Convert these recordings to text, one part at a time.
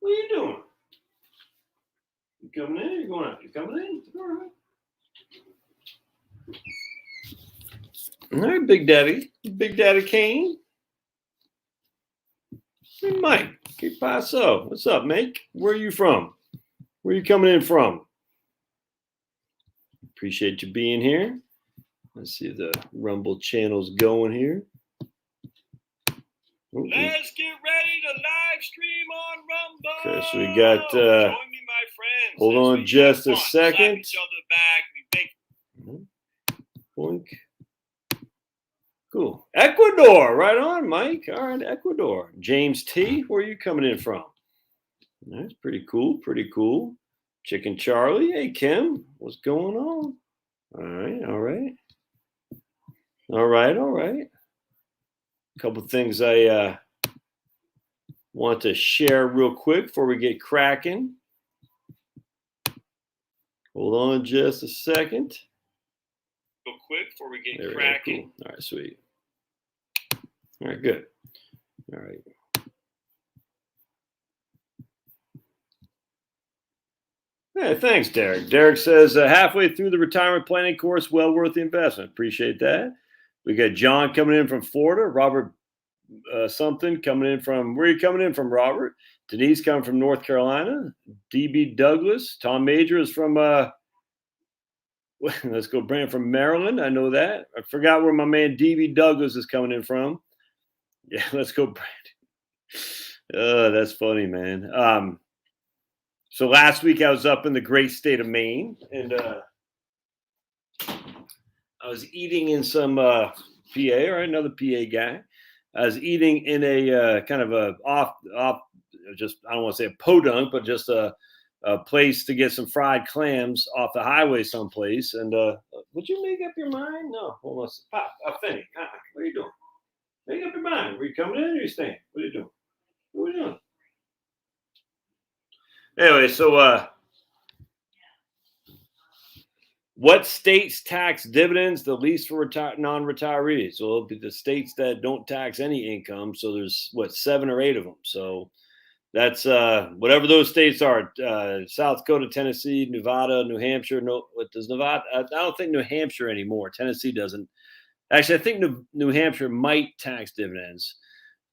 What are you doing? You coming in? You going out? You coming in? All right. All right, Big Daddy. Big Daddy Kane. Hey, Mike. Que paso? What's up, mate? Where are you from? Where are you coming in from? Appreciate you being here. Let's see if the Rumble channel's going here. Let's get ready to live stream on Rumble. Okay, so we got. Join me, my friends. Hold on just a second. Slap each other back. We make. Boink. Cool. Ecuador, right on, Mike. All right, Ecuador. James T, where are you coming in from? That's pretty cool. Pretty cool. Chicken Charlie. Hey, Kim. What's going on? All right. All right. All right. All right. A couple things I want to share real quick before we get cracking. Hold on just a second. Real quick before we get There we go. cracking. Cool. All right, sweet. All right, good. All right. Hey, thanks, Derek. Derek says, halfway through the retirement planning course, well worth the investment. Appreciate that. We got John coming in from Florida. Robert something coming in from, where are you coming in from, Robert? Denise coming from North Carolina. DB Douglas. Tom Major is from, let's go, Brandon from Maryland. I know that. I forgot where my man DB Douglas is coming in from. Yeah, let's go, Brandon. That's funny, man. So last week I was up in the great state of Maine, and I was eating in some PA, or another PA guy. I was eating in a kind of a off, just, I don't want to say a podunk, but just a place to get some fried clams off the highway someplace. And would you make up your mind? No, hold on. Pop, Finny, what are you doing? Make up your mind. Are you coming in or are you staying? What are you doing? What are you doing? Anyway, so what states tax dividends the least for non-retirees? So it'll be the states that don't tax any income. So there's, 7 or 8 of them. So that's whatever those states are. South Dakota, Tennessee, Nevada, New Hampshire. No, what does Nevada? I don't think New Hampshire anymore. Tennessee doesn't. Actually, I think New Hampshire might tax dividends.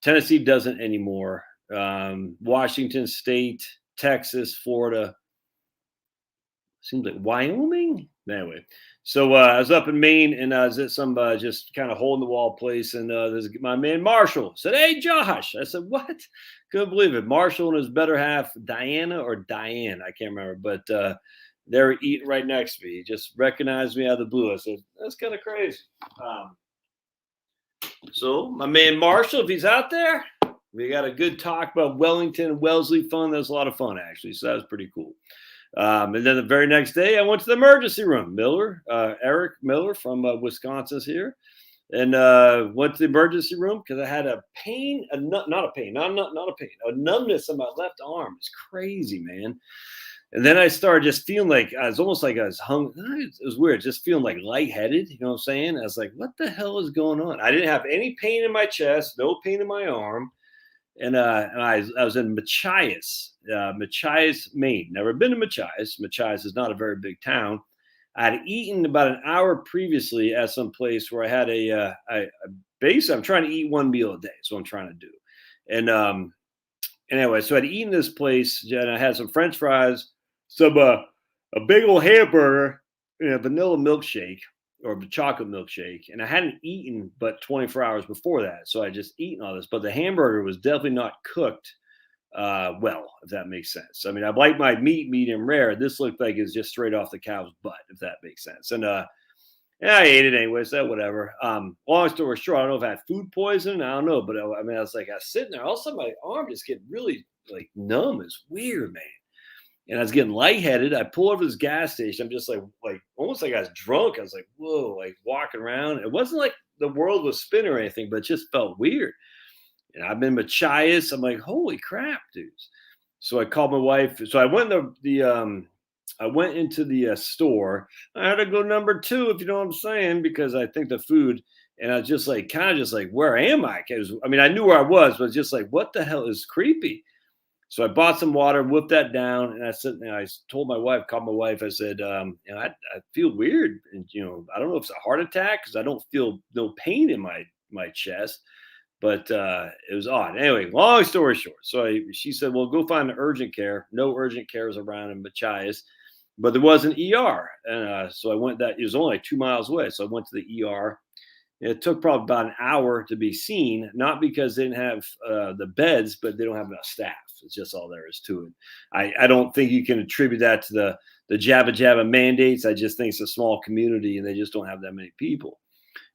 Tennessee doesn't anymore. Washington State, Texas, Florida. Seems like Wyoming. Anyway, so I was up in Maine, and I was at some just kind of hole in the wall place, and there's my man Marshall said, "Hey, Josh." I said, "What?" Couldn't believe it. Marshall and his better half, Diana or Diane, I can't remember, but they were eating right next to me. He just recognized me out of the blue. I said, "That's kind of crazy." So my man Marshall, if he's out there, we got a good talk about Wellington and Wellesley fun. That was a lot of fun, actually. So that was pretty cool. And then the very next day, I went to the emergency room. Eric Miller from Wisconsin is here. And went to the emergency room because I had a pain, a numbness in my left arm. It's crazy, man. And then I started just feeling like I was almost like I was hung. It was weird, just feeling like lightheaded. You know what I'm saying? I was like, what the hell is going on? I didn't have any pain in my chest, no pain in my arm. And I was in Machias, Maine. Never been to Machias. Machias is not a very big town. I had eaten about an hour previously at some place where I had basically I'm trying to eat one meal a day. That's what I'm trying to do. And anyway, so I'd eaten this place and I had some French fries, some a big old hamburger, and a vanilla milkshake or a chocolate milkshake. And I hadn't eaten but 24 hours before that. So I just eaten all this, but the hamburger was definitely not cooked well, if that makes sense. I mean, I like my meat medium rare. This looked like it's just straight off the cow's butt, if that makes sense. And I ate it anyway, so whatever. Long story short, I don't know if I had food poisoning. I don't know, but I was sitting there. All of a sudden, my arm just getting really like numb. It's weird, man. And I was getting lightheaded. I pull over this gas station. I'm just like almost like I was drunk. I was like, whoa, like walking around. It wasn't like the world was spinning or anything, but it just felt weird. And I've been Machias. I'm like, holy crap, dudes. So I called my wife. So I went into the store. I had to go number 2, if you know what I'm saying, because I think the food. And I was just like, kind of just like, where am I? I knew where I was, but just like, what the hell is creepy? So I bought some water, whipped that down, and I said, and I told my wife, called my wife. I said, you know, I feel weird, and you know, I don't know if it's a heart attack because I don't feel no pain in my chest, but it was odd. Anyway, long story short, so she said, well, go find the urgent care. No urgent cares around in Machias, but there was an ER, and so I went. That it was only like 2 miles away, so I went to the ER. It took probably about an hour to be seen, not because they didn't have the beds, but they don't have enough staff. It's just all there is to it. I don't think you can attribute that to the Jabba Jabba mandates. I just think it's a small community and they just don't have that many people.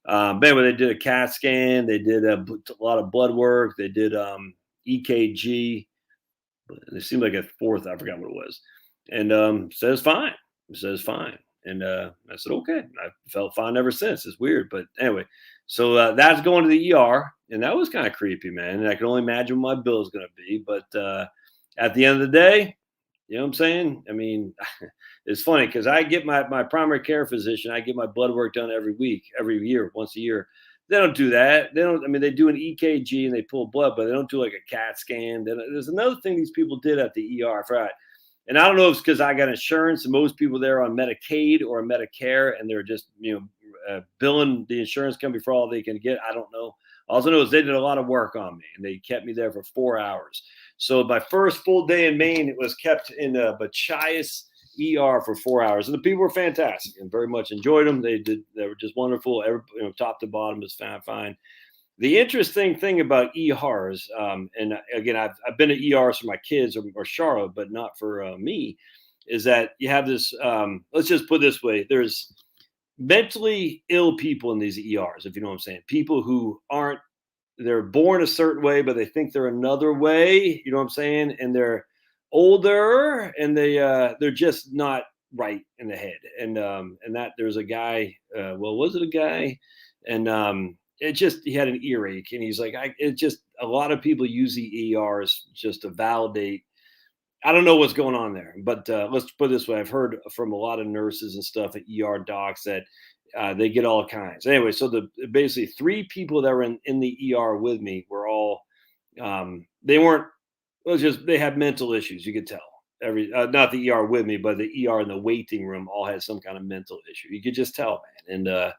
But anyway, they did a CAT scan. They did a lot of blood work. They did EKG. It seemed like a fourth. I forgot what it was. And says fine. It says fine. And I said, okay. I felt fine ever since. It's weird. But anyway, so that's going to the ER. And that was kind of creepy, man. And I can only imagine what my bill is going to be. But at the end of the day, you know what I'm saying? I mean, it's funny because I get my primary care physician, I get my blood work done every week, every year, once a year. They don't do that. They don't, I mean, they do an EKG and they pull blood, but they don't do like a CAT scan. Then there's another thing these people did at the ER. I forgot. And I don't know if it's because I got insurance and most people there are on Medicaid or Medicare and they're just, you know, billing the insurance company for all they can get. I don't know. All I know is they did a lot of work on me and they kept me there for 4 hours. So my first full day in Maine, it was kept in Machias ER for 4 hours. And the people were fantastic and very much enjoyed them. They were just wonderful. Every, you know, top to bottom was fine. The interesting thing about ERs, and again, I've been to ERs for my kids or Charlotte, but not for me, is that you have this, let's just put it this way, there's mentally ill people in these ERs, if you know what I'm saying. People who aren't, they're born a certain way, but they think they're another way, you know what I'm saying? And they're older and they're just not right in the head. And that there's a guy, was it a guy? And it just, he had an earache and he's like, it just, a lot of people use the ERs just to validate. I don't know what's going on there, but let's put it this way. I've heard from a lot of nurses and stuff at ER docs that they get all kinds. Anyway, so basically 3 people that were in the ER with me were all, they weren't, it was just, they had mental issues. You could tell not the ER with me, but the ER in the waiting room all had some kind of mental issue. You could just tell, man. And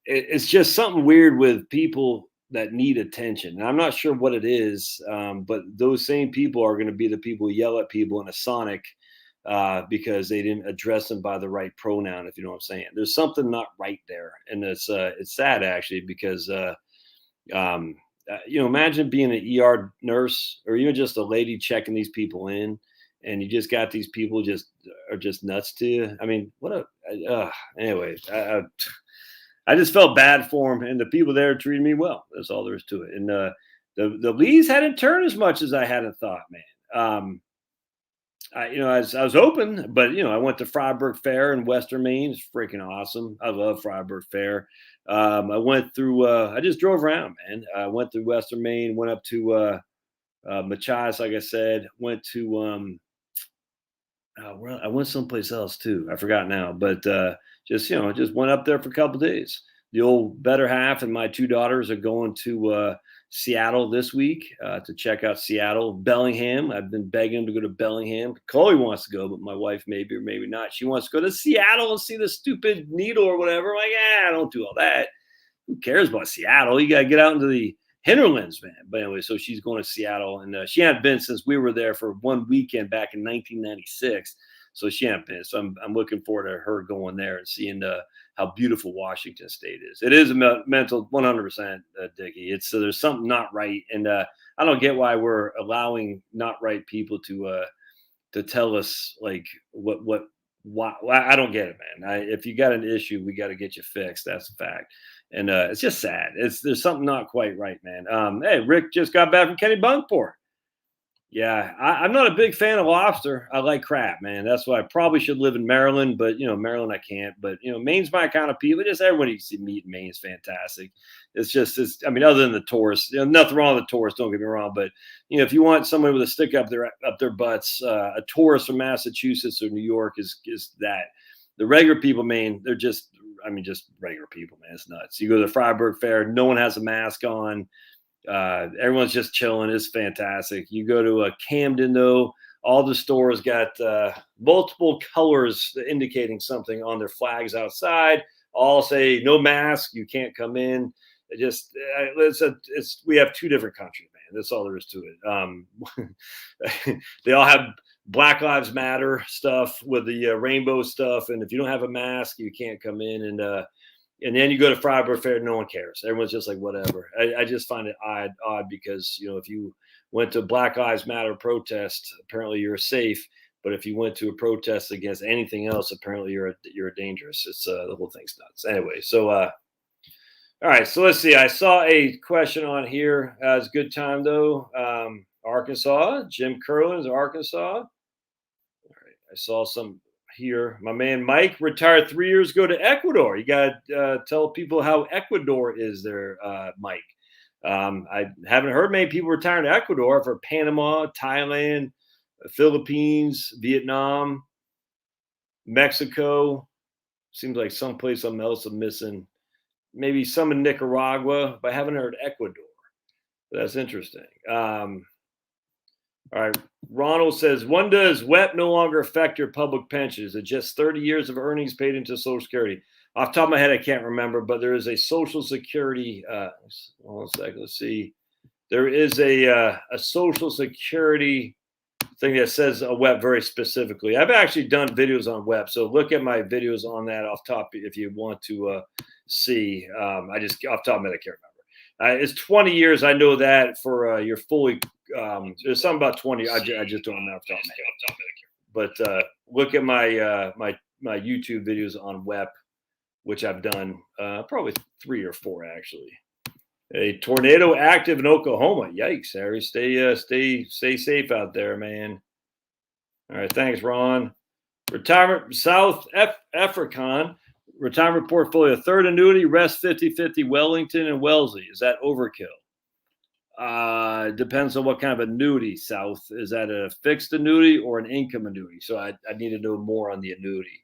it's just something weird with people that need attention. And I'm not sure what it is, but those same people are going to be the people who yell at people in a Sonic because they didn't address them by the right pronoun, if you know what I'm saying. There's something not right there. And it's sad, actually, because, you know, imagine being an ER nurse or even just a lady checking these people in, and you just got these people are just nuts to you. I mean, anyway, I just felt bad for them, and the people there treated me well. That's all there is to it. And the leads hadn't turned as much as I hadn't thought, man. You know, I was open, but you know, I went to Freiburg Fair in Western Maine. It's freaking awesome. I love Freiburg Fair. I went through. I just drove around, man. I went through Western Maine, went up to Machias, like I said. Went to I went someplace else too. I forgot now, but just went up there for a couple of days. The old better half and my 2 daughters are going to Seattle this week to check out Seattle, Bellingham. I've been begging them to go to Bellingham. Chloe wants to go, but my wife maybe or maybe not. She wants to go to Seattle and see the stupid needle or whatever. I'm like, I don't do all that. Who cares about Seattle? You got to get out into the hinterlands, man. But anyway, so she's going to Seattle, and she hadn't been since we were there for one weekend back in 1996. So she hadn't been. So I'm looking forward to her going there and seeing how beautiful Washington State is. It is a mental 100%, Dickie. It's there's something not right, and I don't get why we're allowing not right people to tell us like why. I don't get it, man. If you got an issue, we got to get you fixed. That's a fact. And it's just sad. There's something not quite right, man. Hey, Rick just got back from Kennebunkport. Yeah, I'm not a big fan of lobster. I like crab, man. That's why I probably should live in Maryland, but you know, Maryland I can't. But you know, Maine's my kind of people. Just everybody you see meat in Maine is fantastic. I mean, other than the tourists, you know, nothing wrong with the tourists. Don't get me wrong, but you know, if you want somebody with a stick up their butts, a tourist from Massachusetts or New York is that. The regular people, Maine, they're just regular people, man. It's nuts. You go to the Freiburg Fair, no one has a mask on. Everyone's just chilling. It's fantastic. You go to Camden, though, all the stores got multiple colors indicating something on their flags outside. All say no mask, you can't come in. It just we have two different countries, man. That's all there is to it. They all have Black Lives Matter stuff with the rainbow stuff, and if you don't have a mask, you can't come in. And then you go to Freiburg Fair, no one cares. Everyone's just like whatever. I just find it odd because if you went to Black Lives Matter protest, apparently you're safe. But if you went to a protest against anything else, apparently you're dangerous. It's the whole thing's nuts. Anyway, so all right, so let's see. I saw a question on here. It's a good time though. Arkansas, Jim Curlin's Arkansas. All right, I saw some here. My man Mike retired 3 years ago to Ecuador. You got to tell people how Ecuador is there, Mike. I haven't heard many people retiring to Ecuador. For Panama, Thailand, Philippines, Vietnam, Mexico. Seems like someplace else I'm missing. Maybe some in Nicaragua, but I haven't heard Ecuador. That's interesting. All right. Ronald says, when does WEP no longer affect your public pension? Is it just 30 years of earnings paid into Social Security? Off the top of my head, I can't remember, but there is a Social Security. One second, let's see. There is a Social Security thing that says a WEP very specifically. I've actually done videos on WEP, so look at my videos on that off top if you want to see. I just off the top of my head, I can't remember. It's 20 years. I know that for your fully. There's something about 20. I just don't know off the top of my head. But look at my my YouTube videos on WEP, which I've done probably 3 or 4 actually. A tornado active in Oklahoma. Yikes, Harry. Stay safe out there, man. All right, thanks, Ron. Retirement South African retirement portfolio. Third annuity, rest 50-50, Wellington and Wellesley. Is that overkill? Depends on what kind of annuity, South. Is that a fixed annuity or an income annuity? So I need to know more on the annuity.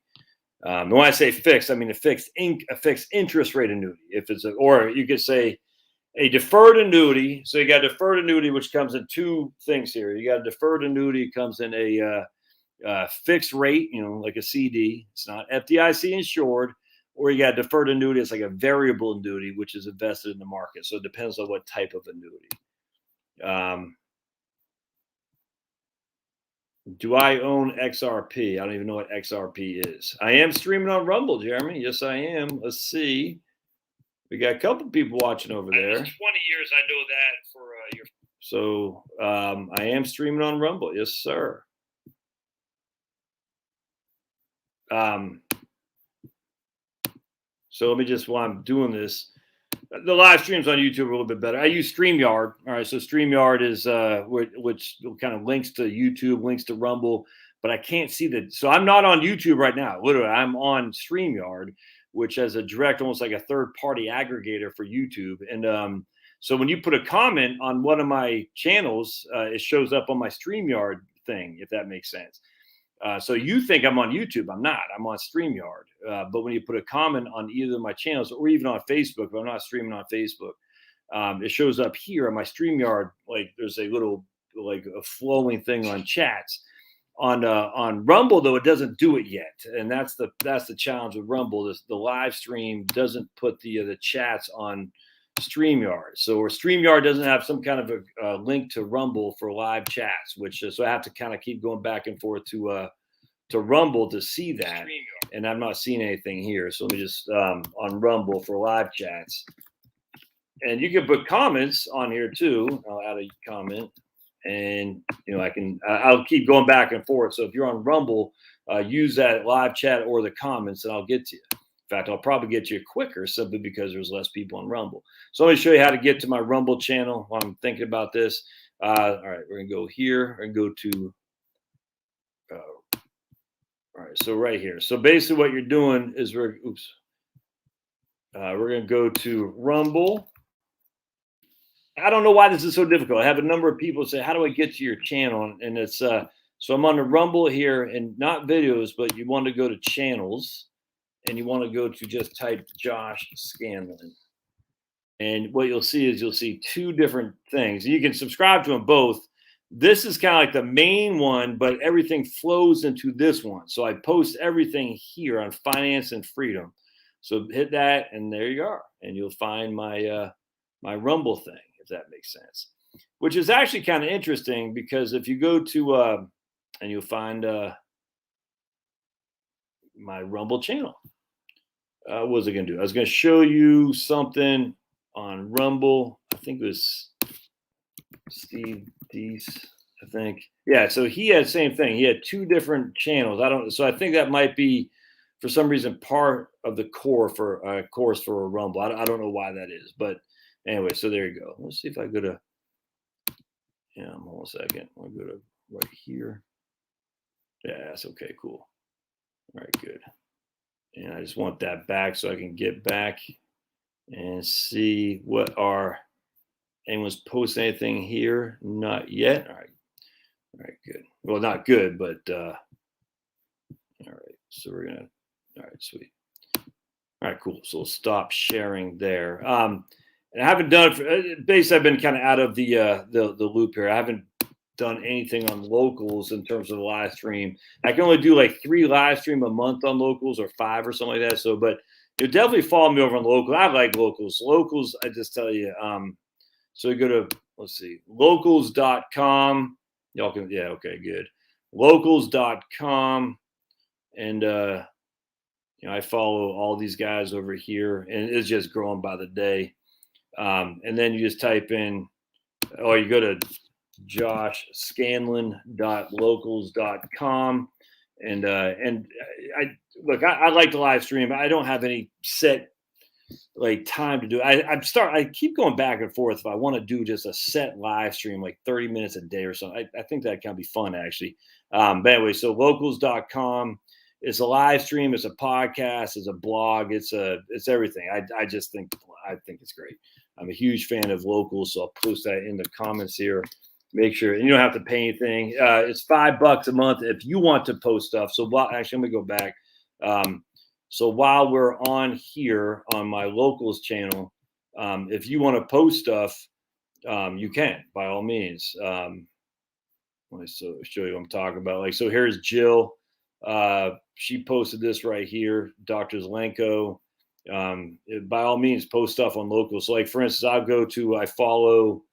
When I say fixed, I mean a fixed interest rate annuity. If it's or you could say a deferred annuity. So you got a deferred annuity, which comes in 2 things here. You got a deferred annuity, comes in a fixed rate, like a CD. It's not FDIC insured. Or you got a deferred annuity. It's like a variable annuity, which is invested in the market. So it depends on what type of annuity. Do I own XRP? I don't even know what XRP is. I am streaming on Rumble, Jeremy. Yes, I am. Let's see. We got a couple people watching over there. 20 years, I know that for your. So I am streaming on Rumble. Yes, sir. So let me just, while I'm doing this, the live streams on YouTube are a little bit better. I use StreamYard. All right, so StreamYard is which kind of links to YouTube, links to Rumble, but I can't see the. So I'm not on YouTube right now. Literally, I'm on StreamYard, which has a direct, almost like a third-party aggregator for YouTube. And so when you put a comment on one of my channels, it shows up on my StreamYard thing, if that makes sense. So you think I'm on YouTube. I'm not. I'm on StreamYard. But when you put a comment on either of my channels or even on Facebook, but I'm not streaming on Facebook, it shows up here on my StreamYard. Like there's a little, like a flowing thing on chats. On Rumble, though, it doesn't do it yet. And that's the challenge with Rumble. The live stream doesn't put the chats on StreamYard. So or StreamYard doesn't have some kind of a link to Rumble for live chats, which so I have to kind of keep going back and forth to Rumble to see that. And I'm not seeing anything here. So let me just on Rumble for live chats. And you can put comments on here too. I'll add a comment. And I'll keep going back and forth. So if you're on Rumble, use that live chat or the comments, and I'll get to you. In fact, I'll probably get you quicker simply because there's less people on Rumble. So let me show you how to get to my Rumble channel while I'm thinking about this. All right, we're gonna go here and go to. All right, so right here. So basically, what you're doing is we're gonna go to Rumble. I don't know why this is so difficult. I have a number of people say, how do I get to your channel? And it's so I'm on the Rumble here and not videos, but you want to go to channels and you want to go to just type Josh Scanlon. And what you'll see is you'll see two different things. You can subscribe to them both. This is kind of like the main one, but everything flows into this one. So I post everything here on finance and freedom. So hit that, and there you are, and you'll find my my Rumble thing, if that makes sense. Which is actually kind of interesting because if you go to and you'll find my Rumble channel. What was I going to do? I was going to show you something on Rumble. I think it was Steve Deese, I think. Yeah, so he had the same thing. He had two different channels. So I think that might be for some reason part of the course for a Rumble. I don't know why that is, but anyway, so there you go. Let's see if I go to hold on a second. I'll go to right here. Yeah, that's okay, cool. All right, good. And I just want that back so I can get back and see what anyone's posting anything here. Not yet. All right, good. Well, not good, but all right. So we're gonna. All right, sweet. All right, cool. So we'll stop sharing there. And I haven't done it for basically. I've been kind of out of the loop here. I haven't done anything on locals in terms of the live stream. I can only do like 3 live stream a month on locals or 5 or something like that. So, but you definitely follow me over on local. I like locals. Locals, I just tell you. So you go to, let's see, locals.com. Y'all can, yeah, okay, good. Locals.com. And, I follow all these guys over here, and it's just growing by the day. And then you just type in, you go to joshscanlon.locals.com. And I like to live stream. I don't have any set like time to do it. I keep going back and forth if I want to do just a set live stream, like 30 minutes a day or something. I think that can be fun actually. But anyway, so locals.com is a live stream, it's a podcast, it's a blog, it's everything. I think it's great. I'm a huge fan of locals, so I'll post that in the comments here. Make sure, and you don't have to pay anything. It's $5 a month if you want to post stuff. So actually, let me go back. So while we're on here on my locals channel, if you want to post stuff, you can by all means. Let me show you what I'm talking about. Like, so here's Jill. She posted this right here, Dr. Zelenko. By all means, post stuff on locals. So like, for instance, I follow,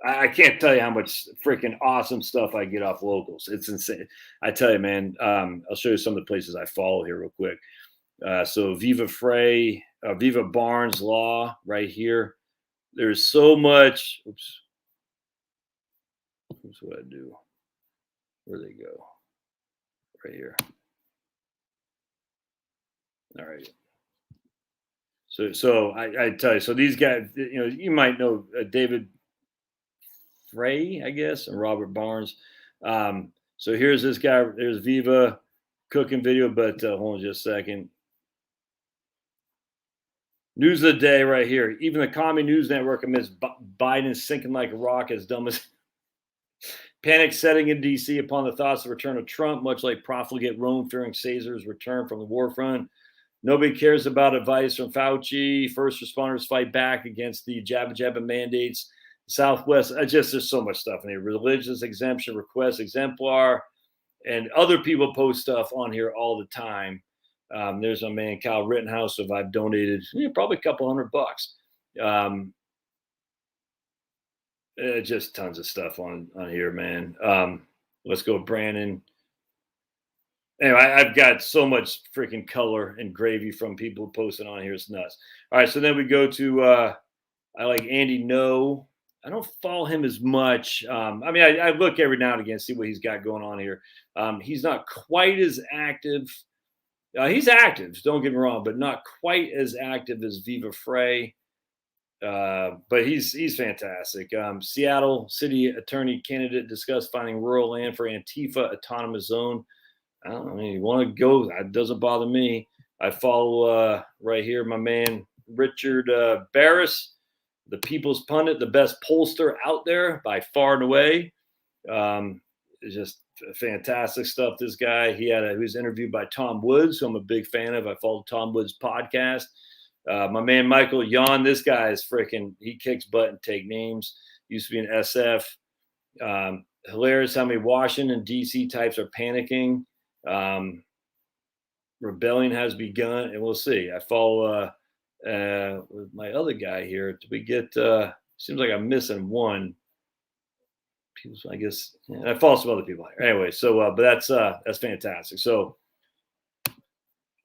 I can't tell you how much freaking awesome stuff I get off locals. It's insane. I tell you, man. I'll show you some of the places I follow here real quick. So Viva Barnes Law right here. There's so much. Oops. Here's what I do. Where they go? Right here. All right. So I tell you. So these guys, you might know David Frey, I guess, and Robert Barnes. So here's this guy. There's Viva cooking video, but hold on just a second. News of the day right here. Even the Commie News Network admits Biden sinking like a rock, as dumb as panic setting in D.C. upon the thoughts of the return of Trump, much like profligate Rome fearing Caesar's return from the war front. Nobody cares about advice from Fauci. First responders fight back against the jabba jabba mandates. Southwest, there's so much stuff in here. Religious exemption request exemplar, and other people post stuff on here all the time. There's a man, Kyle Rittenhouse, so I've donated probably a couple $100. Just tons of stuff on here, man. Let's go, Brandon. Anyway, I've got so much freaking color and gravy from people posting on here. It's nuts. All right, so then we go to I like Andy No. I don't follow him as much. I look every now and again, see what he's got going on here. He's not quite as active. He's active, don't get me wrong, but not quite as active as Viva Frey. But he's fantastic. Seattle City Attorney candidate discussed finding rural land for Antifa autonomous zone. I don't know. You want to go? That doesn't bother me. I follow right here my man Richard Barris, the People's Pundit, the best pollster out there by far and away. just fantastic stuff. This guy, he was interviewed by Tom Woods, who I'm a big fan of. I follow Tom Woods' podcast. My man Michael Yon, this guy is freaking, he kicks butt and take names. Used to be an SF. Hilarious how many Washington, D.C. types are panicking. Rebellion has begun, and we'll see. I follow with my other guy here. Did we get, seems like I'm missing one. People, I guess, and I follow some other people here. Anyway, so, but that's fantastic. So,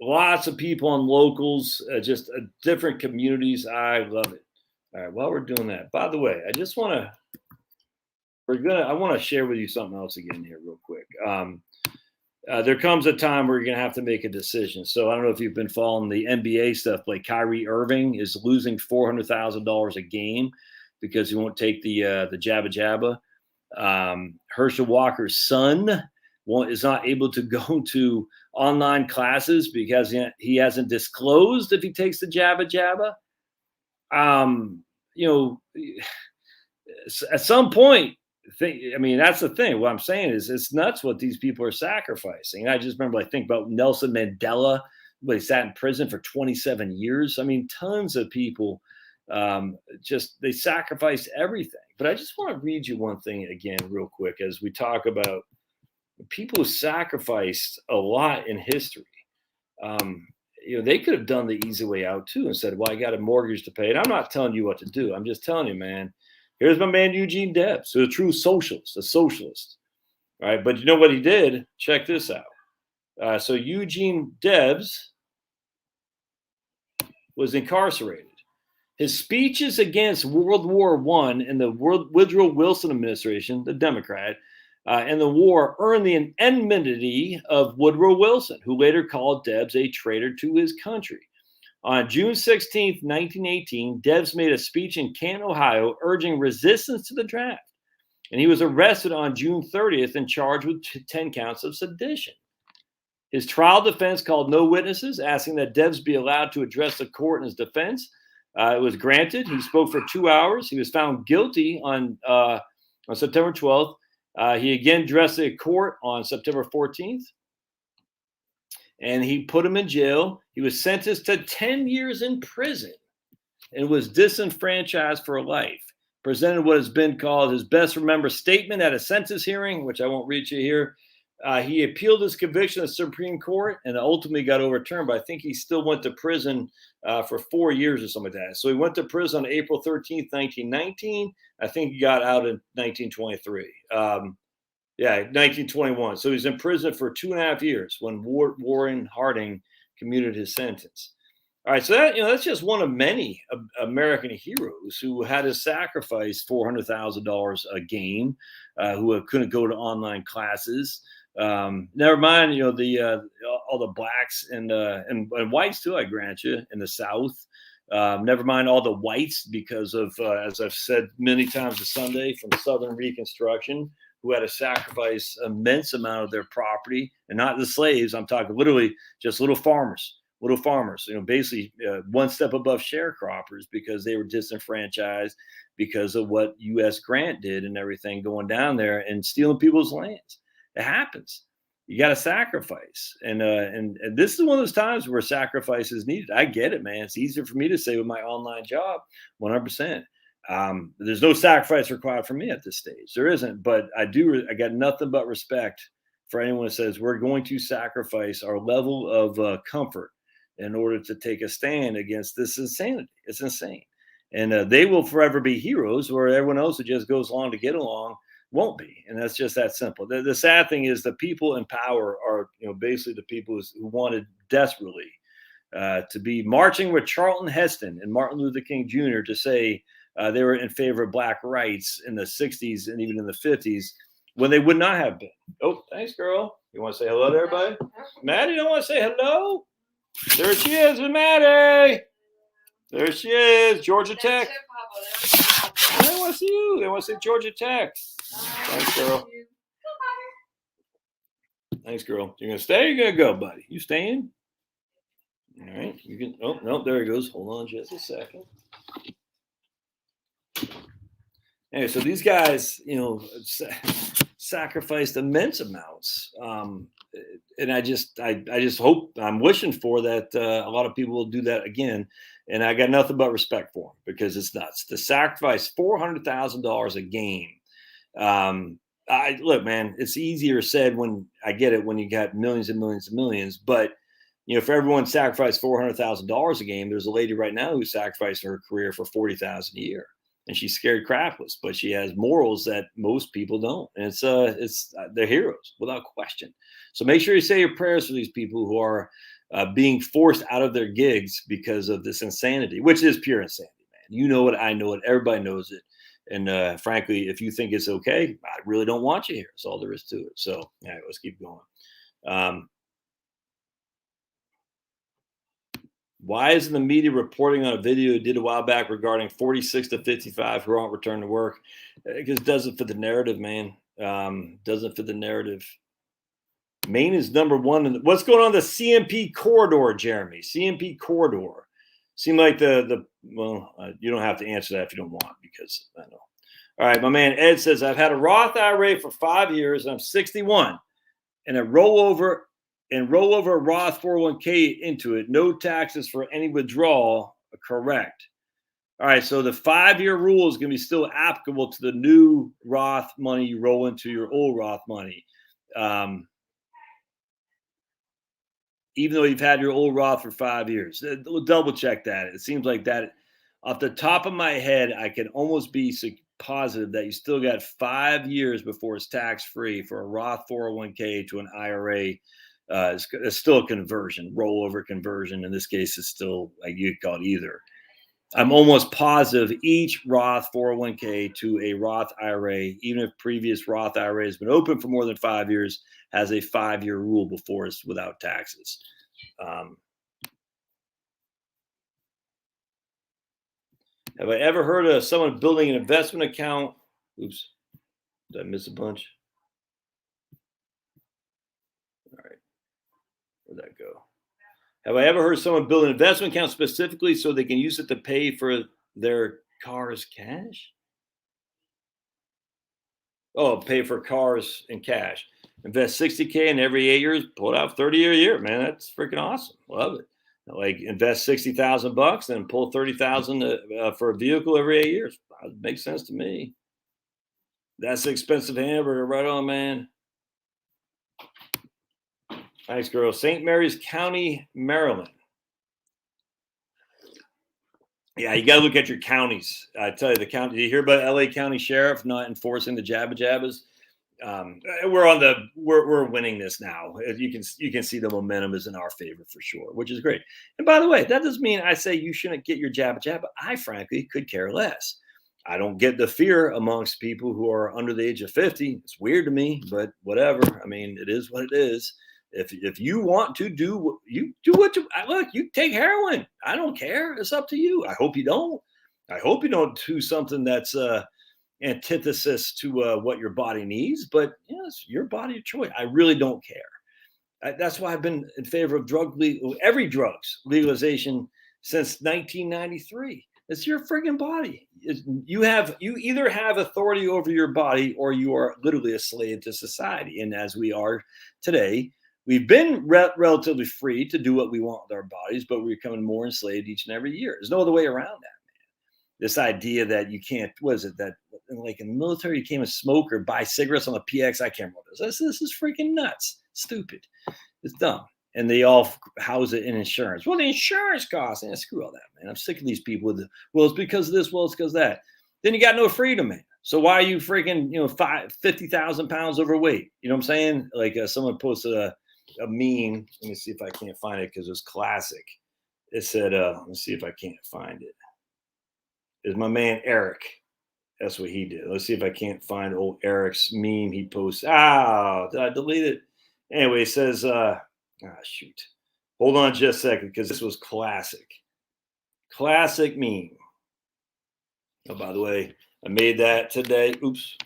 lots of people and locals, just different communities. I love it. All right, while we're doing that, by the way, I just want to, I want to share with you something else again here real quick. There comes a time where you're going to have to make a decision. So I don't know if you've been following the NBA stuff, like Kyrie Irving is losing $400,000 a game because he won't take the jabba jabba. Herschel Walker's son is not able to go to online classes because he hasn't disclosed if he takes the jabba jabba. At some point, that's the thing. What I'm saying is it's nuts what these people are sacrificing. I just remember, I think about Nelson Mandela, but he sat in prison for 27 years. I mean, tons of people they sacrificed everything. But I just want to read you one thing again real quick as we talk about people who sacrificed a lot in history. They could have done the easy way out too and said, well, I got a mortgage to pay. And I'm not telling you what to do. I'm just telling you, man. Here's my man Eugene Debs, who's a true socialist, a socialist. All right, but you know what he did? Check this out. So Eugene Debs was incarcerated. His speeches against World War I and the Woodrow Wilson administration, the Democrat, and the war earned the enmity of Woodrow Wilson, who later called Debs a traitor to his country. On June 16, 1918, Debs made a speech in Canton, Ohio, urging resistance to the draft. And he was arrested on June 30th and charged with 10 counts of sedition. His trial defense called no witnesses, asking that Debs be allowed to address the court in his defense. It was granted. He spoke for 2 hours. He was found guilty on September 12th. He again addressed the court on September 14th. And he put him in jail. He was sentenced to 10 years in prison and was disenfranchised for life. Presented what has been called his best remembered statement at a census hearing, which I won't read you here. He appealed his conviction to the Supreme Court and ultimately got overturned, but I think he still went to prison for 4 years or something like that. So he went to prison on April 13th, 1919. I think he got out in 1923. 1921. So he's in prison for 2.5 years when Warren Harding commuted his sentence. All right, so that's just one of many American heroes who had to sacrifice $400,000 a game, who couldn't go to online classes. Never mind, all the blacks and whites too. I grant you, in the South. Never mind all the whites, because of as I've said many times this Sunday, from Southern Reconstruction, who had to sacrifice immense amount of their property, and not the slaves. I'm talking literally just little farmers, basically one step above sharecroppers, because they were disenfranchised because of what U.S. Grant did and everything, going down there and stealing people's lands. It happens. You got to sacrifice. And this is one of those times where sacrifice is needed. I get it, man. It's easier for me to say with my online job, 100%. There's no sacrifice required for me at this stage. There isn't, but I got nothing but respect for anyone who says we're going to sacrifice our level of comfort in order to take a stand against this insanity. It's insane. And they will forever be heroes, where everyone else who just goes along to get along won't be. And that's just that simple. The sad thing is the people in power are, basically the people who wanted desperately to be marching with Charlton Heston and Martin Luther King Jr. to say they were in favor of black rights in the 60s and even in the 50s, when they would not have been. Oh, thanks, girl. You want to say hello to everybody? Maddie, you don't want to say hello? There she is, Maddie. There she is, Georgia Tech. They want to see you. They want to see Georgia Tech. Thanks, girl. Thanks, girl. You're going to stay or you're going to go, buddy? You staying? All right. You can. Oh, no, there he goes. Hold on just a second. Anyway, so these guys, sacrificed immense amounts. And I just hope, I'm wishing for that a lot of people will do that again. And I got nothing but respect for them, because it's nuts to sacrifice $400,000 a game. Look, man, it's easier said when I get it, when you got millions and millions and millions. But if everyone sacrificed $400,000 a game, there's a lady right now who's sacrificing her career for $40,000 a year, and she's scared crapless, but she has morals that most people don't. And they're heroes without question. So make sure you say your prayers for these people who are being forced out of their gigs because of this insanity, which is pure insanity, man. You know it, I know it, everybody knows it. And frankly, if you think it's okay, I really don't want you here. That's all there is to it. So yeah, let's keep going. Why isn't the media reporting on a video it did a while back regarding 46 to 55 who aren't returned to work? Because it doesn't fit the narrative, man. Doesn't fit the narrative. Maine is number one. What's going on the CMP corridor, Jeremy? CMP corridor. Seem like you don't have to answer that if you don't want, because I know. All right, my man Ed says, I've had a Roth IRA for 5 years, and I'm 61, and a rollover Roth 401k into it. No taxes for any withdrawal. Correct. All right, so the 5-year rule is going to be still applicable to the new Roth money you roll into your old Roth money. Even though you've had your old Roth for 5 years. We'll double check that. It seems like that off the top of my head, I can almost be positive that you still got 5 years before it's tax-free for a Roth 401k to an IRA. It's still a conversion, rollover conversion. In this case, it's still, like, you call it either. I'm almost positive each Roth 401k to a Roth IRA, even if previous Roth IRA has been open for more than 5 years, has a 5-year rule before it's without taxes. Have I ever heard of someone building an investment account? Oops, did I miss a bunch? All right, where'd that go? Have I ever heard someone build an investment account specifically so they can use it to pay for their car's cash? Oh, pay for cars in cash. Invest $60K and every 8 years, pull it out 30 a year, man. That's freaking awesome. Love it. Like, invest $60,000 and pull 30,000 for a vehicle every 8 years. That makes sense to me. That's an expensive hamburger. Right on, man. Thanks, girl. St. Mary's County, Maryland. Yeah, you got to look at your counties. I tell you, the county. Did you hear about LA County Sheriff not enforcing the jabba jabbas? We're winning this now. You can see the momentum is in our favor for sure, which is great. And by the way, that doesn't mean I say you shouldn't get your jabba jabba. I frankly could care less. I don't get the fear amongst people who are under the age of 50. It's weird to me, but whatever. I mean, it is what it is. If you want to do what you look, you take heroin. I don't care. It's up to you. I hope you don't. I hope you don't do something that's antithesis to what your body needs. But it's your body choice. I really don't care. That's why I've been in favor of every drugs legalization since 1993. It's your friggin' body. You either have authority over your body, or you are literally a slave to society. And as we are today, we've been relatively free to do what we want with our bodies, but we're becoming more enslaved each and every year. There's no other way around that, man. This idea that you can't, what is it, that like in the military you can't smoke or buy cigarettes on the PX, I can't remember this. This is freaking nuts. Stupid. It's dumb. And they all house it in insurance. Well, the insurance costs. Screw all that, man. I'm sick of these people with well, it's because of this, well, it's because of that. Then you got no freedom, man. So why are you freaking, 50,000 pounds overweight? You know what I'm saying? Like someone posted a meme. Let me see if I can't find it because it was classic. It said, let me see if I can't find it. It's my man Eric. That's what he did. Let's see if I can't find old Eric's meme he posts. Did I delete it? Anyway, it says, shoot. Hold on just a second, because this was classic. Classic meme. Oh, by the way, I made that today. Oops.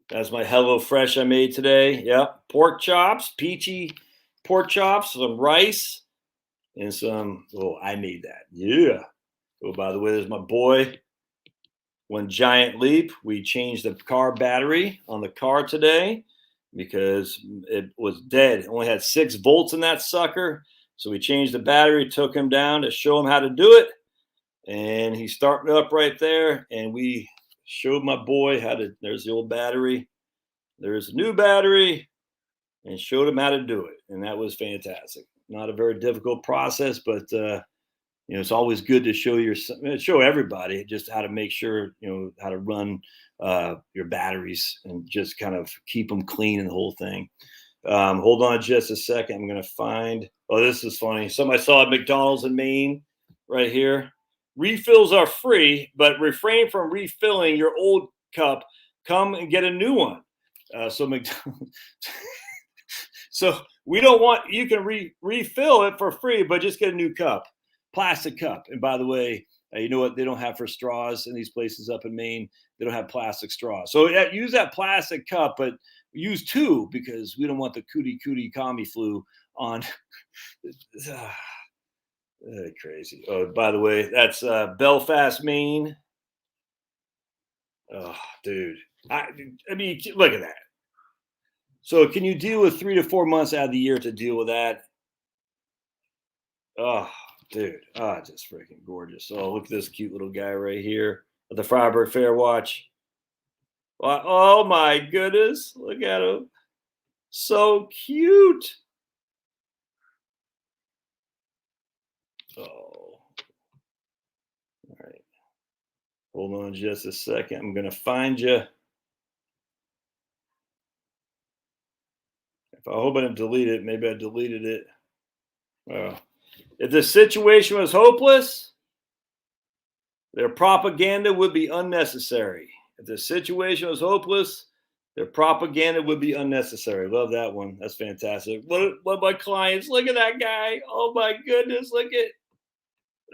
That's my Hello Fresh I made today. Yep. Pork chops, peachy pork chops, some rice, and some, I made that. Yeah. Oh, by the way, there's my boy. one giant leap. We changed the car battery on the car today because it was dead. It only had 6 volts in that sucker. So we changed the battery, took him down to show him how to do it. And he's starting up right there. And we showed my boy how to, there's the old battery. There's a new battery, and showed him how to do it. And that was fantastic. Not a very difficult process, but it's always good to show everybody just how to make sure, how to run your batteries and just kind of keep them clean and the whole thing. Hold on just a second. I'm going to find, this is funny. Something I saw at McDonald's in Maine right here. Refills are free, but refrain from refilling your old cup. Come and get a new one. So McDonald's. So we don't want, you can refill it for free, but just get a new cup, plastic cup. And by the way, you know what they don't have for straws in these places up in Maine? They don't have plastic straws. So use that plastic cup, but use 2 because we don't want the cootie commie flu on. Crazy. Oh, by the way, that's Belfast, Maine. Oh, dude. I mean, look at that. So can you deal with 3 to 4 months out of the year to deal with that? Oh, dude. Just freaking gorgeous. Oh, look at this cute little guy right here at the Freiburg Fair watch. Oh my goodness. Look at him. So cute. Oh. All right. Hold on just a second. I'm going to find you. I hope I didn't delete it. Maybe I deleted it. If the situation was hopeless, their propaganda would be unnecessary. If the situation was hopeless, their propaganda would be unnecessary. Love that one. That's fantastic. What my clients, look at that guy. Oh my goodness, look at.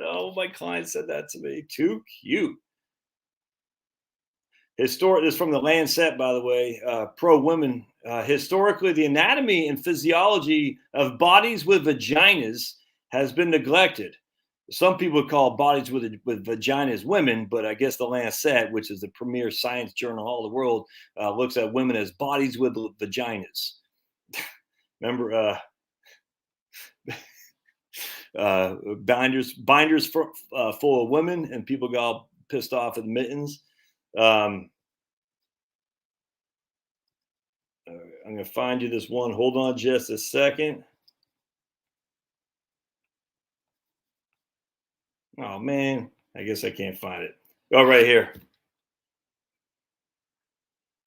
Oh, my client said that to me. Too cute. This is from the Lancet, by the way, pro-women. Historically, the anatomy and physiology of bodies with vaginas has been neglected. Some people call bodies with vaginas women, but I guess the Lancet, which is the premier science journal all the world, looks at women as bodies with vaginas. Remember, binders full of women, and people got all pissed off at mittens. I'm going to find you this one. Hold on just a second. Oh, man. I guess I can't find it. Oh, right here.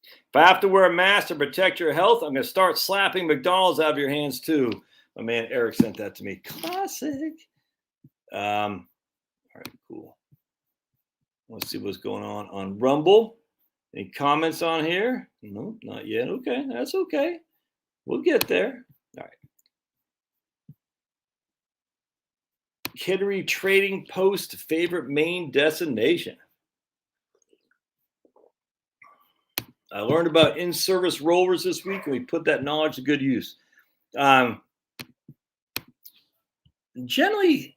If I have to wear a mask to protect your health, I'm going to start slapping McDonald's out of your hands, too. My man Eric sent that to me. Classic. All right, cool. Let's see what's going on Rumble. Any comments on here? No, not yet. Okay, that's okay. We'll get there. All right. Kittery Trading Post favorite Maine destination. I learned about in-service rollers this week, and we put that knowledge to good use. Generally,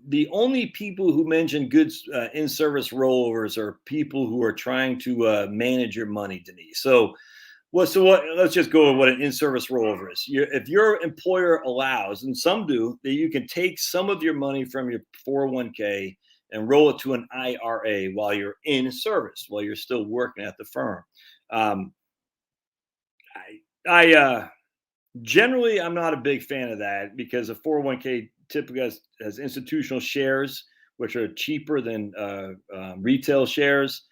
the only people who mention good in-service rollovers are people who are trying to manage your money, Denise. So what? Let's just go with what an in-service rollover is. If your employer allows, and some do, that you can take some of your money from your 401k and roll it to an IRA while you're in service, while you're still working at the firm. Generally, I'm not a big fan of that because a 401k typically has institutional shares, which are cheaper than retail shares.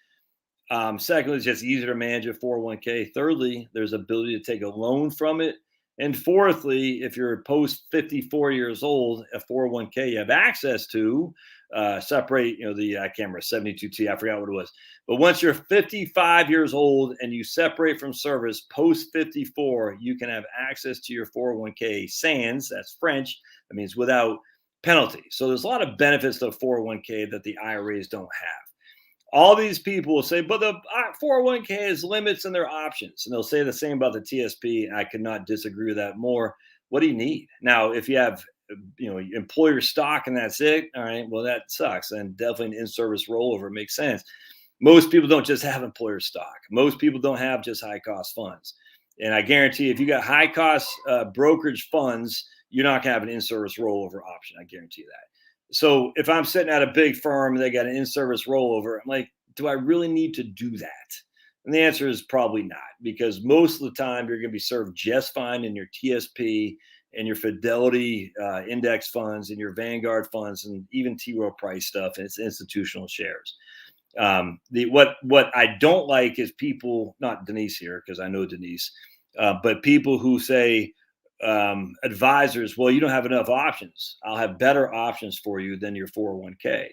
Secondly, it's just easier to manage a 401k. Thirdly, there's ability to take a loan from it. And fourthly, if you're post 54 years old, a 401k you have access to, separate, I can't remember, 72T, I forgot what it was. But once you're 55 years old and you separate from service post 54, you can have access to your 401k sans, that's French, that means without penalty. So there's a lot of benefits to a 401k that the IRAs don't have. All these people will say, but the 401k has limits and their options. And they'll say the same about the TSP. I could not disagree with that more. What do you need? Now, if you have employer stock and that's it. All right, well that sucks. And definitely an in-service rollover makes sense. Most people don't just have employer stock. Most people don't have just high cost funds. And I guarantee if you got high cost brokerage funds, you're not gonna have an in-service rollover option. I guarantee that. So if I'm sitting at a big firm and they got an in-service rollover, I'm like, do I really need to do that? And the answer is probably not, because most of the time you're going to be served just fine in your TSP and your Fidelity index funds and your Vanguard funds and even T. Rowe Price stuff. And it's institutional shares. What I don't like is people, not Denise here, because I know Denise, but people who say, advisors, well, you don't have enough options. I'll have better options for you than your 401k.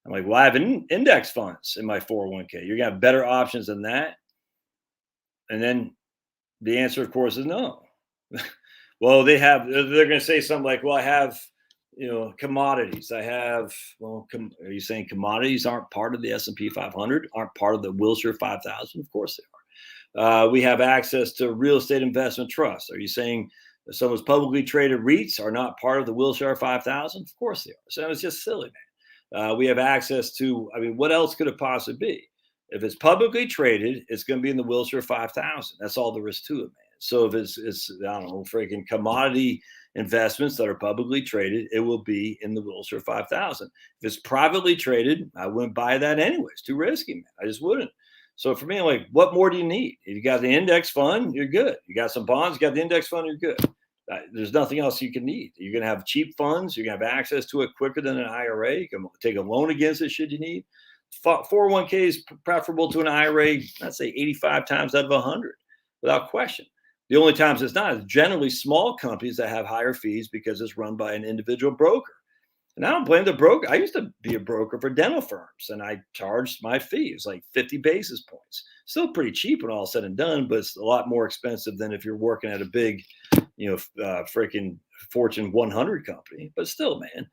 I'm like, well, I have index funds in my 401k. You're gonna have better options than that. And then the answer, of course, is no. Well, they're gonna say something like, well, I have, commodities. I have, well, are you saying commodities aren't part of the S&P 500, aren't part of the Wilshire 5000? Of course they are. We have access to real estate investment trusts. Are you saying some of those publicly traded REITs are not part of the Wilshire 5000? Of course they are. So it's just silly, man. We have access to, what else could it possibly be? If it's publicly traded, it's going to be in the Wilshire 5000. That's all there is to it, man. So if it's I don't know, freaking commodity investments that are publicly traded, it will be in the Wilshire 5000. If it's privately traded, I wouldn't buy that anyway. It's too risky, man. I just wouldn't. So for me, I'm like, what more do you need? If you got the index fund, you're good. You got some bonds, you got the index fund, you're good. There's nothing else you can need. You're going to have cheap funds. You're going to have access to it quicker than an IRA. You can take a loan against it should you need. 401k is preferable to an IRA, I'd say 85 times out of 100, without question. The only times it's not is generally small companies that have higher fees because it's run by an individual broker. And I don't blame the broker. I used to be a broker for dental firms, and I charged my fees like 50 basis points. Still pretty cheap when all said and done, but it's a lot more expensive than if you're working at a big, freaking Fortune 100 company. But still, man.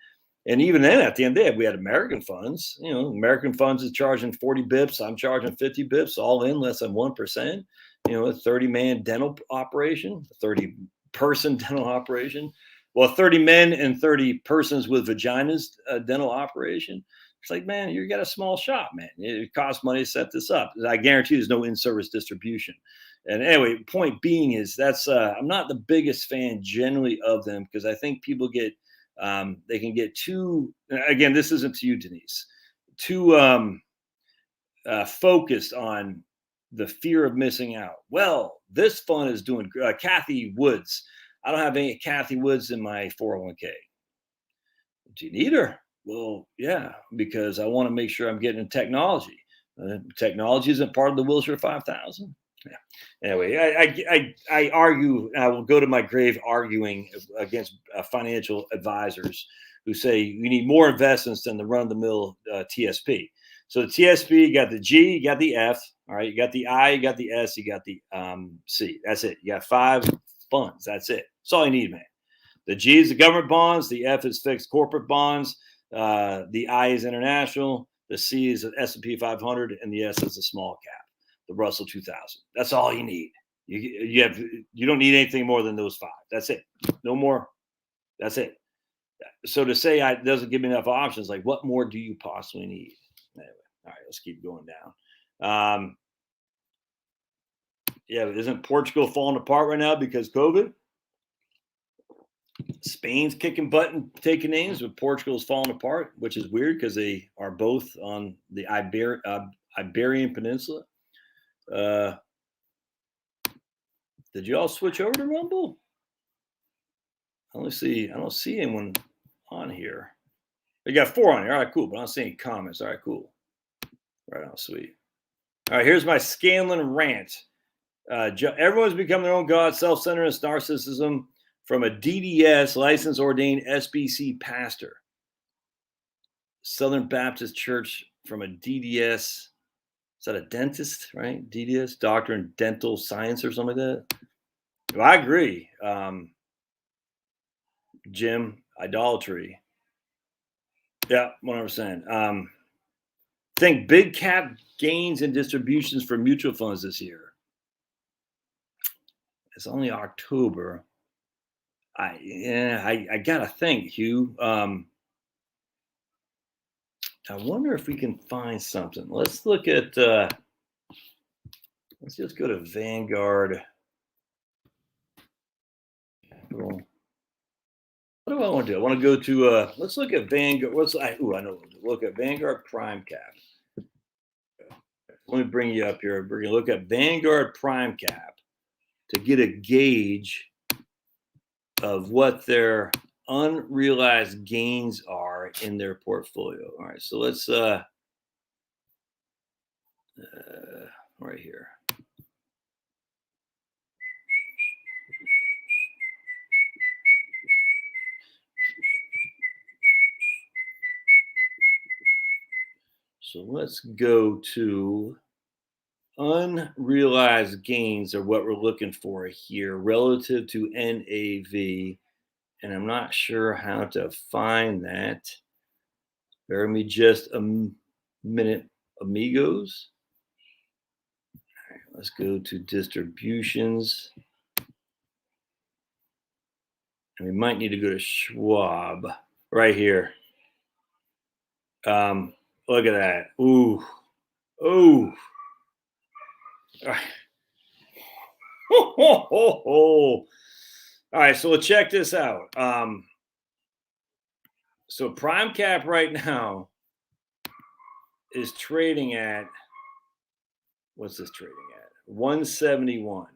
And even then, at the end of the day, we had American funds. American funds is charging 40 bips. I'm charging 50 bips, all in less than 1%. A 30-man dental operation, a 30-person dental operation. Well, 30 men and 30 persons with vaginas dental operation. It's like, man, you got a small shop, man. It costs money to set this up. I guarantee there's no in-service distribution. And anyway, point being is I'm not the biggest fan generally of them because I think people get they can get too. Again, this isn't to you, Denise. Too focused on the fear of missing out. Well, this fund is doing Kathy Woods. I don't have any Kathy Woods in my 401k. Do you need her? Well, yeah, because I want to make sure I'm getting technology. Technology isn't part of the Wilshire 5000. Yeah. Anyway, I argue. I will go to my grave arguing against financial advisors who say you need more investments than the run-of-the-mill TSP. So the TSP, you got the G, you got the F. All right, you got the I, you got the S, you got the C. That's it. You got 5 funds. That's it. That's all you need, man. The G is the government bonds. The F is fixed corporate bonds. The I is international. The C is the S&P 500, and the S is the small cap, the Russell 2000. That's all you need. You don't need anything more than those 5. That's it. No more. That's it. So to say it doesn't give me enough options, like what more do you possibly need? Anyway, all right, let's keep going down. Isn't Portugal falling apart right now because COVID? Spain's kicking butt and taking names, but Portugal's falling apart, which is weird because they are both on the Iberian Peninsula. Did you all switch over to Rumble? I don't see anyone on here. You got 4 on here. All right, cool. But I don't see any comments. All right, cool. Right on, sweet. All right, here's my Scanlon rant. Everyone's become their own god, self-centeredness, narcissism from a DDS, licensed ordained SBC pastor. Southern Baptist Church from a DDS. Is that a dentist, right? DDS, doctor in dental science or something like that? Well, I agree. Jim, idolatry. Yeah, 100%. Think big cap gains and distributions for mutual funds this year. It's only October. I gotta think, Hugh. I wonder if we can find something. Let's look at. Let's just go to Vanguard. What do I want to do? I want to go to. Let's look at Vanguard. I know. Look at Vanguard Prime Cap. Let me bring you up here. We're gonna look at Vanguard Prime Cap to get a gauge of what their unrealized gains are in their portfolio. All right, so let's right here. So let's go to unrealized gains are what we're looking for here relative to NAV. And I'm not sure how to find that. Bear with me just a minute, amigos. All right, let's go to distributions. And we might need to go to Schwab right here. Look at that. Ooh. Ooh. All right. All right, so let's check this out. So Prime Cap right now is trading at, what's this trading at? 171. All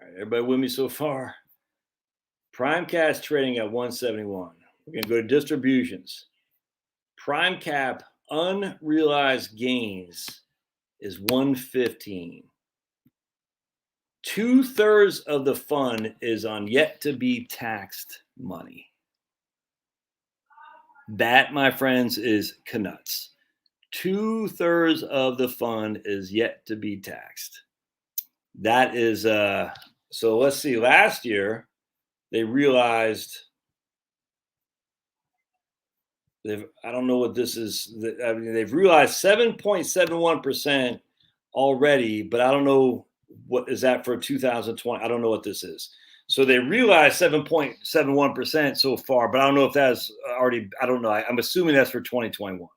right, everybody with me so far? Prime Cap is trading at 171. We're going to go to distributions. Prime Cap unrealized gains is 115. 2/3 of the fund is on yet to be taxed money. That, my friends, is knuts. 2/3 of the fund is yet to be taxed. That is so let's see. Last year they realized I don't know what this is. I mean, they've realized 7.71% already, but I don't know what is that for 2020. I don't know what this is. So they realized 7.71% so far, but I don't know if that's already. I don't know. I'm assuming that's for 2021.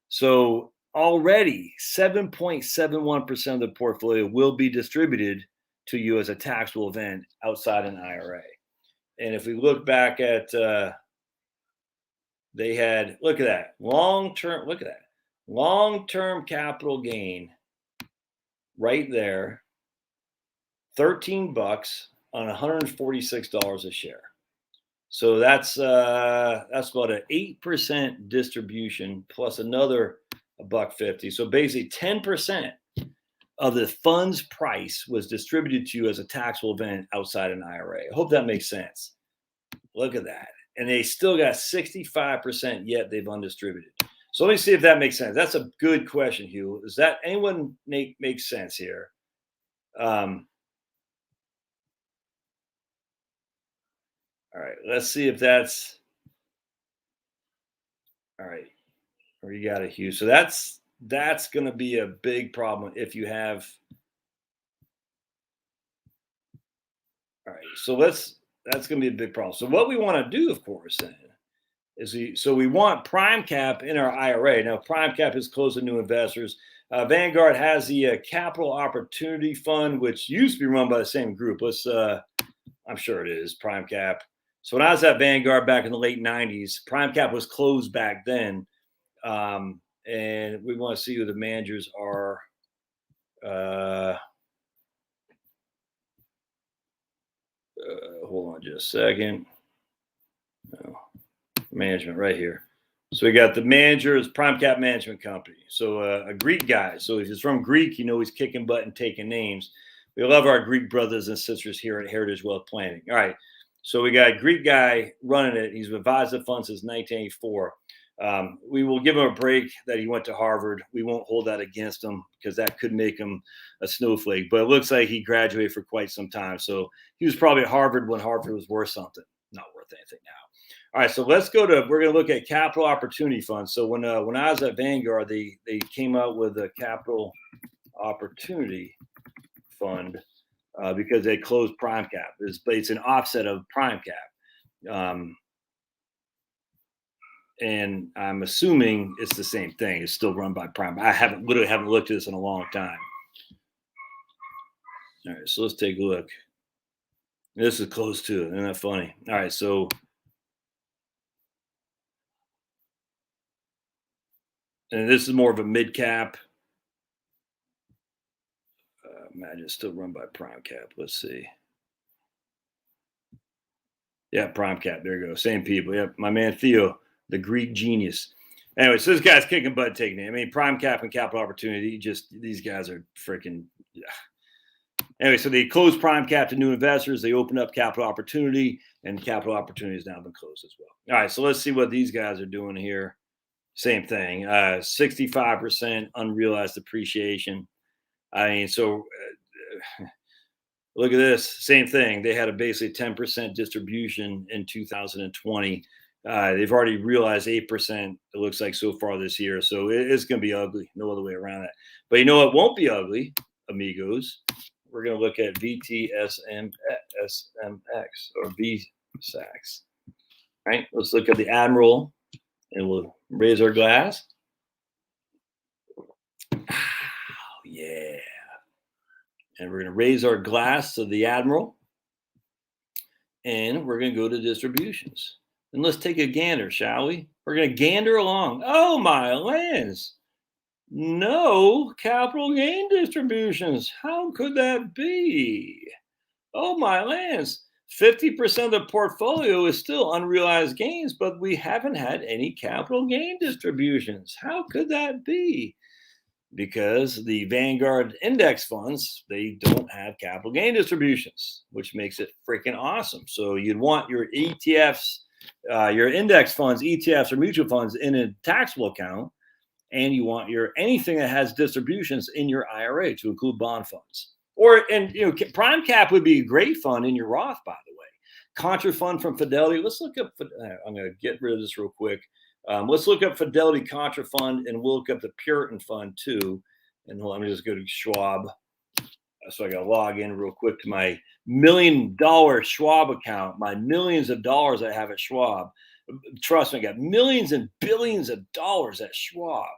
So already 7.71% of the portfolio will be distributed to you as a taxable event outside an IRA. And if we look back at they had, look at that, long-term capital gain right there, $13 on $146 a share. So that's about an 8% distribution plus another $1.50. So basically 10% of the fund's price was distributed to you as a taxable event outside an IRA. I hope that makes sense. Look at that. And they still got 65% yet they've undistributed. So let me see if that makes sense. That's a good question, Hugh. Does that anyone make sense here? All right, let's see if that's all right. Or you got it, Hugh. So that's going to be a big problem if you have. All right, so that's going to be a big problem. So what we want to do, of course, then is we want Prime Cap in our IRA. Now, Prime Cap is closed to new investors. Vanguard has the Capital Opportunity Fund, which used to be run by the same group. I'm sure it is Prime Cap. So when I was at Vanguard back in the late 90s, Prime Cap was closed back then. And we want to see who the managers are. Hold on just a second. Management right here. So we got the managers, Prime Cap Management Company. So a Greek guy. So if he's from Greek, you know he's kicking butt and taking names. We love our Greek brothers and sisters here at Heritage Wealth Planning. All right. So we got a Greek guy running it. He's advised the fund since 1984. We will give him a break that he went to Harvard. We won't hold that against him because that could make him a snowflake. But it looks like he graduated for quite some time. So he was probably at Harvard when Harvard was worth something. Not worth anything now. All right, so let's go to, we're going to look at Capital Opportunity Fund. So when I was at Vanguard, they came out with a Capital Opportunity Fund. because they closed prime cap. It's an offset of prime cap. And I'm assuming it's the same thing. It's still run by prime. I literally haven't looked at this in a long time. All right, so let's take a look. This is close to it. Isn't that funny? All right, so and this is more of a mid cap. Imagine it's still run by prime cap. Let's see. Yeah, prime cap. There you go. Same people. Yep, my man Theo, the Greek genius. Anyway, so this guy's kicking butt, taking it. I mean, prime cap and capital opportunity. These guys are freaking. Yeah. Anyway, so they closed prime cap to new investors. They opened up capital opportunity, and capital opportunity has now been closed as well. All right, so let's see what these guys are doing here. Same thing. 65% unrealized appreciation. I mean, so look at this. Same thing. They had a basically 10% distribution in 2020. They've already realized 8%, it looks like, so far this year. So it's going to be ugly. No other way around it. But you know what won't be ugly, amigos? We're going to look at VTSMX or VSAX. Right? Let's look at the Admiral, and we'll raise our glass. Oh, yeah. And we're going to raise our glass to the Admiral. And we're going to go to distributions. And let's take a gander, shall we? We're going to gander along. Oh, my lands. No capital gain distributions. How could that be? Oh, my lands. 50% of the portfolio is still unrealized gains, but we haven't had any capital gain distributions. How could that be? Because the Vanguard index funds, they don't have capital gain distributions, which makes it freaking awesome. So you'd want your ETFs, your index funds, ETFs, or mutual funds in a taxable account, and you want your anything that has distributions in your IRA to include bond funds. Prime cap would be a great fund in your Roth, by the way. Contra fund from Fidelity. Let's look up. I'm going to get rid of this real quick. Let's look up Fidelity Contra Fund, and we'll look up the Puritan Fund too. And let me just go to Schwab. So I got to log in real quick to my $1 million Schwab account, my millions of dollars I have at Schwab. Trust me, I got millions and billions of dollars at Schwab.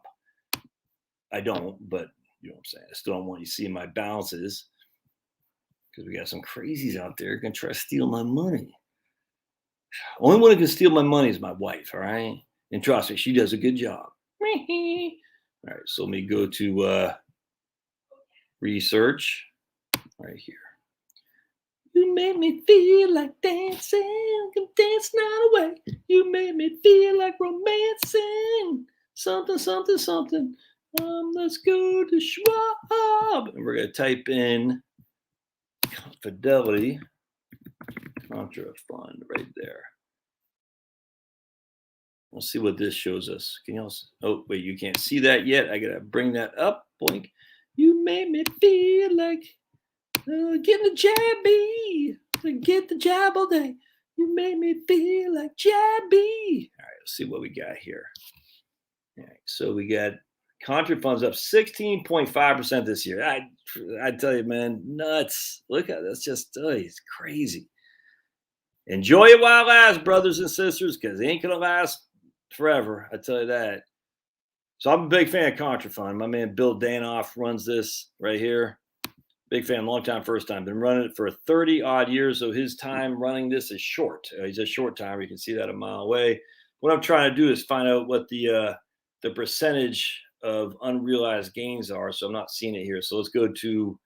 I don't, but you know what I'm saying. I still don't want you to see my balances because we got some crazies out there going to try to steal my money. Only one who can steal my money is my wife, all right? And trust me, she does a good job. All right, so let me go to research right here. You made me feel like dancing, dance not away. You made me feel like romancing, something, something, something. Let's go to Schwab. And we're going to type in Fidelity Contra Fund right there. Let's see what this shows us. Can you also? Oh, wait, you can't see that yet. I got to bring that up. Blink. You made me feel like getting a jabby. Get the jab all day. You made me feel like jabby. All right, let's see what we got here. All right, so we got Contra funds up 16.5% this year. I tell you, man, nuts. Look at this. Just it's crazy. Enjoy it while it lasts, brothers and sisters, because it ain't gonna last forever. I tell you that. So I'm a big fan of Contra Fund. My man Bill Danoff runs this right here. Big fan, long time, first time. Been running it for 30 odd years. So his time running this is short. He's a short timer. You can see that a mile away. What I'm trying to do is find out what the percentage of unrealized gains are. So I'm not seeing it here. So let's go to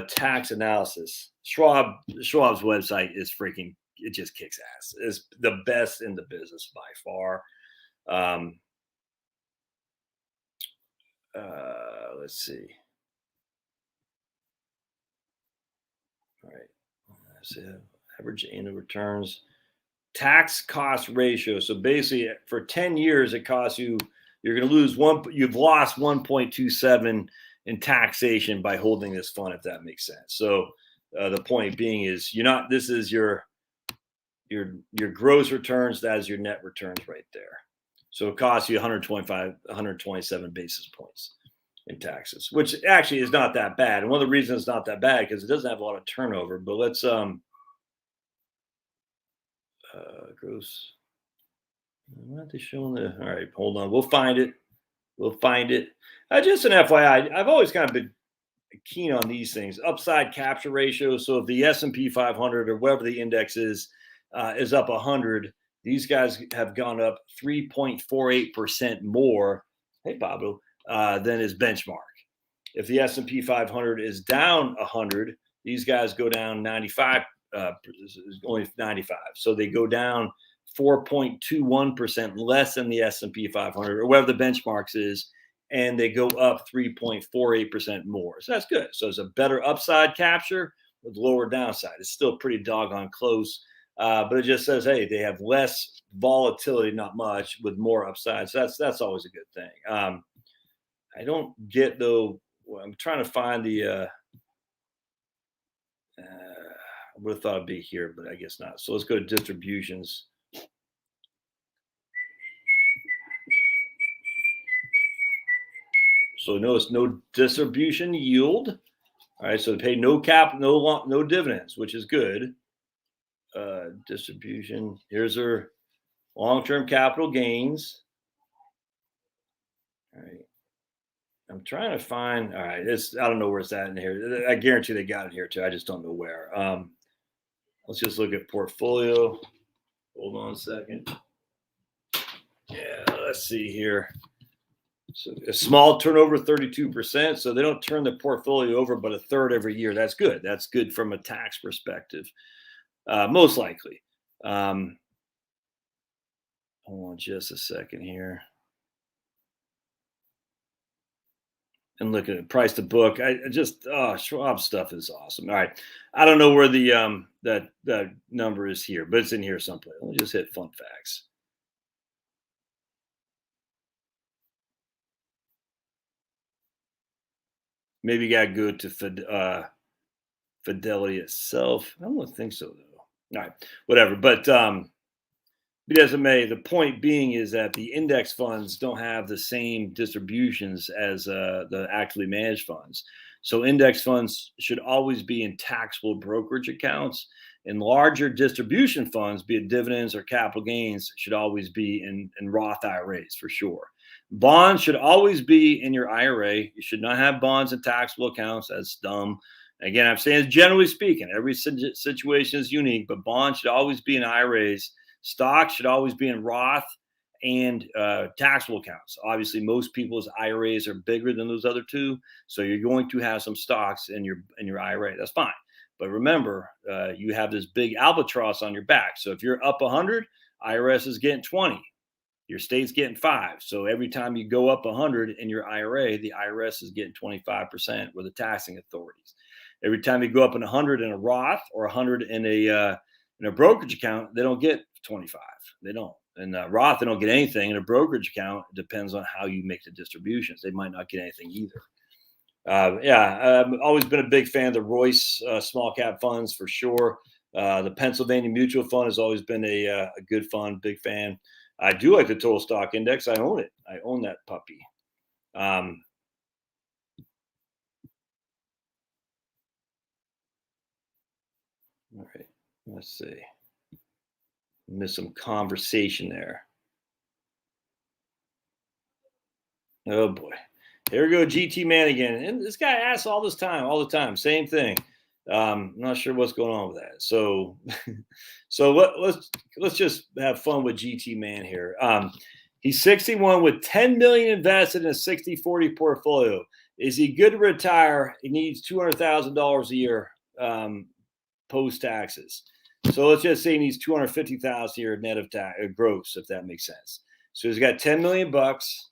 tax analysis. Schwab's website is freaking, it just kicks ass. It's the best in the business by far. Let's see. All right. So average annual returns. Tax cost ratio. So basically for 10 years, it costs you, you're going to lose you've lost 1.27 in taxation by holding this fund, if that makes sense. So the point being is this is your gross returns. That is your net returns right there. So it costs you 127 basis points. in taxes, which actually is not that bad. And one of the reasons it's not that bad because it doesn't have a lot of turnover. But let's gross. Why aren't they showing the? All right, hold on. We'll find it. We'll find it. Just an FYI, I've always kind of been keen on these things. Upside capture ratio. So if the S&P 500 or whatever the index is up 100, these guys have gone up 3.48% more. Hey, Babu, than his benchmark. If the S&P 500 is down 100, these guys go down 95. Only 95. So they go down 4.21% less than the S&P 500 or whatever the benchmarks is, and they go up 3.48% more. So that's good. So it's a better upside capture with lower downside. It's still pretty doggone close, but it just says, hey, they have less volatility, not much, with more upside. So that's always a good thing. I don't get though. I'm trying to find the. I would have thought it'd be here, but I guess not. So let's go to distributions. So notice no distribution yield. All right, so they pay no cap, no dividends, which is good. Distribution. Here's their long-term capital gains. All right. I'm trying to find. All right, I don't know where it's at in here. I guarantee they got it here too. I just don't know where. Let's just look at portfolio. Hold on a second. Yeah, let's see here. So a small turnover, 32%. So they don't turn the portfolio over but a third every year. That's good. That's good from a tax perspective, most likely. Hold on just a second here. And look at it, price to book. Schwab stuff is awesome. All right. I don't know where the that number is here, but it's in here someplace. Let me just hit fun facts. Maybe you got to go to Fidelity itself. I don't think so though. All right, whatever. But be as it may, the point being is that the index funds don't have the same distributions as the actively managed funds. So index funds should always be in taxable brokerage accounts, and larger distribution funds, be it dividends or capital gains, should always be in Roth IRAs for sure. Bonds should always be in your IRA. You should not have bonds in taxable accounts. That's dumb. Again, I'm saying generally speaking, every situation is unique, but bonds should always be in IRAs. Stocks should always be in Roth and taxable accounts. Obviously, most people's IRAs are bigger than those other two, so you're going to have some stocks in your IRA. That's fine, but remember, you have this big albatross on your back. So if you're up 100, IRS is getting 20. Your state's getting 5. So every time you go up 100 in your IRA, the IRS is getting 25% with the taxing authorities. Every time you go up in 100 in a Roth or 100 in a brokerage account, they don't get 25. They don't. In Roth, they don't get anything. In a brokerage account, it depends on how you make the distributions. They might not get anything either. I've always been a big fan of the Royce small cap funds for sure. The Pennsylvania Mutual Fund has always been a good fund, big fan. I do like the total stock index. I own it. I own that puppy. All right, let's see. Missed some conversation there. Oh boy, here we go, GT man again. And this guy asks all the time, same thing. I'm not sure what's going on with that. So, let's just have fun with GT man here. He's 61 with 10 million invested in a 60-40 portfolio. Is he good to retire? He needs $200,000 a year post taxes. So let's just say he needs $250,000 a year net of tax, gross, if that makes sense. So he's got 10 million bucks.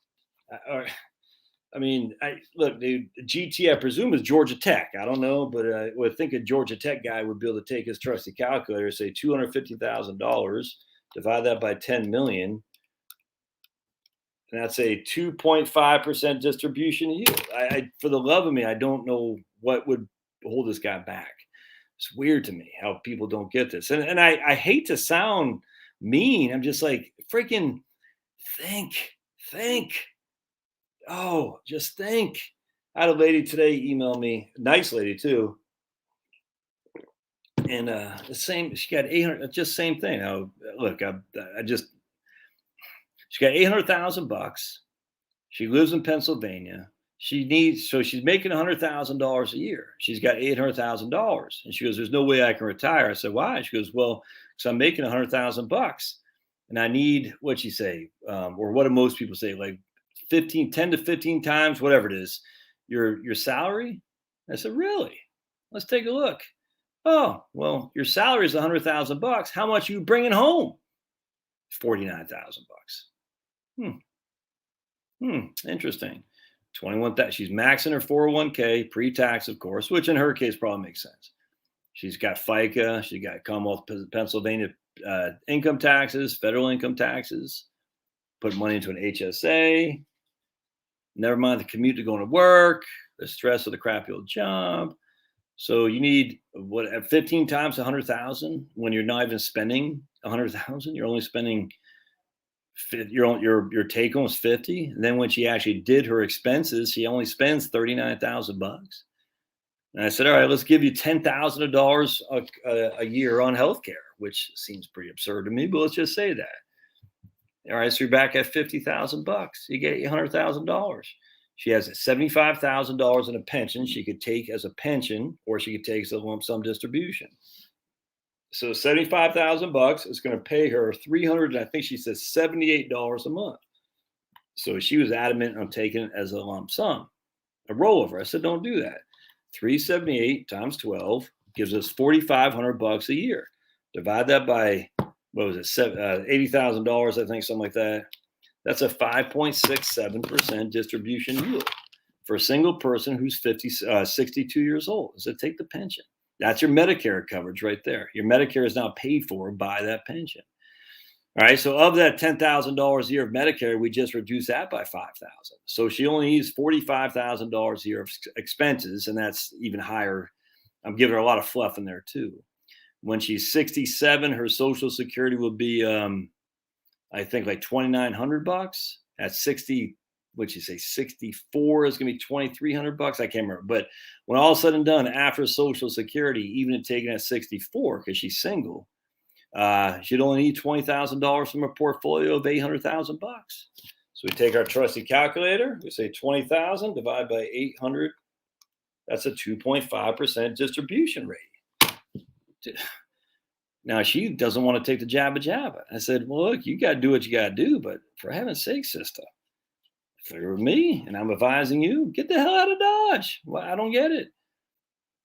Look, dude, GT, I presume, is Georgia Tech. I don't know, but I would think a Georgia Tech guy would be able to take his trusty calculator, say $250,000, divide that by 10 million, and that's a 2.5% distribution yield. For the love of me, I don't know what would hold this guy back. It's weird to me how people don't get this. And I hate to sound mean. I'm just like, freaking think. Oh, just think. I had a lady today email me, nice lady too, and the same. She got 800. Just same thing. Look, I just she got $800,000. She lives in Pennsylvania. She's making $100,000 a year. She's got $800,000, and she goes, "There's no way I can retire." I said, "Why?" She goes, "Well, because I'm making $100,000, and I need what you say, or what do most people say, like 10 to 15 times, whatever it is, your salary." I said, "Really? Let's take a look." "Oh, well, your salary is $100,000. How much are you bringing home?" $49,000. Interesting. 21. She's maxing her 401k pre-tax, of course, which in her case probably makes sense. She's got FICA. She got Commonwealth, Pennsylvania income taxes, federal income taxes. Put money into an HSA. Never mind the commute to going to work, the stress of the crappy old job. So you need 15 times 100,000 when you're not even spending 100,000. You're only spending your take home is 50. And then when she actually did her expenses, she only spends $39,000. And I said, all right, let's give you $10,000 a year on healthcare, which seems pretty absurd to me, but let's just say that. All right, so you're back at $50,000. You get $100,000. She has $75,000 in a pension she could take as a pension, or she could take as a lump sum distribution. So $75,000 is going to pay her $300. I think she says $78 a month. So she was adamant on taking it as a lump sum, a rollover. I said, don't do that. 378 times 12 gives us $4,500 a year. Divide that by, what was it, $80,000, I think, something like that. That's a 5.67% distribution yield for a single person who's 62 years old. So take the pension. That's your Medicare coverage right there. Your Medicare is now paid for by that pension. All right. So of that $10,000 a year of Medicare, we just reduced that by $5,000. So she only needs $45,000 a year of expenses, and that's even higher. I'm giving her a lot of fluff in there too. When she's 67, her Social Security will be, I think, like $2,900. At 60, what'd you say, 64 is going to be $2,300. I can't remember. But when all said and done, after Social Security, even taking at 64, because she's single, she'd only need $20,000 from a portfolio of $800,000. So we take our trusty calculator. We say 20,000 divided by 800. That's a 2.5% distribution rate. Now, she doesn't want to take the jabba. I said, well, look, you got to do what you got to do. But for heaven's sake, sister, if it were me and I'm advising you, get the hell out of Dodge. Well, I don't get it.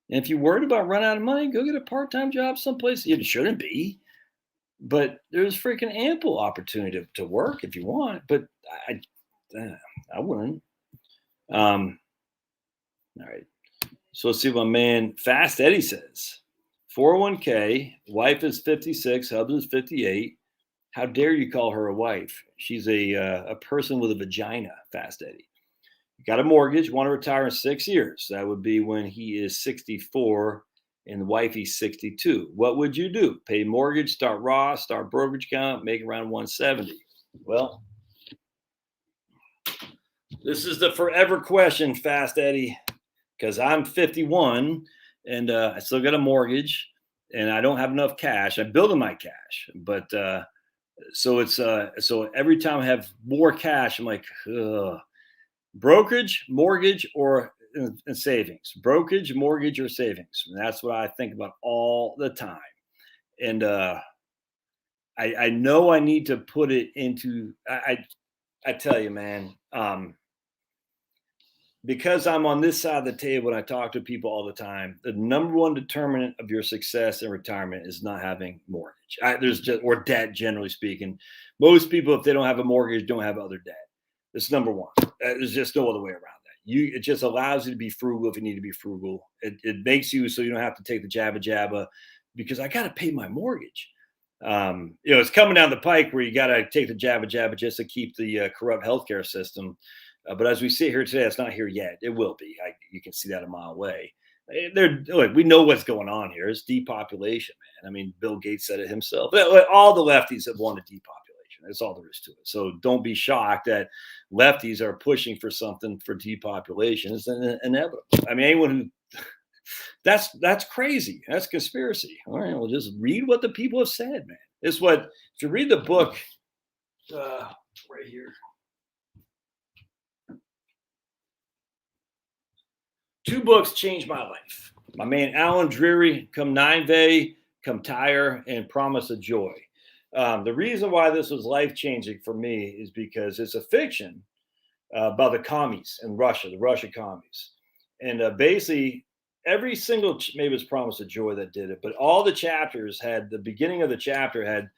And if you're worried about running out of money, go get a part-time job someplace. It shouldn't be. But there's freaking ample opportunity to work if you want. But I wouldn't. All right. So let's see what my man Fast Eddie says. 401k, wife is 56, husband is 58. How dare you call her a wife? She's a person with a vagina, Fast Eddie. You got a mortgage, want to retire in 6 years. That would be when he is 64 and the wifey's 62. What would you do? Pay mortgage, start Roth, start brokerage account, make around 170. Well, this is the forever question, Fast Eddie, because I'm 51 and I still got a mortgage and I don't have enough cash. I'm building my cash, but so it's so every time I have more cash, I'm like, ugh. Brokerage, mortgage, or in savings. Brokerage, mortgage, or savings. And that's what I think about all the time. And I know I need to put it into. I tell you, man. Because I'm on this side of the table and I talk to people all the time, the number one determinant of your success in retirement is not having mortgage. Or debt, generally speaking. Most people, if they don't have a mortgage, don't have other debt. It's number one. There's just no other way around that. It just allows you to be frugal if you need to be frugal. It makes you so you don't have to take the jabba because I got to pay my mortgage. It's coming down the pike where you got to take the jabba just to keep the corrupt healthcare system. But as we sit here today, it's not here yet. It will be. You can see that a mile away. We know what's going on here. It's depopulation, man. I mean, Bill Gates said it himself. All the lefties have wanted depopulation. That's all there is to it. So don't be shocked that lefties are pushing for something for depopulation. It's inevitable. I mean, anyone who that's crazy. That's conspiracy. All right, well, just read what the people have said, man. It's what if you read the book right here. 2 books changed my life. My man Alan Dreary, Come Nine Day, Come Tire, and Promise of Joy. The reason why this was life-changing for me is because it's a fiction about the commies in Russia, the Russian commies. And basically, every single, maybe it was Promise of Joy that did it, but all the chapters had, the beginning of the chapter had,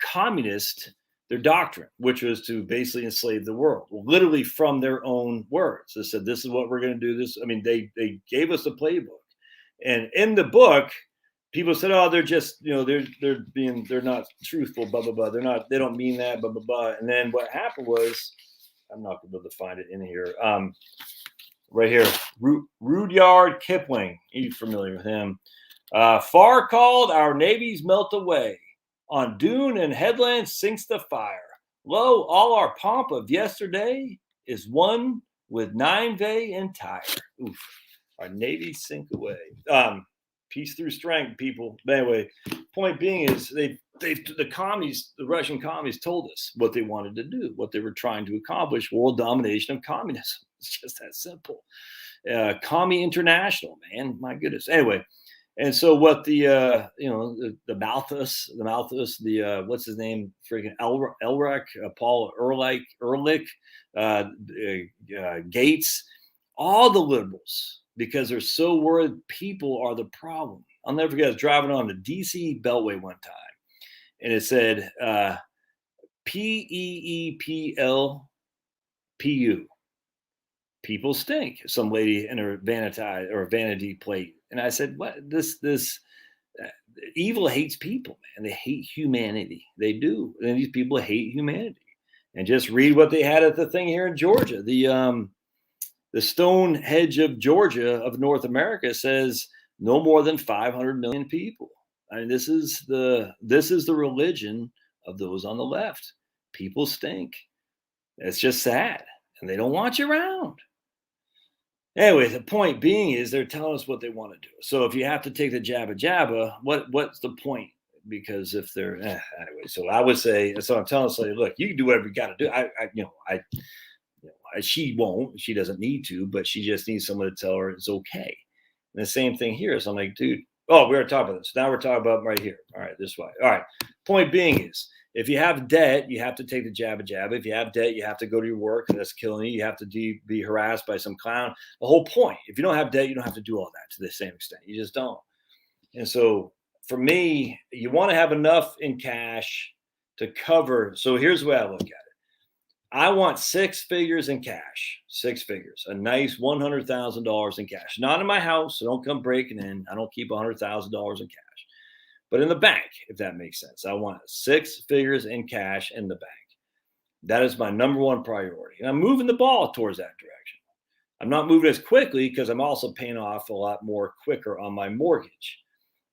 communist, their doctrine, which was to basically enslave the world, literally from their own words. They said, this is what we're going to do. This, I mean, they gave us a playbook. And in the book, people said, oh, they're just, they're not truthful, blah, blah, blah. They don't mean that, blah, blah, blah. And then what happened was, I'm not going to be able to find it in here. Right here, Rudyard Kipling. Are you familiar with him? Far called, our navies melt away. On dune and headland sinks the fire. Lo, all our pomp of yesterday is one with 9 day entire. Oof, our navies sink away. Peace through strength, people. But anyway, point being is the Russian commies told us what they wanted to do, what they were trying to accomplish: world domination of communism. It's just that simple. Commie International, man. My goodness. Anyway, and so what the Malthus, what's his name? Freaking Elric, Paul Ehrlich, Gates, all the liberals, because they're so worried people are the problem. I'll never forget, I was driving on the DC Beltway one time, and it said PEEPLPU. People stink. Some lady in her vanity plate. And I said, what? This evil hates people, man. They hate humanity. They do. And these people hate humanity. And just read what they had at the thing here in Georgia. The Stonehenge of Georgia of North America says no more than 500 million people. I mean, this is the religion of those on the left. People stink. It's just sad. And they don't want you around. Anyway, the point being is they're telling us what they want to do. So if you have to take the jabba, what's the point? Because if they're anyway, so I would say, so I'm telling somebody, look, you can do whatever you got to do. She won't. She doesn't need to, but she just needs someone to tell her it's okay. And the same thing here. So I'm like, dude, we were talking about this. Now we're talking about right here. All right, this way. All right. Point being is, if you have debt, you have to take the jabba. If you have debt, you have to go to your work, and that's killing you. You have to be harassed by some clown. The whole point, if you don't have debt, you don't have to do all that to the same extent. You just don't. And so for me, you want to have enough in cash to cover. So here's the way I look at it. I want 6 figures in cash, 6 figures, a nice $100,000 in cash. Not in my house, so don't come breaking in. I don't keep $100,000 in cash. But in the bank, if that makes sense. I want 6 figures in cash in the bank. That is my number one priority. And I'm moving the ball towards that direction. I'm not moving as quickly because I'm also paying off a lot more quicker on my mortgage.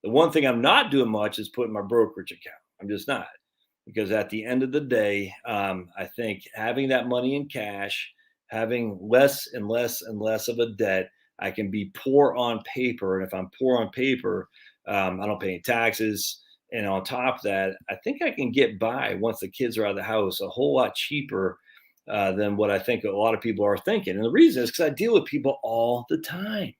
The one thing I'm not doing much is putting my brokerage account. I'm just not. Because at the end of the day, I think having that money in cash, having less and less and less of a debt, I can be poor on paper. And if I'm poor on paper, I don't pay any taxes. And on top of that, I think I can get by once the kids are out of the house a whole lot cheaper than what I think a lot of people are thinking. And the reason is because I deal with people all the time.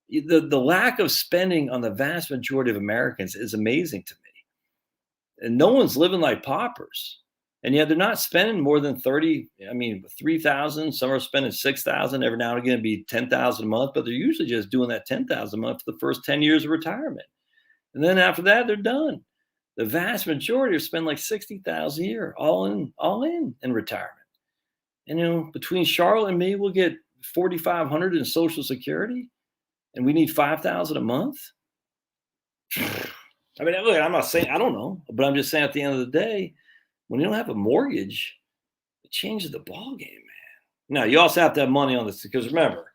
The lack of spending on the vast majority of Americans is amazing to me. And no one's living like paupers. And yet they're not spending more than 3,000. Some are spending 6,000. Every now and again, it'd be 10,000 a month, but they're usually just doing that 10,000 a month for the first 10 years of retirement. And then after that, they're done. The vast majority are spending like 60,000 a year, all in retirement. And, between Charlotte and me, we'll get 4,500 in Social Security, and we need 5,000 a month. I mean, look, I'm not saying, I don't know, but I'm just saying at the end of the day, when you don't have a mortgage, it changes the ball game, man. Now, you also have to have money on this because remember,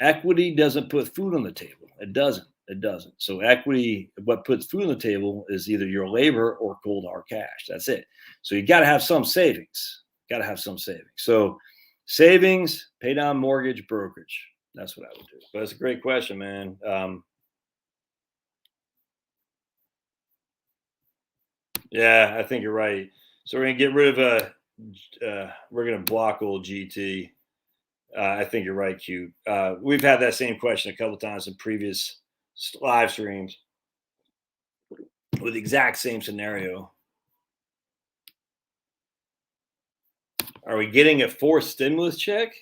equity doesn't put food on the table. It doesn't. It doesn't. So equity, what puts food on the table is either your labor or cold hard cash. That's it. So you got to have some savings. Got to have some savings. So savings, pay down mortgage, brokerage. That's what I would do. But that's a great question, man. Yeah, I think you're right. So we're gonna get rid of we're gonna block old GT. I think you're right, Q. We've had that same question a couple times in previous live streams with the exact same scenario. Are we getting a forced stimulus check?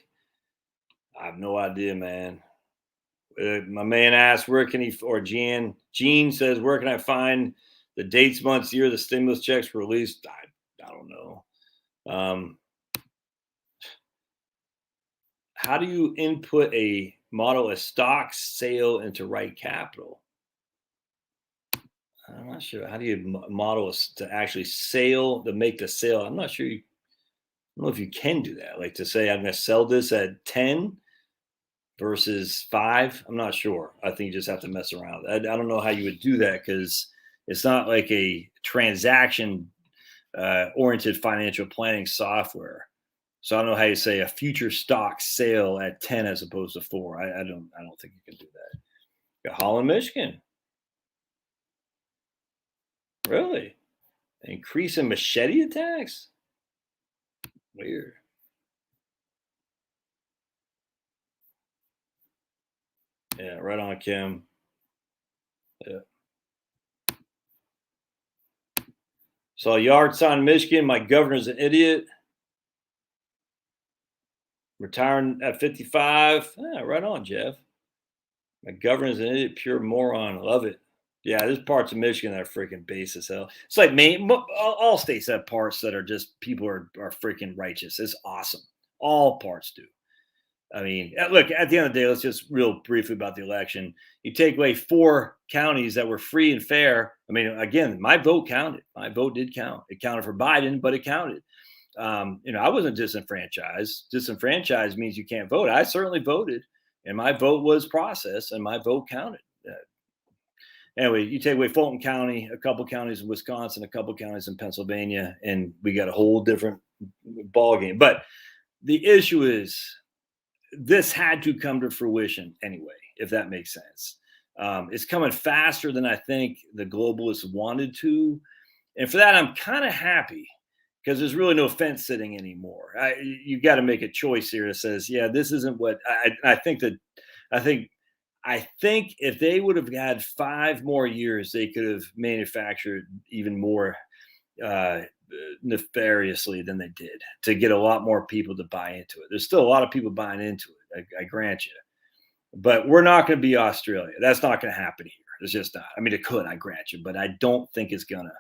I have no idea, man. My man asked, where can he, or Gene says, where can I find the dates, months, year the stimulus checks were released? I don't know. How do you input a model, a stock sale into right capital? I'm not sure. How do you model to actually sale, to make the sale? I'm not sure. I don't know if you can do that. Like to say, I'm going to sell this at 10 versus 5. I'm not sure. I think you just have to mess around. I don't know how you would do that because it's not like a transaction oriented financial planning software. So I don't know how you say a future stock sale at 10 as opposed to 4. I don't think you can do that. Holland, Michigan. Really? Increase in machete attacks? Weird. Yeah, right on, Kim. Yeah. So yard sign, Michigan. My governor's an idiot. Retiring at 55. Yeah, right on, Jeff. My governor's an idiot, pure moron. Love it. Yeah, there's parts of Michigan that are freaking base as hell. It's like Maine. All states have parts that are just people are freaking righteous. It's awesome. All parts do. I mean, look, at the end of the day, let's just real briefly about the election. You take away 4 counties that were free and fair. I mean, again, my vote counted. My vote did count. It counted for Biden, but it counted. I wasn't disenfranchised. Disenfranchised means you can't vote. I certainly voted, and my vote was processed, and my vote counted. Anyway, you take away Fulton County, a couple counties in Wisconsin, a couple counties in Pennsylvania, and we got a whole different ball game. But the issue is, this had to come to fruition anyway, if that makes sense. It's coming faster than I think the globalists wanted to. And for that, I'm kind of happy because there's really no fence sitting anymore. You got to make a choice here that says, yeah, this isn't what I think that I think if they would have had 5 more years, they could have manufactured even more nefariously than they did to get a lot more people to buy into it. There's still a lot of people buying into it. I grant you, but we're not going to be Australia. That's not going to happen here. It's just not. I mean, it could, I grant you, but I don't think it's gonna.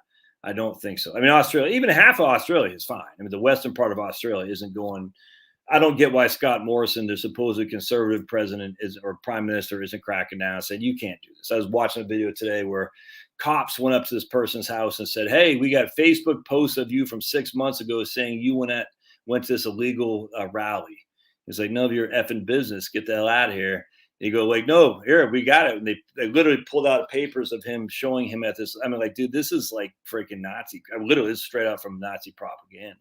I don't think so. I mean, Australia, even half of Australia is fine. I mean, the western part of Australia isn't going. I don't get why Scott Morrison, the supposed conservative president or prime minister, isn't cracking down and saying, you can't do this. I was watching a video today where cops went up to this person's house and said, hey, we got Facebook posts of you from 6 months ago saying you went to this illegal rally. He's like, none of your effing business. Get the hell out of here. And you go like, no, here, we got it. And they literally pulled out papers of him showing him at this. I mean, like, dude, this is like freaking Nazi. Literally, this is straight out from Nazi propaganda.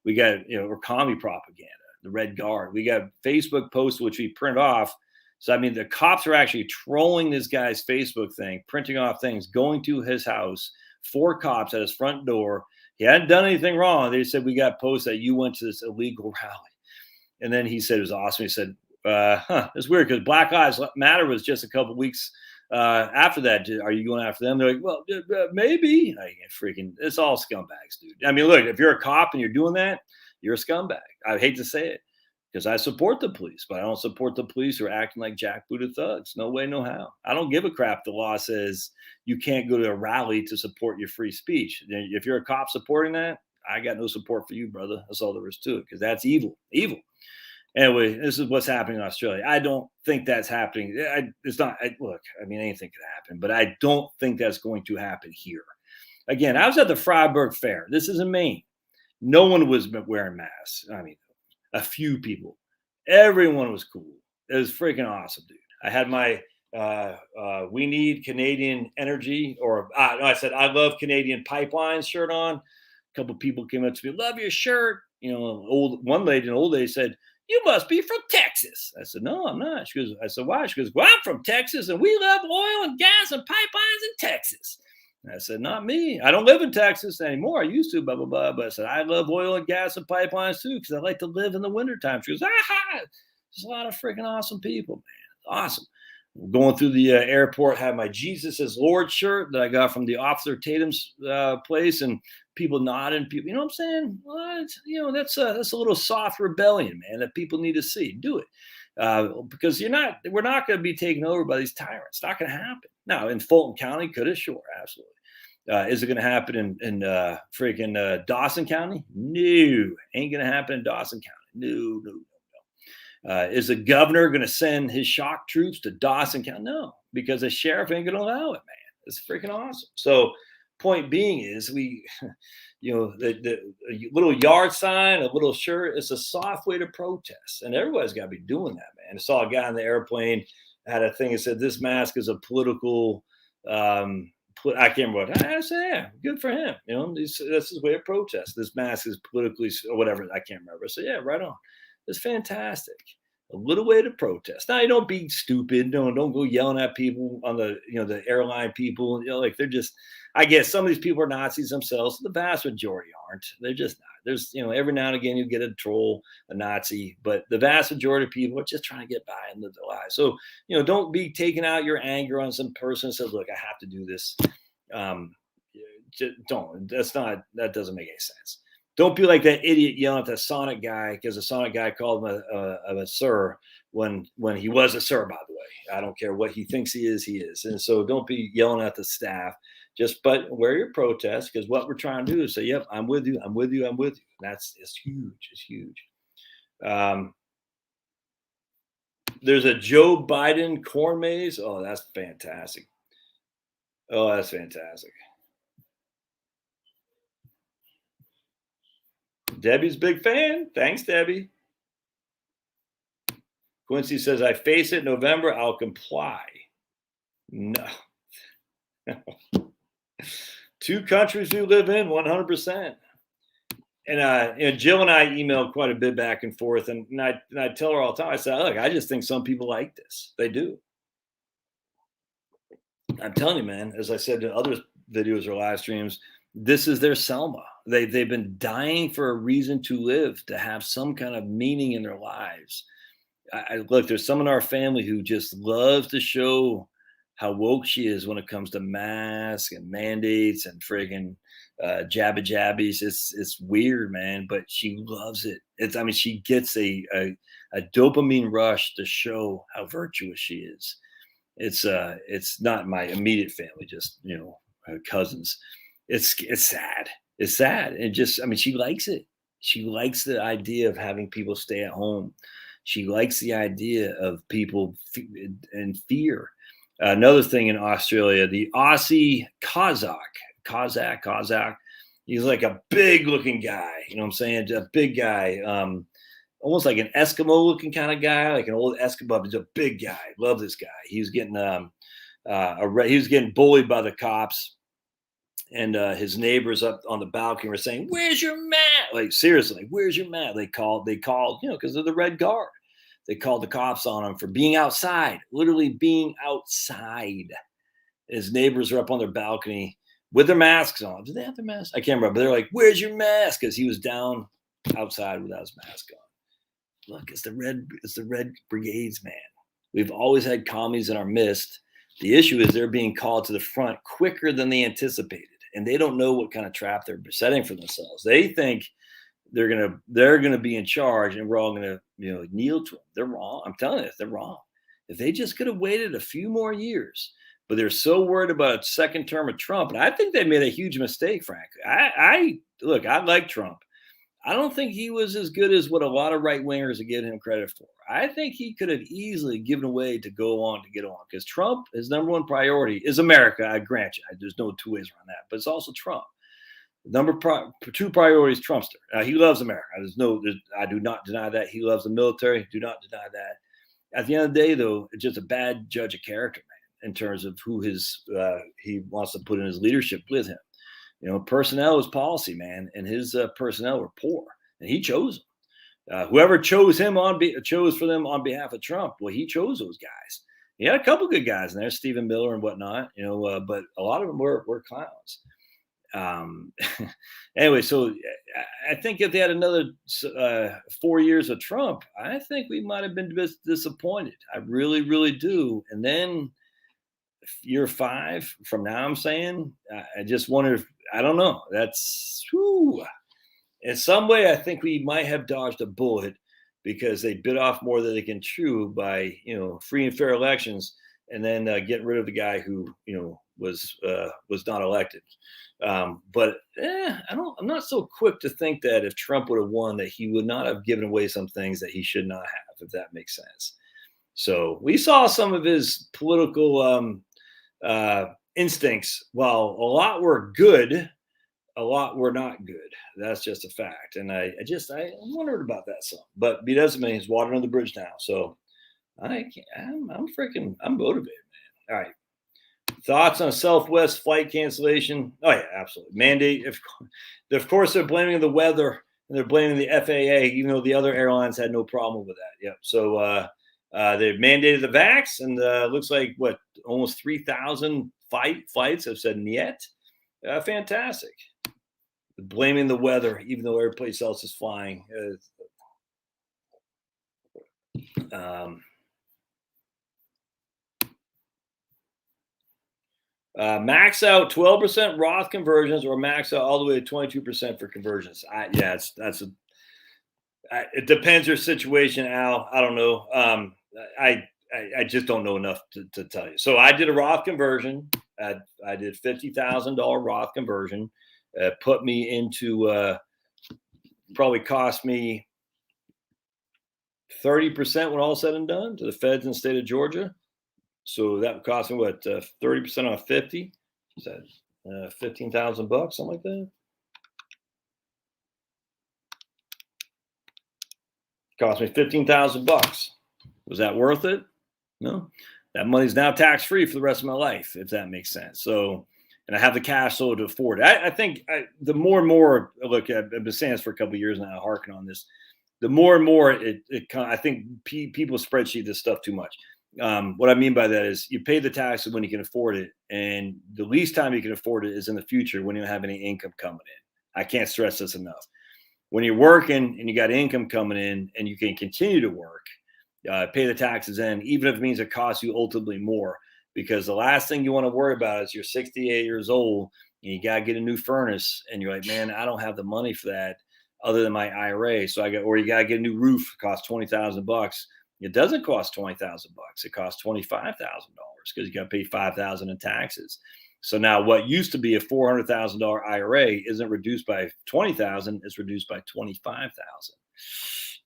We got, or commie propaganda. The Red Guard. We got Facebook posts, which we print off. So, I mean, the cops are actually trolling this guy's Facebook thing, printing off things, going to his house, 4 cops at his front door. He hadn't done anything wrong. They said, we got posts that you went to this illegal rally. And then he said, it was awesome. He said, it's weird because Black Lives Matter was just a couple of weeks after that. Are you going after them? They're like, well, maybe. It's all scumbags, dude. I mean, look, if you're a cop and you're doing that, you're a scumbag. I hate to say it because I support the police, but I don't support the police who are acting like jackbooted thugs. No way, no how. I don't give a crap. The law says you can't go to a rally to support your free speech. If you're a cop supporting that, I got no support for you, brother. That's all there is to it because that's evil. Evil. Anyway, this is what's happening in Australia. I don't think that's happening. It's not. Look, I mean, anything could happen, but I don't think that's going to happen here. Again, I was at the Freiburg Fair. This is in Maine. No one was wearing masks. I mean, a few people. Everyone was cool. It was freaking awesome, dude. I had my We need Canadian energy, or no, I said I love Canadian pipelines shirt on. A couple people came up to me, love your shirt. You know, one lady, an old lady said, you must be from Texas. I said, no, I'm not. She goes, I said, why? She goes, well, I'm from Texas and we love oil and gas and pipelines in Texas. And I said, not me. I don't live in Texas anymore. I used to, blah, blah, blah. But I said, I love oil and gas and pipelines too, because I like to live in the wintertime. She goes, aha, there's a lot of freaking awesome people, man. Awesome. Going through the airport, had my Jesus is Lord shirt that I got from the Officer Tatum's place, and people nodding. People, you know what I'm saying? Well, you know, that's a little soft rebellion, man, that people need to see. Do it. Because we're not going to be taken over by these tyrants. It's not going to happen. Now, in Fulton County, could it? Sure, absolutely. Is it going to happen in freaking Dawson County? No, ain't going to happen in Dawson County. No. Is the governor going to send his shock troops to Dawson County? No, because the sheriff ain't going to allow it, man. It's freaking awesome. So, point being is we, you know, the little yard sign, a little shirt, it's a soft way to protest. And everybody's got to be doing that, man. I saw a guy on the airplane had a thing that said, this mask is a political, I can't remember what I said. Yeah, good for him. You know, that's his way of protest. This mask is politically, or whatever. I can't remember. So, yeah, right on. It's fantastic. A little way to protest. Now, you don't be stupid. Don't go yelling at people on the, you know, the airline people. You know, like they're just, I guess some of these people are Nazis themselves. The vast majority aren't. They're just not. There's, you know, every now and again you get a troll, a Nazi, but the vast majority of people are just trying to get by and live their lives. So, you know, don't be taking out your anger on some person and says, look, I have to do this. Don't. That doesn't make any sense. Don't be like that idiot yelling at the Sonic guy, because the Sonic guy called him a sir when he was a sir, by the way. I don't care what he thinks he is. And so don't be yelling at the staff. But wear your protest, because what we're trying to do is say, yep, I'm with you. I'm with you. I'm with you. It's huge. It's huge. There's a Joe Biden corn maze. Oh, that's fantastic. Oh, that's fantastic. Debbie's a big fan. Thanks, Debbie. Quincy says, I face it in November. I'll comply. No. 2 countries we live in, 100%. And you know, Jill and I emailed quite a bit back and forth. And I tell her all the time, I said, look, I just think some people like this. They do. I'm telling you, man, as I said in other videos or live streams, this is their Selma. They've been dying for a reason to live, to have some kind of meaning in their lives. Look, there's someone in our family who just loves to show how woke she is when it comes to masks and mandates and friggin' jabbies. It's weird, man, but she loves it. She gets a dopamine rush to show how virtuous she is. It's not my immediate family, just, you know, cousins. It's sad. It's sad. And just, she likes it. She likes the idea of having people stay at home. She likes the idea of people in fear. Another thing in Australia, the Aussie Kazakh, he's like a big looking guy. You know what I'm saying? A big guy, almost like an Eskimo looking kind of guy, like an old Eskimo. He's a big guy. Love this guy. He was getting he was getting bullied by the cops. And his neighbors up on the balcony were saying, where's your mat? Like, seriously, where's your mat? They called, you know, because of the red guard. They called the cops on him for being outside, literally being outside. His neighbors are up on their balcony with their masks on. Did they have their masks? I can't remember. But they're like, where's your mask? Because he was down outside without his mask on. Look, it's the red brigades, man. We've always had commies in our midst. The issue is they're being called to the front quicker than they anticipated. And they don't know what kind of trap they're setting for themselves. They think they're gonna be in charge, and we're all gonna, you know, kneel to them. They're wrong. I'm telling you, they're wrong. If they just could have waited a few more years, but they're so worried about a second term of Trump, and I think they made a huge mistake, frankly. I like Trump. I don't think he was as good as what a lot of right wingers are giving him credit for. I think he could have easily given away to go on, to get on, because Trump, his number one priority is America. I grant you, there's no two ways around that, but it's also Trump. Number 2 priority is Trumpster. He loves America. I do not deny that. He loves the military. Do not deny that. at the end of the day, though, it's just a bad judge of character, man, in terms of who he wants to put in his leadership with him. Personnel is policy, man, and his personnel were poor, and he chose them. Whoever chose him chose for them on behalf of Trump, well, he chose those guys. He had a couple good guys in there, Stephen Miller and whatnot, but a lot of them were clowns. Anyway, so I think if they had another 4 years of Trump, I think we might have been disappointed. I really, really do. And then year 5 from now, I'm saying, I just wonder if, I don't know. That's in some way, I think we might have dodged a bullet because they bit off more than they can chew by, free and fair elections, and then getting rid of the guy who, was not elected. But I'm not so quick to think that if Trump would have won, that he would not have given away some things that he should not have, if that makes sense. So we saw some of his political instincts. While a lot were good, a lot were not good. That's just a fact. And I wondered about that some. But it doesn't mean he's water under the bridge now. So I'm motivated, man. All right. Thoughts on Southwest flight cancellation? Oh, yeah, absolutely. Mandate. Of course, they're blaming the weather and they're blaming the FAA, even though the other airlines had no problem with that. Yep. So they mandated the vax, and looks like, almost 3,000 flights have said niet. Fantastic. Blaming the weather, even though every place else is flying. Max out 12% Roth conversions, or max out all the way to 22% for conversions. It depends your situation, Al. I don't know. I just don't know enough to tell you. So I did a Roth conversion. I did $50,000 Roth conversion. Put me into probably cost me 30% when all said and done to the feds in the state of Georgia. So that would cost me 30% on 50? Is that $15,000, something like that? Cost me $15,000. Was that worth it? No. That money's now tax free for the rest of my life, if that makes sense. So, and I have the cash flow to afford it. I think the more and more, look, I've been saying this for a couple of years now, harking on this. The more and more I think people spreadsheet this stuff too much. What I mean by that is you pay the taxes when you can afford it, and the least time you can afford it is in the future when you don't have any income coming in. I can't stress this enough. When you're working and you got income coming in and you can continue to work, pay the taxes in, even if it means it costs you ultimately more, because the last thing you want to worry about is you're 68 years old and you got to get a new furnace, and you're like, man, I don't have the money for that other than my IRA. So or you got to get a new roof, it costs $20,000. It doesn't cost $20,000. It costs $25,000 because you got to pay $5,000 in taxes. So now what used to be a $400,000 IRA isn't reduced by $20,000. It's reduced by $25,000.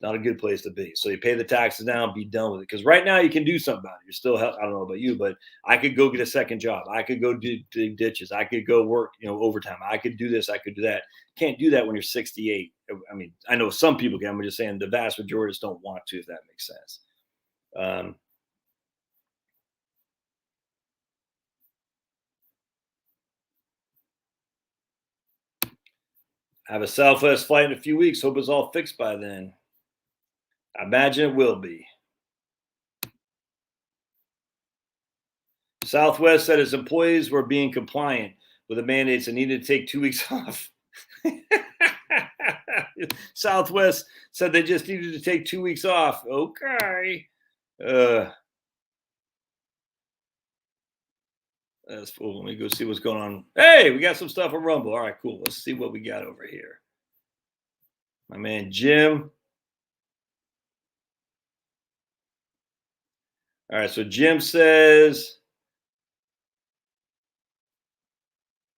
Not a good place to be. So you pay the taxes now and be done with it. Because right now you can do something about it. You're still, I don't know about you, but I could go get a second job. I could go dig ditches. I could go work, overtime. I could do this. I could do that. Can't do that when you're 68. I mean, I know some people can. I'm just saying the vast majority just don't want to, if that makes sense. I have a Southwest flight in a few weeks. Hope it's all fixed by then. I imagine it will be. Southwest said its employees were being compliant with the mandates and needed to take 2 weeks off. Southwest said they just needed to take 2 weeks off. Okay. That's cool. Let me go see what's going on. Hey, we got some stuff on Rumble. All right, cool. Let's see what we got over here. My man Jim. All right, so Jim says,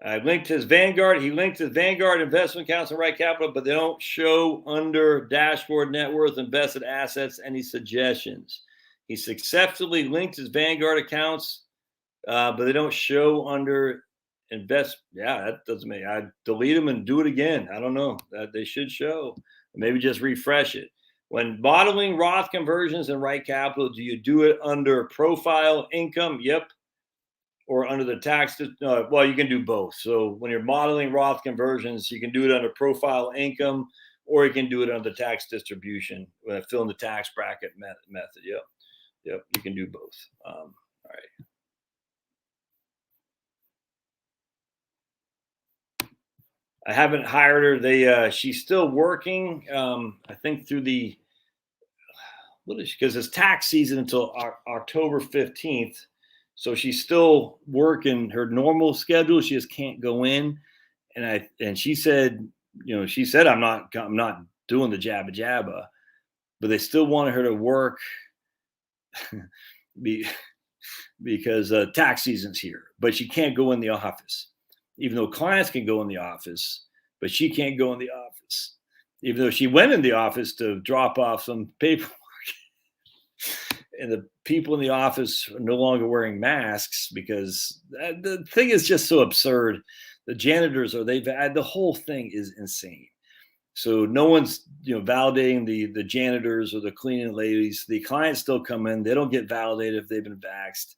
I linked his Vanguard. He linked his Vanguard investment accounts and Right Capital, but they don't show under dashboard net worth invested assets any suggestions. He successfully linked his Vanguard accounts, but they don't show under invest. Yeah, that doesn't make. I delete them and do it again. I don't know. That they should show. Maybe just refresh it. When modeling Roth conversions and right capital, do you do it under profile income? Yep. Or under the tax, well, you can do both. So when you're modeling Roth conversions, you can do it under profile income, or you can do it under the tax distribution, fill in the tax bracket method. Yep, you can do both. All right. I haven't hired her. She's still working. I think through the because it's tax season until October 15th. So she's still working her normal schedule. She just can't go in. And she said, I'm not doing the jabba jabba, but they still wanted her to work because tax season's here. But she can't go in the office, even though clients can go in the office, but she can't go in the office, even though she went in the office to drop off some paperwork. And the people in the office are no longer wearing masks because the thing is just so absurd. The janitors the whole thing is insane. So no one's validating the janitors or the cleaning ladies. The clients still come in. They don't get validated if they've been vaxxed.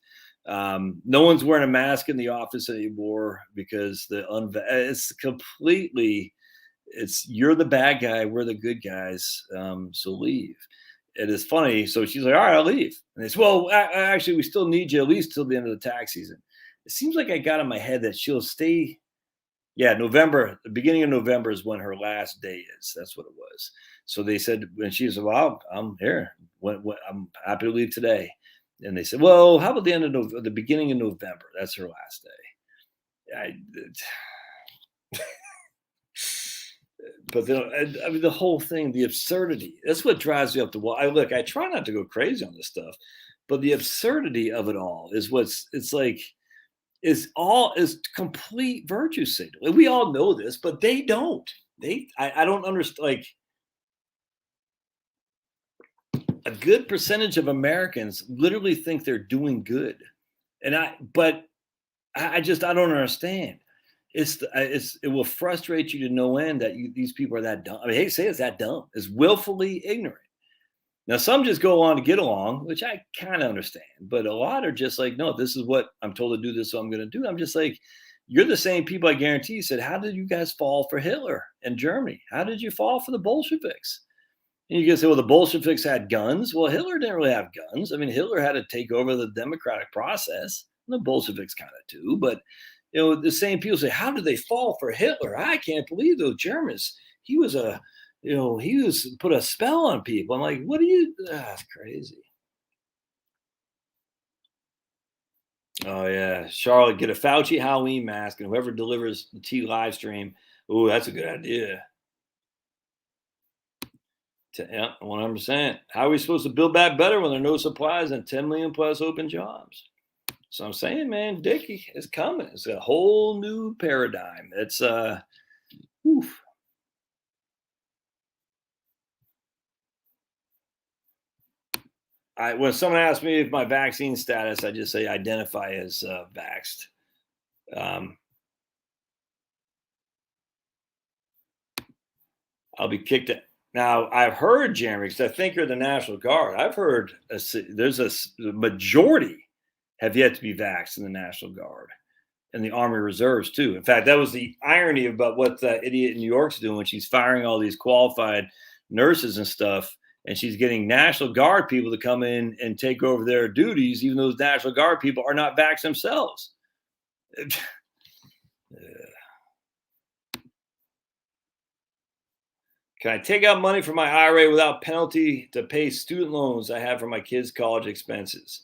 No one's wearing a mask in the office anymore because it's completely. You're the bad guy. We're the good guys. So leave. It is funny. So she's like, all right, I'll leave. And they said, well, actually, we still need you at least till the end of the tax season. It seems like I got in my head that she'll stay. Yeah, November, the beginning of November is when her last day is. That's what it was. So they said, when she said, well, I'm here. I'm happy to leave today. And they said, well, how about the beginning of November? That's her last day. But the whole thing, the absurdity, that's what drives me up the wall. I try not to go crazy on this stuff, but the absurdity of it all is is complete virtue signaling. We all know this, but they don't. I don't understand. Like, a good percentage of Americans literally think they're doing good. But I don't understand. It will frustrate you to no end that these people are that dumb. I mean, hey, say it's that dumb. It's willfully ignorant. Now, some just go on to get along, which I kind of understand, but a lot are just like, no, this is what I'm told to do. This is what I'm going to do. I'm just like, you're the same people, I guarantee, said, how did you guys fall for Hitler and Germany? How did you fall for the Bolsheviks? And you can say, well, the Bolsheviks had guns. Well, Hitler didn't really have guns. I mean, Hitler had to take over the democratic process. And the Bolsheviks kind of too, but the same people say, how did they fall for Hitler? I can't believe those Germans. He was put a spell on people. I'm like, what are you? That's crazy. Oh yeah, Charlotte, get a Fauci Halloween mask, and whoever delivers the tea live stream. Oh, that's a good idea. Yeah, 100%. How are we supposed to build back better when there are no supplies and 10 million plus open jobs? So I'm saying, man, Dickie is coming. It's a whole new paradigm. It's when someone asks me if my vaccine status, I just say identify as vaxxed. I'll be kicked out. Now, I've heard, Jeremy, because I think you're the National Guard. I've heard there's a majority have yet to be vaxxed in the National Guard and the Army Reserves too. In fact, that was the irony about what the idiot in New York's doing. She's firing all these qualified nurses and stuff, and she's getting National Guard people to come in and take over their duties, even though those National Guard people are not vaxxed themselves. Can I take out money from my IRA without penalty to pay student loans I have for my kids' college expenses?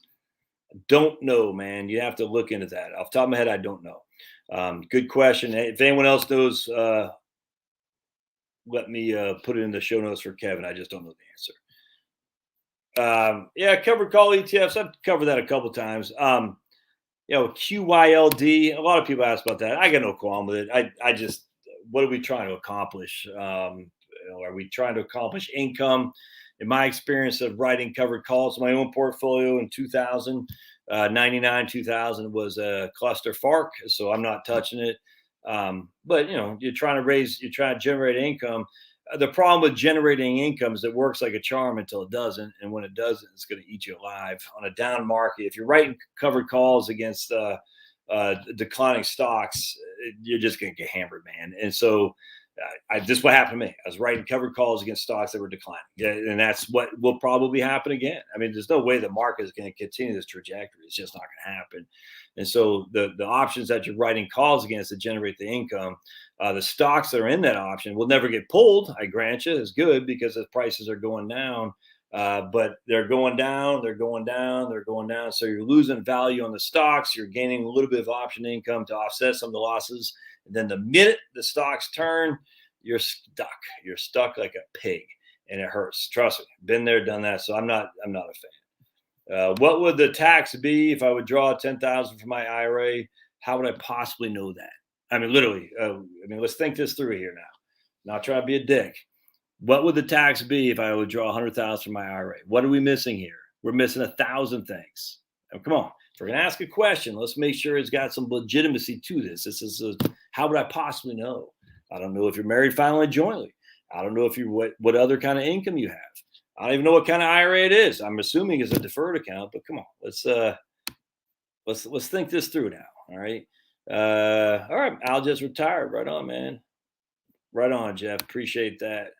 Don't know, man. You have to look into that. Off the top of my head, I don't know. Good question. If anyone else knows, let me put it in the show notes for Kevin. I just don't know the answer. Yeah, covered call ETFs. I've covered that a couple of times. QYLD. A lot of people ask about that. I got no qualm with it. I just, what are we trying to accomplish? Are we trying to accomplish income? In my experience of writing covered calls, my own portfolio in 2000, 99, 2000 was a cluster FARC, so I'm not touching it. But you're trying to generate income. the problem with generating income is it works like a charm until it doesn't, and when it doesn't, it's going to eat you alive on a down market. If you're writing covered calls against declining stocks, you're just going to get hammered, man. And so this is what happened to me. I was writing covered calls against stocks that were declining. Yeah, and that's what will probably happen again. I mean, there's no way the market is going to continue this trajectory. It's just not going to happen. And so the options that you're writing calls against to generate the income, the stocks that are in that option will never get pulled. I grant you, is good because the prices are going down. But they're going down, they're going down, they're going down. So you're losing value on the stocks. You're gaining a little bit of option income to offset some of the losses. And then the minute the stocks turn, you're stuck. You're stuck like a pig, and it hurts. Trust me, been there, done that. So I'm not a fan. What would the tax be if I would draw $10,000 from my IRA? How would I possibly know that? I mean, literally. Let's think this through here now. Not try to be a dick. What would the tax be if I would draw $100,000 from my IRA? What are we missing here? We're missing 1,000 things. Now, come on. If we're going to ask a question, let's make sure it's got some legitimacy to this. This is how would I possibly know? I don't know if you're married filing jointly. I don't know if you what other kind of income you have. I don't even know what kind of IRA it is. I'm assuming it's a deferred account, but come on, let's think this through now. All right. All right. Al just retired. Right on, man. Right on, Jeff. Appreciate that.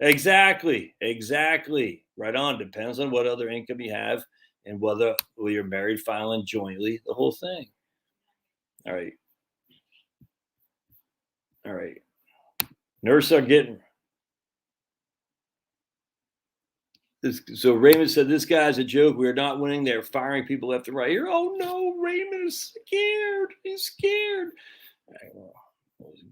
Exactly. Right on. Depends on what other income you have and whether you're married filing jointly, the whole thing. All right. Nurses are getting this. So Raymond said, this guy's a joke. We're not winning. They're firing people left and right here. Oh no, Raymond is scared. He's scared. All right, well,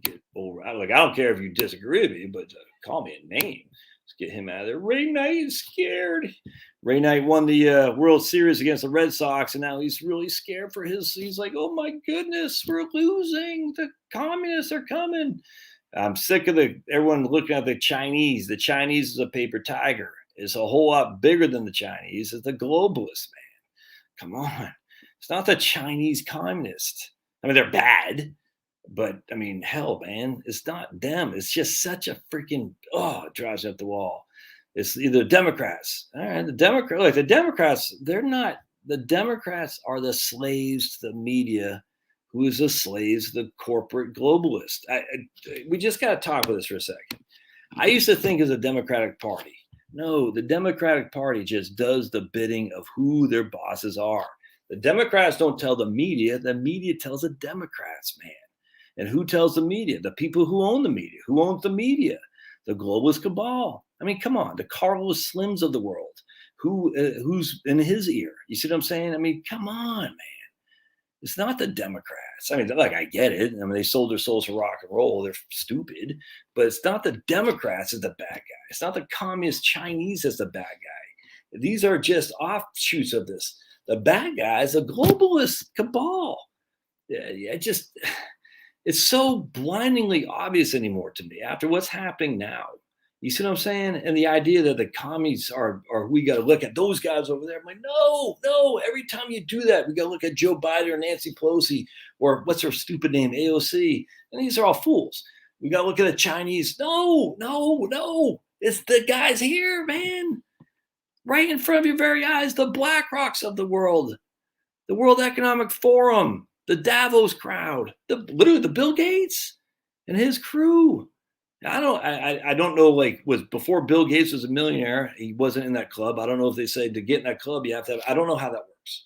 get over. I don't care if you disagree with me, but call me a name. Let's get him out of there. Ray Knight is scared. Ray Knight won the World Series against the Red Sox, and now he's really scared for he's like, oh my goodness, we're losing. The communists are coming. I'm sick of everyone looking at the Chinese. The Chinese is a paper tiger. It's a whole lot bigger than the Chinese. It's the globalist, man. Come on. It's not the Chinese communists. I mean, they're bad. But I mean, hell, man, it's not them. It's just such a freaking, it drives me up the wall. It's either Democrats. All right, the Democrats, they're not, the Democrats are the slaves to the media, who is the slaves to the corporate globalist. We just got to talk with this for a second. I used to think as a Democratic Party. No, the Democratic Party just does the bidding of who their bosses are. The Democrats don't tell the media tells the Democrats, man. And who tells the media? The people who own the media. Who owns the media? The globalist cabal. I mean, come on, the Carlos Slims of the world. Who's in his ear? You see what I'm saying? I mean, come on, man. It's not the Democrats. I mean, I get it. I mean, they sold their souls for rock and roll. They're stupid. But it's not the Democrats as the bad guy. It's not the communist Chinese as the bad guy. These are just offshoots of this. The bad guy is a globalist cabal. It's so blindingly obvious anymore to me after what's happening now. You see what I'm saying? And the idea that the commies are we got to look at those guys over there. I'm like, no. Every time you do that, we got to look at Joe Biden or Nancy Pelosi or what's her stupid name, AOC. And these are all fools. We got to look at the Chinese. No. It's the guys here, man. Right in front of your very eyes, the BlackRocks of the world, the World Economic Forum, the Davos crowd, literally the Bill Gates and his crew. I don't know, was before Bill Gates was a millionaire, he wasn't in that club. I don't know if they say to get in that club, you have to have, I don't know how that works.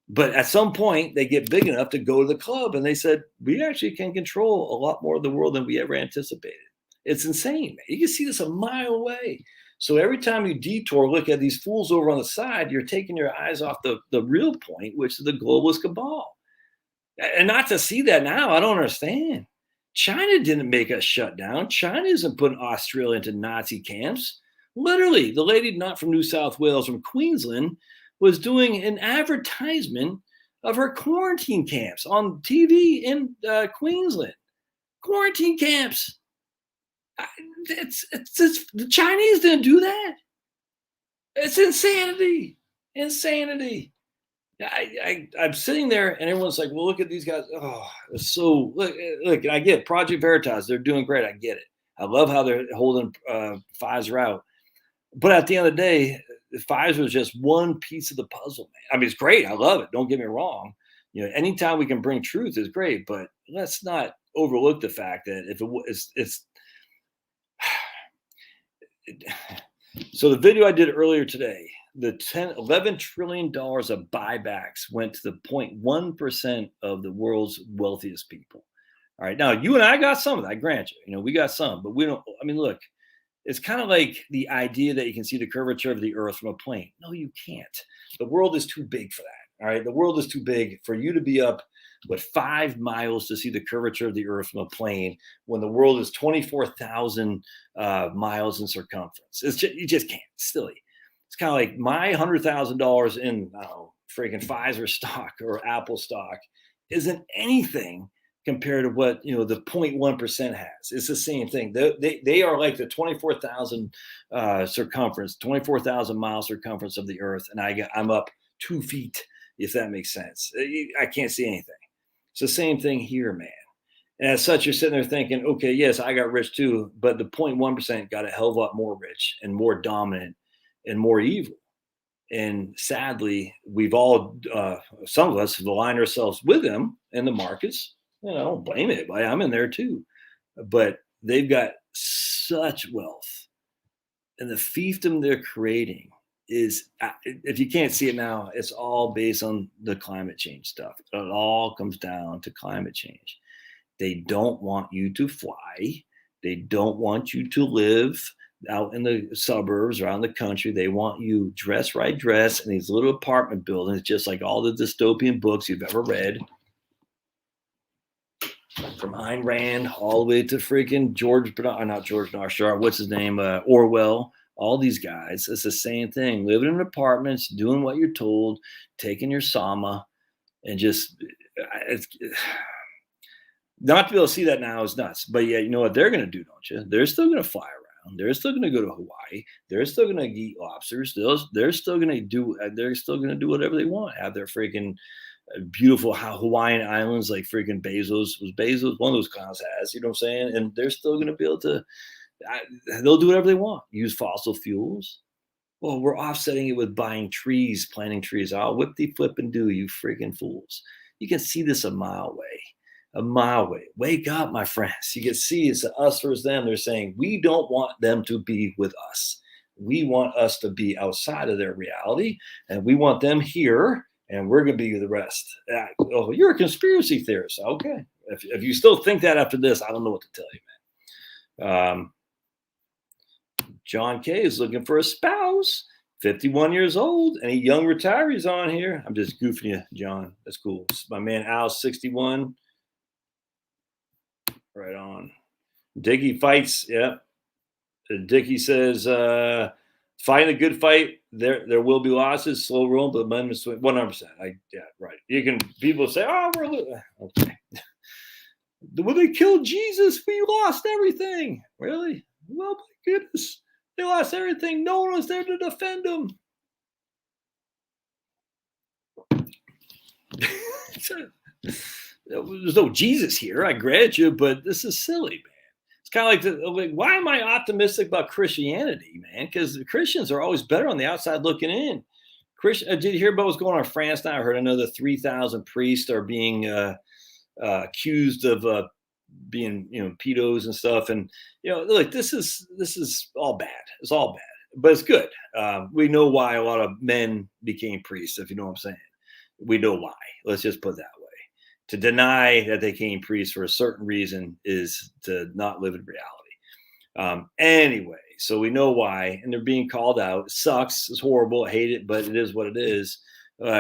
But at some point, they get big enough to go to the club. And they said, we actually can control a lot more of the world than we ever anticipated. It's insane, man. You can see this a mile away. So every time you detour, look at these fools over on the side, you're taking your eyes off the real point, which is the globalist cabal. And not to see that now, I don't understand. China didn't make us shut down. China isn't putting Australia into Nazi camps. Literally, the lady not from New South Wales, from Queensland, was doing an advertisement of her quarantine camps on TV in Queensland. Quarantine camps. The Chinese didn't do that. It's insanity. I'm sitting there and everyone's like, well, look at these guys. Oh, it's so look, I get it. Project Veritas, they're doing great. I get it. I love how they're holding Pfizer out. But at the end of the day, Pfizer is just one piece of the puzzle, man. I mean, it's great. I love it. Don't get me wrong. You know, anytime we can bring truth is great, but let's not overlook the fact that if it's so the video I did earlier today, the $11 trillion of buybacks went to the 0.1% of the world's wealthiest people. All right. Now, you and I got some of that. I grant you. You know, we got some, but we don't. I mean, look, it's kind of like the idea that you can see the curvature of the earth from a plane. No, you can't. The world is too big for that. All right. The world is too big for you to be up, 5 miles to see the curvature of the earth from a plane when the world is 24,000 miles in circumference. It's just, you just can't. It's silly. It's kind of like my $100,000 in, I don't know, freaking Pfizer stock or Apple stock isn't anything compared to what, you know, the 0.1% has. It's the same thing. They are like the 24,000 circumference, 24,000 mile circumference of the earth, and I'm up 2 feet, if that makes sense. I can't see anything. It's the same thing here, man. And as such, you're sitting there thinking, okay, yes, I got rich too, but the 0.1% got a hell of a lot more rich and more dominant and more evil. And sadly, we've all, some of us have aligned ourselves with them in the markets. You know, I don't blame anybody. I'm in there too. But they've got such wealth. And the fiefdom they're creating is, if you can't see it now, it's all based on the climate change stuff. It all comes down to climate change. They don't want you to fly. They don't want you to live out in the suburbs around the country. They want you dress in these little apartment buildings, just like all the dystopian books you've ever read. From Ayn Rand all the way to freaking what's his name? Orwell, all these guys. It's the same thing. Living in apartments, doing what you're told, taking your Sama, and just not to be able to see that now is nuts. But yeah, you know what they're going to do, don't you? They're still going to fly around. They're still going to go to Hawaii. They're still going to eat lobsters. They're still going to do. They're still going to do whatever they want. Have their freaking beautiful Hawaiian islands like freaking Bezos one of those clowns has, you know what I'm saying? And they're still going to be able to, they'll do whatever they want. Use fossil fuels. Well, we're offsetting it with buying trees, planting trees. Oh, what the flip and do, you freaking fools. You can see this a mile away. Wake up, my friends. You can see it's us versus them. They're saying, we don't want them to be with us. We want us to be outside of their reality, and we want them here. And we're going to be the rest. Oh, you're a conspiracy theorist. Okay. If you still think that after this, I don't know what to tell you, man. John K is looking for a spouse, 51 years old. Any young retirees on here? I'm just goofing you, John. That's cool. My man Al's 61. Right on. Dickie fights. Yeah. Dickie says, fighting a good fight. There will be losses, slow roll, but amendments 100%. Yeah, right. You can, people say, oh, okay. When they killed Jesus, we lost everything. Really? Well, my goodness, they lost everything. No one was there to defend them. There's no Jesus here. I grant you, but this is silly, man. Kind of like, why am I optimistic about Christianity, man? Because Christians are always better on the outside looking in. Did you hear about what's going on in France now? I heard another 3,000 priests are being accused of being, you know, pedos and stuff. And, you know, look, this is all bad. It's all bad, but it's good. We know why a lot of men became priests, if you know what I'm saying. We know why. Let's just put it that way. To deny that they became priests for a certain reason is to not live in reality. Anyway, so we know why, and they're being called out. It sucks. It's horrible. I hate it, but it is what it is.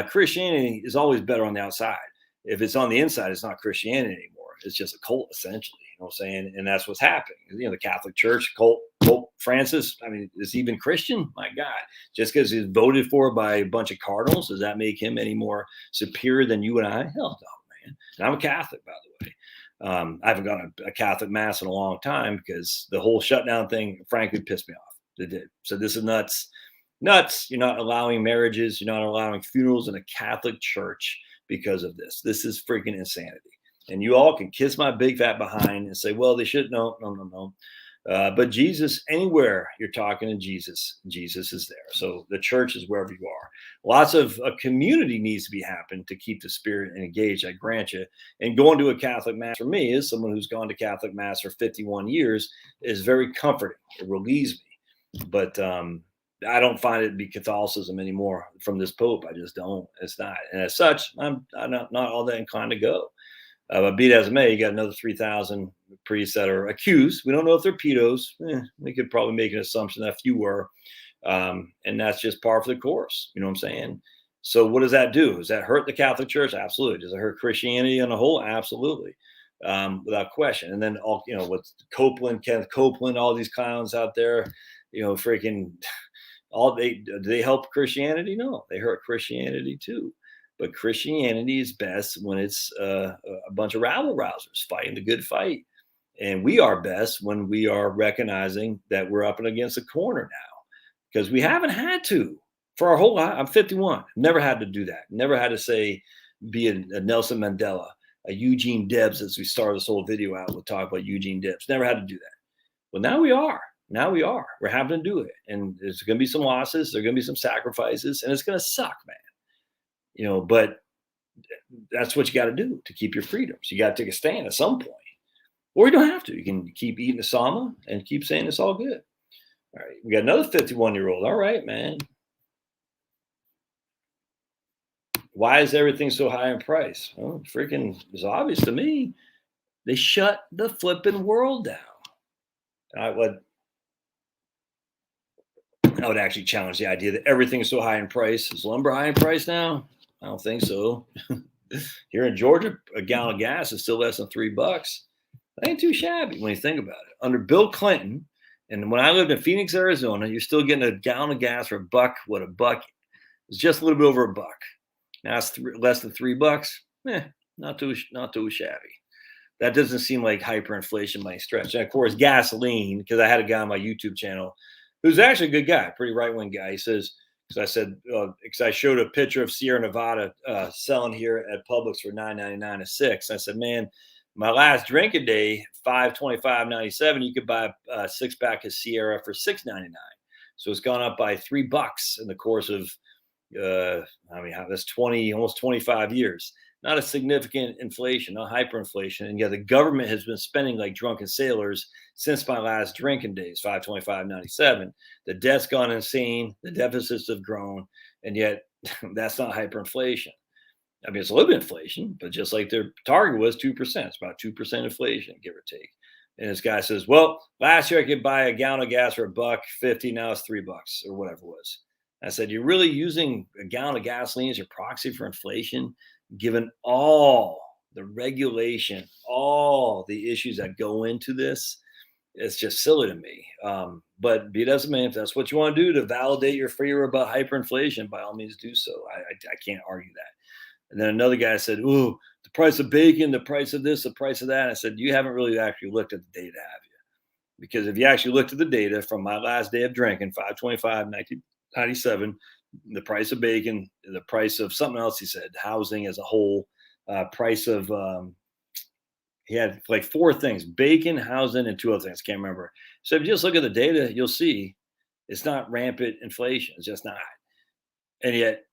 Christianity is always better on the outside. If it's on the inside, it's not Christianity anymore. It's just a cult, essentially. You know what I'm saying? And that's what's happening. You know, the Catholic Church, cult, Pope Francis. I mean, is he even Christian? My God. Just because he's voted for by a bunch of cardinals, does that make him any more superior than you and I? Hell no. And I'm a Catholic, by the way. I haven't gone to a Catholic mass in a long time because the whole shutdown thing, frankly, pissed me off. It did. So this is nuts. You're not allowing marriages. You're not allowing funerals in a Catholic church because of this. This is freaking insanity. And you all can kiss my big fat behind and say, well, they should. No. But Jesus, anywhere you're talking to Jesus, Jesus is there. So the church is wherever you are. Lots of community needs to be happening to keep the spirit engaged, I grant you. And going to a Catholic Mass for me, as someone who's gone to Catholic Mass for 51 years, is very comforting. It relieves me. But I don't find it to be Catholicism anymore from this Pope. I just don't. It's not. And as such, I'm not all that inclined to go. But be it as it may, you got another 3,000 priests that are accused. We don't know if they're pedos. We could probably make an assumption that a few were. And that's just par for the course. You know what I'm saying? So what does that do? Does that hurt the Catholic Church? Absolutely. Does it hurt Christianity on a whole? Absolutely. Without question. And then all, with Copeland, Kenneth Copeland, all these clowns out there, freaking do they help Christianity? No, they hurt Christianity too. But Christianity is best when it's a bunch of rabble rousers fighting the good fight. And we are best when we are recognizing that we're up and against a corner now, because we haven't had to for our whole life. I'm 51. Never had to do that. Never had to say, be a Nelson Mandela, a Eugene Debs, as we started this whole video out. We'll talk about Eugene Debs. Never had to do that. Well, now we are. Now we are. We're having to do it. And there's going to be some losses. There's going to be some sacrifices. And it's going to suck, man. But that's what you got to do to keep your freedoms. You got to take a stand at some point, or you don't have to. You can keep eating the sama and keep saying it's all good. All right, we got another 51-year-old. All right, man. Why is everything so high in price? Well, freaking, it's obvious to me. They shut the flipping world down. I would actually challenge the idea that everything is so high in price. Is lumber high in price now? I don't think so. Here in Georgia, a gallon of gas is still less than $3. That ain't too shabby when you think about it. Under Bill Clinton, and when I lived in Phoenix, Arizona, you're still getting a gallon of gas for a buck. What a buck is, just a little bit over a buck. Now it's less than $3. Not too shabby. That doesn't seem like hyperinflation by any stretch. And of course, gasoline, because I had a guy on my YouTube channel who's actually a good guy, pretty right-wing guy. He says, because I said, because I showed a picture of Sierra Nevada selling here at Publix for $9.99 a six. I said, man, my last drinking day, $5.25.97, you could buy a six-pack of Sierra for $6.99. So it's gone up by $3 in the course of, that's almost 25 years. Not a significant inflation, not hyperinflation. And the government has been spending like drunken sailors since my last drinking days, $5.25.97. The debt's gone insane. The deficits have grown. And yet that's not hyperinflation. I mean, it's a little bit of inflation, but just like their target was 2%. It's about 2% inflation, give or take. And this guy says, well, last year I could buy a gallon of gas for $1.50. Now it's $3 or whatever it was. I said, you're really using a gallon of gasoline as your proxy for inflation, given all the regulation, all the issues that go into this? It's just silly to me. But be it as it may, if that's what you want to do to validate your fear about hyperinflation, by all means do so. I can't argue that. And then another guy said, ooh, the price of bacon, the price of this, the price of that. And I said, you haven't really actually looked at the data, have you? Because if you actually looked at the data from my last day of drinking, 5/25/1997, the price of bacon, the price of something else, he said, housing as a whole, price of, he had like four things: bacon, housing, and two other things. Can't remember. So if you just look at the data, you'll see it's not rampant inflation. It's just not. And yet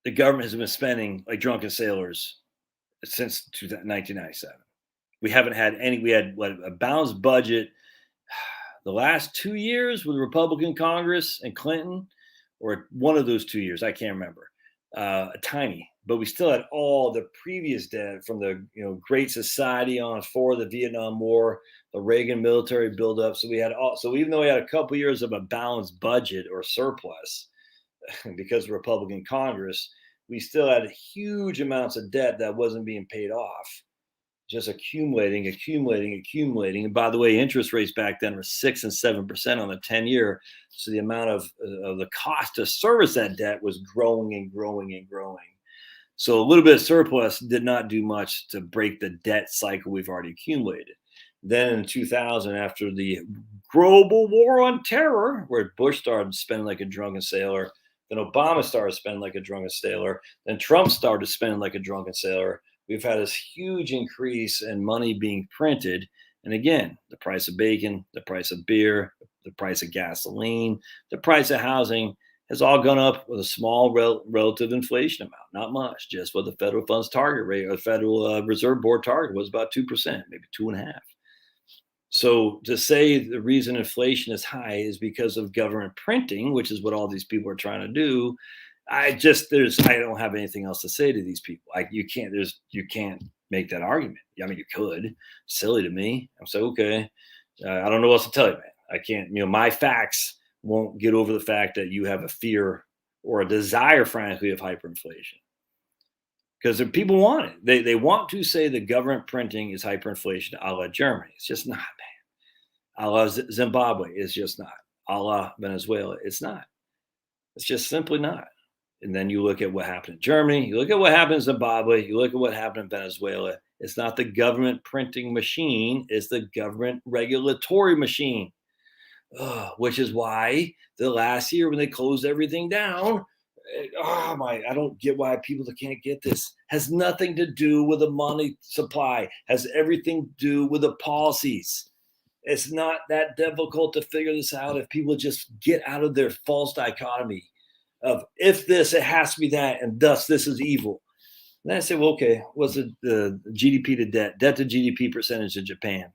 the government has been spending like drunken sailors since 1997. We haven't had any. We had a balanced budget the last 2 years with Republican Congress and Clinton, or one of those 2 years. I can't remember. Tiny, but we still had all the previous debt from the Great Society on for the Vietnam War, the Reagan military buildup. So we had so even though we had a couple years of a balanced budget or surplus because of Republican Congress, we still had huge amounts of debt that wasn't being paid off, just accumulating. And by the way, interest rates back then were 6 and 7% on the 10-year. So the amount of the cost to service that debt was growing and growing and growing. So a little bit of surplus did not do much to break the debt cycle we've already accumulated. Then in 2000, after the global war on terror, where Bush started spending like a drunken sailor, then Obama started spending like a drunken sailor, then Trump started spending like a drunken sailor, we've had this huge increase in money being printed, And again, the price of bacon, the price of beer, the price of gasoline, the price of housing has all gone up with a small relative inflation amount. Not much, just what the federal funds target rate or the Federal Reserve Board target was, about 2%, maybe 2.5%. So to say the reason inflation is high is because of government printing, which is what all these people are trying to do. I don't have anything else to say to these people. You can't make that argument. I mean, you could. Silly to me. I'm saying, okay, I don't know what else to tell you, man. I can't. My facts won't get over the fact that you have a fear or a desire, frankly, of hyperinflation. Because people want it. They want to say the government printing is hyperinflation a la Germany. It's just not, man. A la Zimbabwe, it's just not. A la Venezuela, it's not. It's just simply not. And then you look at what happened in Germany, you look at what happened in Zimbabwe, you look at what happened in Venezuela. It's not the government printing machine, it's the government regulatory machine. Which is why the last year when they closed everything down, I don't get why people can't get this. Has nothing to do with the money supply, has everything to do with the policies. It's not that difficult to figure this out if people just get out of their false dichotomy of if this, it has to be that, and thus this is evil. And then I say, well, okay, what's the GDP to debt to GDP percentage in Japan?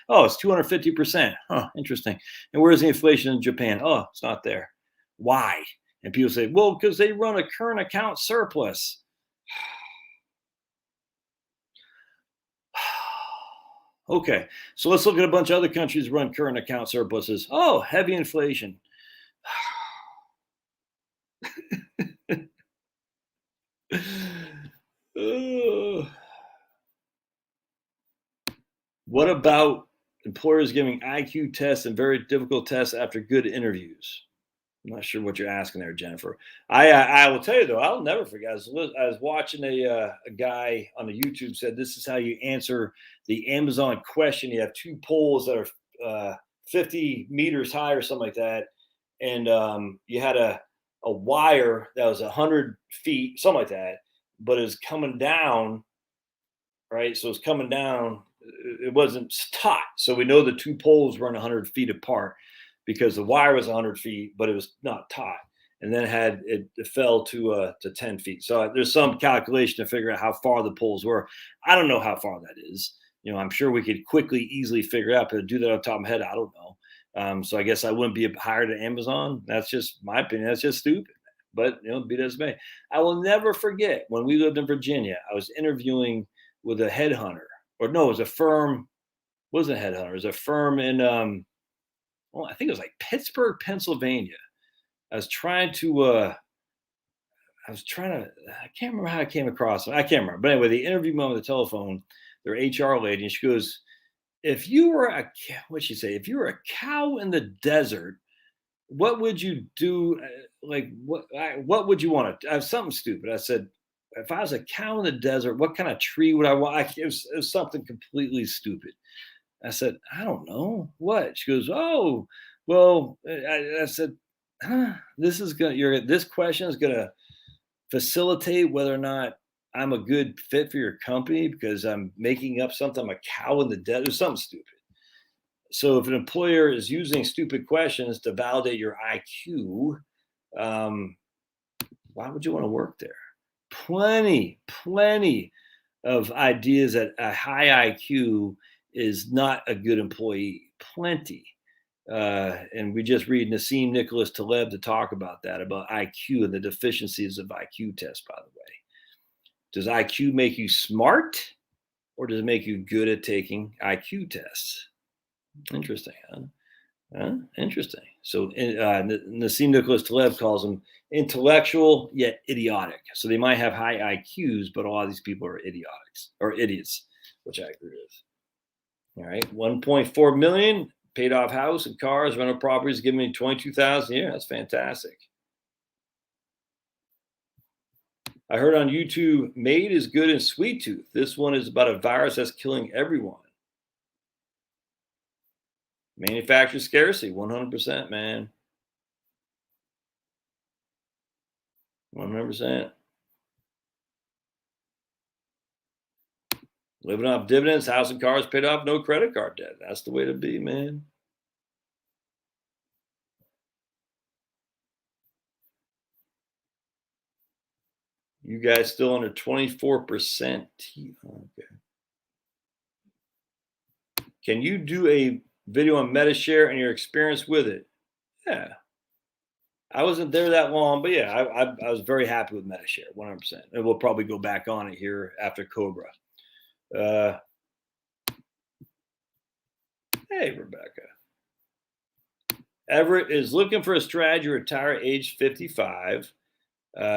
Oh, it's 250%. Interesting. And where's the inflation in Japan? Oh, it's not there. Why? And people say, well, because they run a current account surplus. Okay, so let's look at a bunch of other countries run current account surpluses. Oh, heavy inflation. What about employers giving IQ tests and very difficult tests after good interviews? I'm not sure what you're asking there, Jennifer. I will tell you though, I'll never forget. I was watching a guy on the YouTube said this is how you answer the Amazon question. You have two poles that are 50 meters high or something like that, and you had a wire that was 100 feet, something like that, but it's coming down, right? So it's coming down. It wasn't taut, so we know the two poles run 100 feet apart because the wire was 100 feet, but it was not taut. And then it fell to 10 feet. So there's some calculation to figure out how far the poles were. I don't know how far that is. I'm sure we could quickly, easily figure it out, but to do that on top of my head, I don't know. So I guess I wouldn't be hired at Amazon. That's just my opinion. That's just stupid. But be that as may. I will never forget when we lived in Virginia. I was interviewing with a headhunter, or no, it was a firm. It wasn't a headhunter. It was a firm in I think it was like Pittsburgh, Pennsylvania. I can't remember how I came across it. I can't remember. But anyway, they interviewed me on the telephone, their HR lady, and she goes, if you were what'd she say? If you were a cow in the desert, what would you do? What would you want to, I have something stupid. I said, if I was a cow in the desert, what kind of tree would I want? It was something completely stupid. I said, I don't know. What? She goes, oh, well, I said, this question is gonna facilitate whether or not I'm a good fit for your company because I'm making up something. I'm a cow in the desert, or something stupid. So if an employer is using stupid questions to validate your IQ, why would you want to work there? Plenty of ideas that a high IQ is not a good employee. Plenty. And we just read Nassim Nicholas Taleb to talk about that, about IQ and the deficiencies of IQ tests, by the way. Does IQ make you smart, or does it make you good at taking IQ tests? Interesting, huh? Interesting. So Nassim Nicholas Taleb calls them intellectual yet idiotic. So they might have high IQs, but a lot of these people are idiotics or idiots, which I agree with. All right, 1.4 million paid off house and cars, rental properties, giving me 22,000 a year. That's fantastic. I heard on YouTube, Made is good in Sweet Tooth. This one is about a virus that's killing everyone. Manufacturer scarcity, 100%, man. 100%. Living off dividends, house and cars paid off, no credit card debt. That's the way to be, man. You guys still under 24%. Okay. Can you do a video on MetaShare and your experience with it? Yeah. I wasn't there that long, but yeah, I was very happy with MetaShare, 100%. And we'll probably go back on it here after Cobra. Hey, Rebecca. Everett is looking for a strategy to retire at age 55.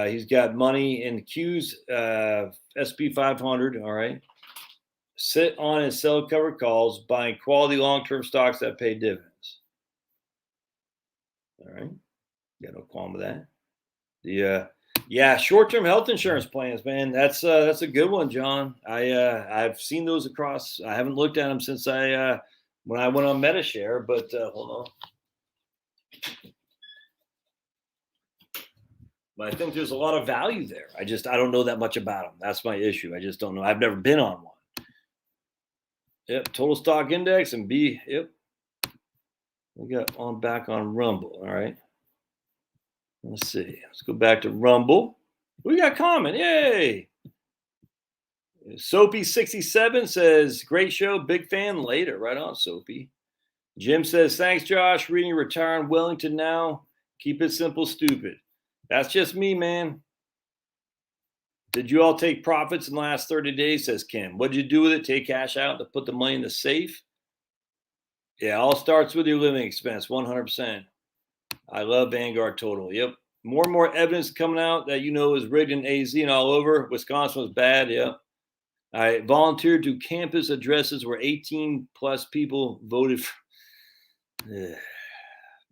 He's got money in Q's SP 500. All right. Sit on and sell covered calls, buying quality long-term stocks that pay dividends. All right. Got no qualm with that. Yeah, short-term health insurance plans, man. That's a good one, John. I've seen those across. I haven't looked at them since when I went on MetaShare, but hold on. But I think there's a lot of value there. I don't know that much about them. That's my issue. I just don't know. I've never been on one. Yep, total stock index and B. Yep. We got on back on Rumble. All right. Let's see. Let's go back to Rumble. We got comment. Yay. Soapy67 says, great show. Big fan. Later. Right on, Soapy. Jim says, thanks, Josh. Reading Retire in Wellington now. Keep it simple, stupid. That's just me, man. Did you all take profits in the last 30 days, says Kim. What did you do with it? Take cash out to put the money in the safe? Yeah, all starts with your living expense, 100%. I love Vanguard Total. Yep. More and more evidence coming out that is rigged in AZ and all over. Wisconsin was bad. Yep. I volunteered to campus addresses where 18 plus people voted for.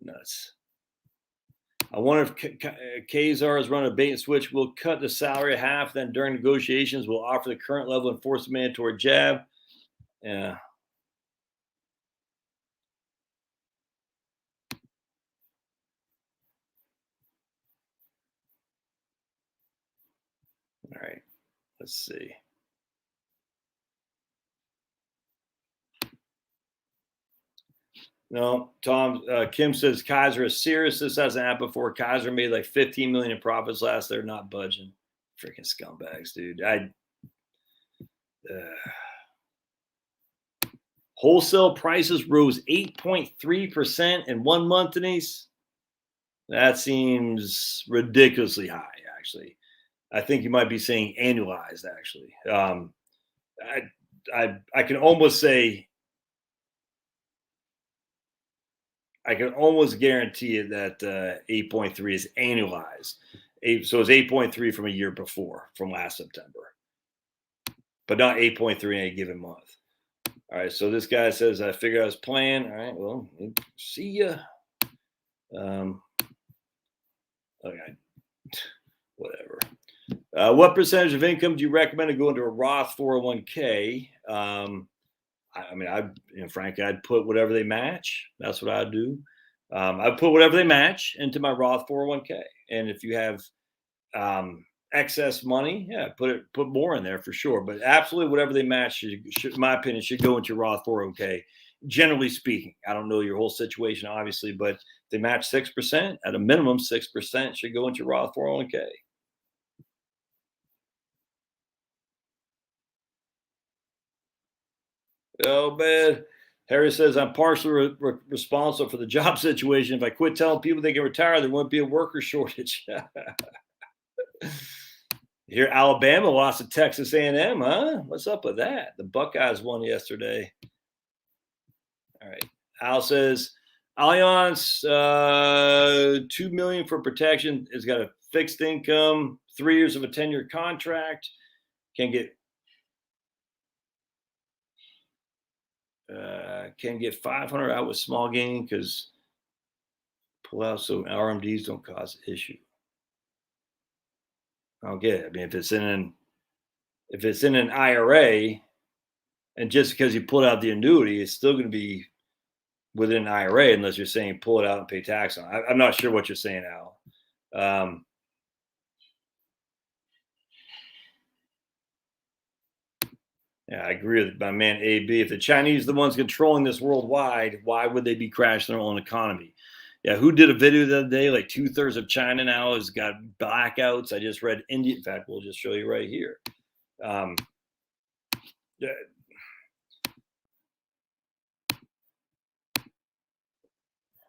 Nuts. I wonder if Kazar has run a bait and switch. We'll cut the salary at half. Then during negotiations, we'll offer the current level and force the mandatory jab. Yeah. All right. Let's see. No, Tom, Kim says Kaiser is serious. This hasn't happened before. Kaiser made like 15 million in profits last. They're not budging. Freaking scumbags, dude. Wholesale prices rose 8.3% in 1 month, Denise. That seems ridiculously high, actually. I think you might be saying annualized, actually. I can almost say, I can almost guarantee it that 8.3 is annualized. So it's 8.3 from a year before, from last September, but not 8.3 in a given month. All right. So this guy says, I figured out his plan. All right. Well, see ya. Okay. Whatever. What percentage of income do you recommend to go into a Roth 401k? Frankly, I'd put whatever they match. That's what I'd do. I'd put whatever they match into my Roth 401k. And if you have excess money, yeah, put more in there for sure. But absolutely whatever they match, should, in my opinion, should go into your Roth 401k. Generally speaking, I don't know your whole situation, obviously, but if they match 6%, at a minimum, 6% should go into your Roth 401k. Oh, man. Harry says, I'm partially responsible for the job situation. If I quit telling people they can retire, there won't be a worker shortage. Here, Alabama lost to Texas A&M, huh? What's up with that? The Buckeyes won yesterday. All right. Al says, Allianz, $2 million for protection. It's got a fixed income, 3 years of a 10-year contract. Can get 500 out with small gain because pull out so RMDs don't cause issue. I don't get it. I mean, if it's in an IRA, and just because you pull out the annuity, it's still going to be within an IRA unless you're saying pull it out and pay tax on it. I'm not sure what you're saying, Al. Yeah, I agree with my man AB. If the Chinese are the ones controlling this worldwide, why would they be crashing their own economy? Yeah, who did a video the other day? Like 2/3 of China now has got blackouts. I just read India. In fact, we'll just show you right here. Yeah,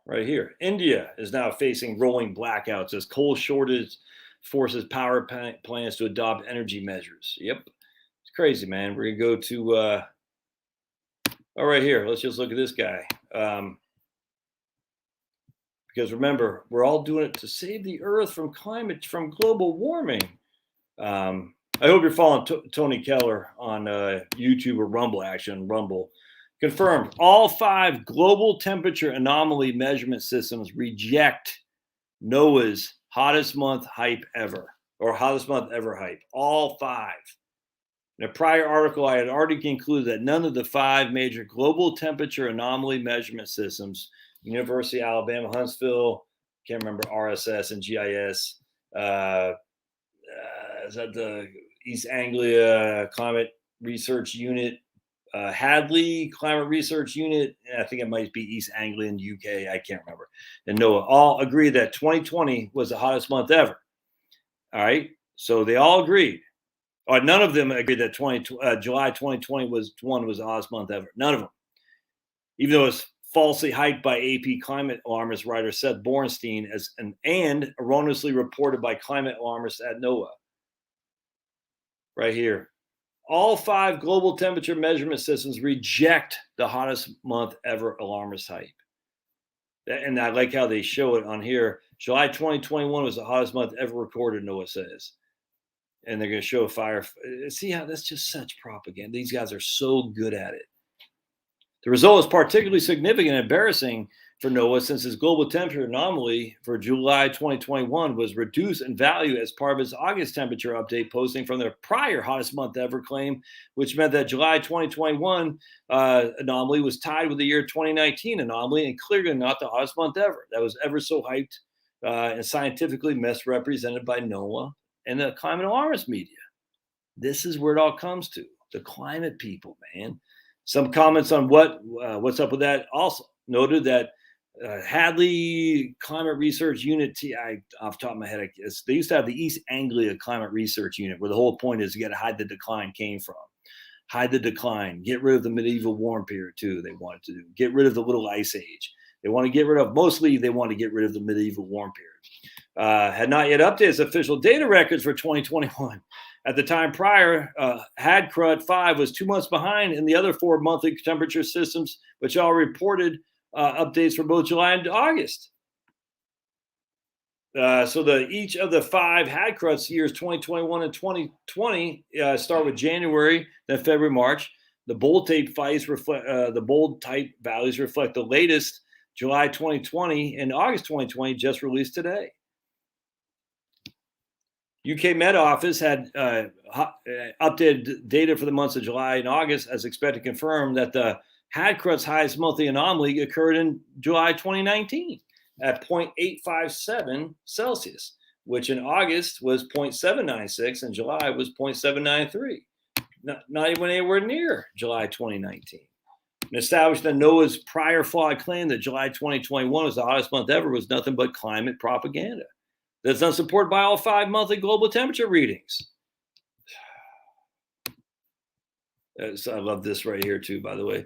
right here. India is now facing rolling blackouts as coal shortage forces power plants to adopt energy measures. Yep, it's crazy, man. We're gonna go to right here. Let's just look at this guy. Because remember, we're all doing it to save the earth from global warming. I hope you're following Tony Keller on YouTube or Rumble, actually, on Rumble. Confirmed, all 5 global temperature anomaly measurement systems reject NOAA's hottest month hype ever, or hottest month ever hype. All 5. In a prior article, I had already concluded that none of the 5 major global temperature anomaly measurement systems, University of Alabama, Huntsville, can't remember RSS and GIS, is that the East Anglia Climate Research Unit, Hadley Climate Research Unit, I think it might be East Anglia in UK, I can't remember, and NOAA all agreed that 2020 was the hottest month ever. All right, so they all agreed. Or none of them agreed that July 2020 was the hottest month ever. None of them. Even though it was falsely hyped by AP climate alarmist writer Seth Bornstein and erroneously reported by climate alarmists at NOAA. Right here. All 5 global temperature measurement systems reject the hottest month ever alarmist hype. And I like how they show it on here. July 2021 was the hottest month ever recorded, NOAA says. And they're going to show fire. See how that's just such propaganda. These guys are so good at it. The result is particularly significant and embarrassing for NOAA since its global temperature anomaly for July 2021 was reduced in value as part of its August temperature update posting from their prior hottest month ever claim, which meant that July 2021 anomaly was tied with the year 2019 anomaly and clearly not the hottest month ever. That was ever so hyped and scientifically misrepresented by NOAA and the climate alarmist media. This is where it all comes to. The climate people, man. Some comments on what's up with that. Also noted that Hadley Climate Research Unit, off the top of my head, they used to have the East Anglia Climate Research Unit, where the whole point is you got to hide the decline came from. Hide the decline. Get rid of the medieval warm period, too, they wanted to do. Get rid of the Little Ice Age. They want to get rid of, mostly they want to get rid of the medieval warm period. Had not yet updated its official data records for 2021. At the time prior, HADCRUT 5 was 2 months behind in the other 4 monthly temperature systems, which all reported updates for both July and August. So each of the 5 HADCRUTs years 2021 and 2020 start with January, then February, March. The bold type values reflect the latest July 2020 and August 2020 just released today. UK Met Office had updated data for the months of July and August as expected, confirmed that the HADCRUT's highest monthly anomaly occurred in July 2019 at 0.857 Celsius, which in August was 0.796 and July was 0.793. Not even anywhere near July 2019. And established that NOAA's prior flawed claim that July 2021 was the hottest month ever was nothing but climate propaganda. That's not supported by all 5 monthly global temperature readings. I love this right here too, by the way.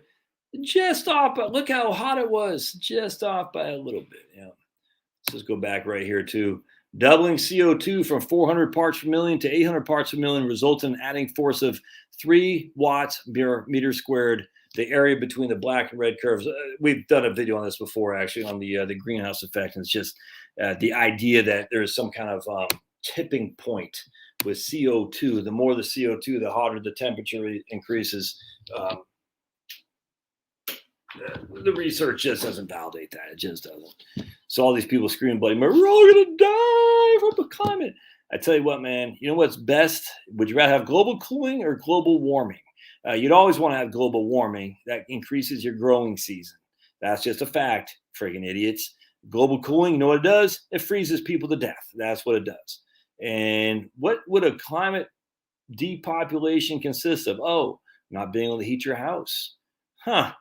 Just off, but look how hot it was. Just off by a little bit. Yeah. Let's just go back right here too. Doubling CO2 from 400 parts per million to 800 parts per million results in an adding force of 3 watts per meter squared. The area between the black and red curves. We've done a video on this before, actually, on the greenhouse effect. And it's just the idea that there is some kind of tipping point with CO2. The more the CO2, the hotter the temperature increases. The research just doesn't validate that. It just doesn't. So all these people screaming, bloody murder, we're all going to die from the climate. I tell you what, man, you know what's best? Would you rather have global cooling or global warming? You'd always want to have global warming. That increases your growing season. That's just a fact, friggin' idiots. Global cooling, you know what it does? It freezes people to death. That's what it does. And what would a climate depopulation consist of? Oh, not being able to heat your house. Huh.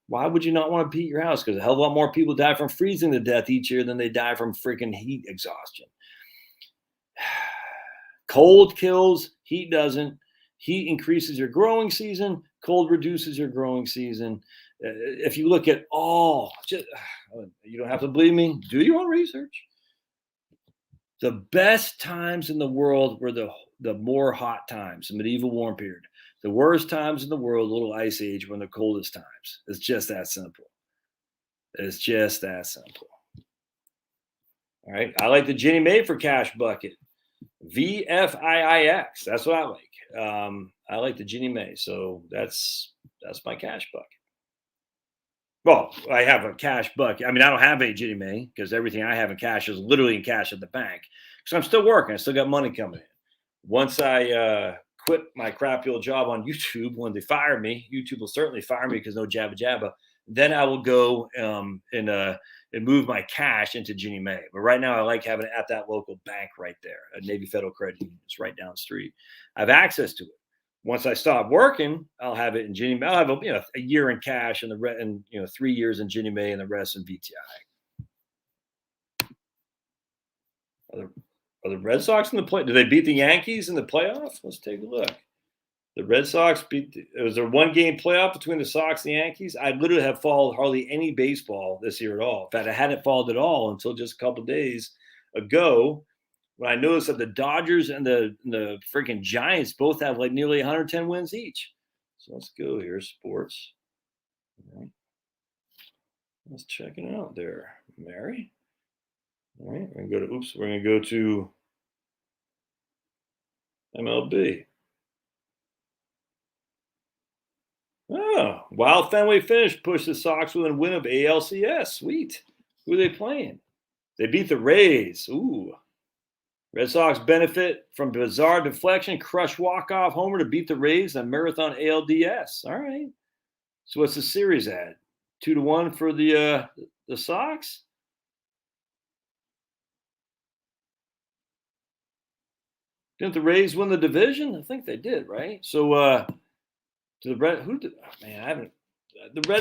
Why would you not want to heat your house? Because a hell of a lot more people die from freezing to death each year than they die from freaking heat exhaustion. Cold kills, heat doesn't. Heat increases your growing season, cold reduces your growing season. If you look at you don't have to believe me, do your own research. The best times in the world were the more hot times, the medieval warm period. The worst times in the world, little ice age, were the coldest times. It's just that simple. It's just that simple. All right. I like the Ginny Mae for cash bucket. VFIIX. That's what I like. I like the Ginny Mae. So that's my cash bucket. Well, I have a cash bucket. I mean, I don't have a Ginny Mae because everything I have in cash is literally in cash at the bank. So I'm still working. I still got money coming in. Once I quit my crappy old job on YouTube, when they fire me, YouTube will certainly fire me because no jabba jabba. Then I will go and move my cash into Ginny Mae. But right now, I like having it at that local bank right there, a Navy Federal Credit Union. It's right down the street. I have access to it. Once I stop working, I'll have it in Ginny Mae. I'll have a year in cash and 3 years in Ginny Mae and the rest in VTI. Are the Red Sox in the play? Did they beat the Yankees in the playoffs? Let's take a look. The Red Sox it was a one-game playoff between the Sox and the Yankees. I literally have followed hardly any baseball this year at all. In fact, I hadn't followed at all until just a couple of days ago when I noticed that the Dodgers and the freaking Giants both have like nearly 110 wins each. So let's go here, sports. All right. Let's check it out there, Mary. All right, we're gonna go to MLB. Oh, Wild Fenway finish pushed the Sox with a win of ALCS. Sweet. Who are they playing? They beat the Rays. Ooh. Red Sox benefit from bizarre deflection, crush walk-off homer to beat the Rays in a marathon ALDS. All right. So what's the series at? 2-1 for the Sox? Didn't the Rays win the division? I think they did, right? So the Red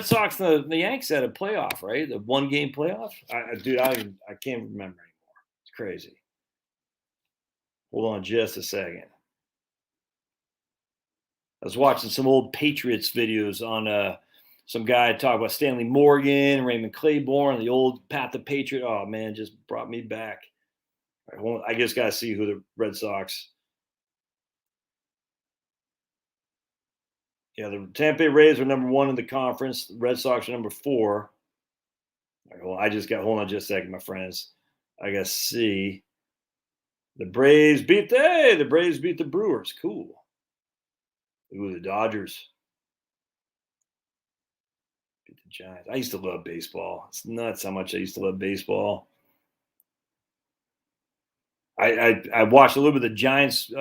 Sox and the Yankees had a playoff, right? The one-game playoff. I can't remember anymore. It's crazy. Hold on just a second. I was watching some old Patriots videos on some guy talk about Stanley Morgan, Raymond Claiborne, the old Pat the Patriot. Oh man, just brought me back. I just got to see who the Red Sox. Yeah, the Tampa Bay Rays are number 1 in the conference. The Red Sox are number 4. All right, well, hold on just a second, my friends. I got to see. The Braves beat the Brewers. Cool. Ooh, the Dodgers beat the Giants. I used to love baseball. It's nuts how much I used to love baseball. I watched a little bit of the Giants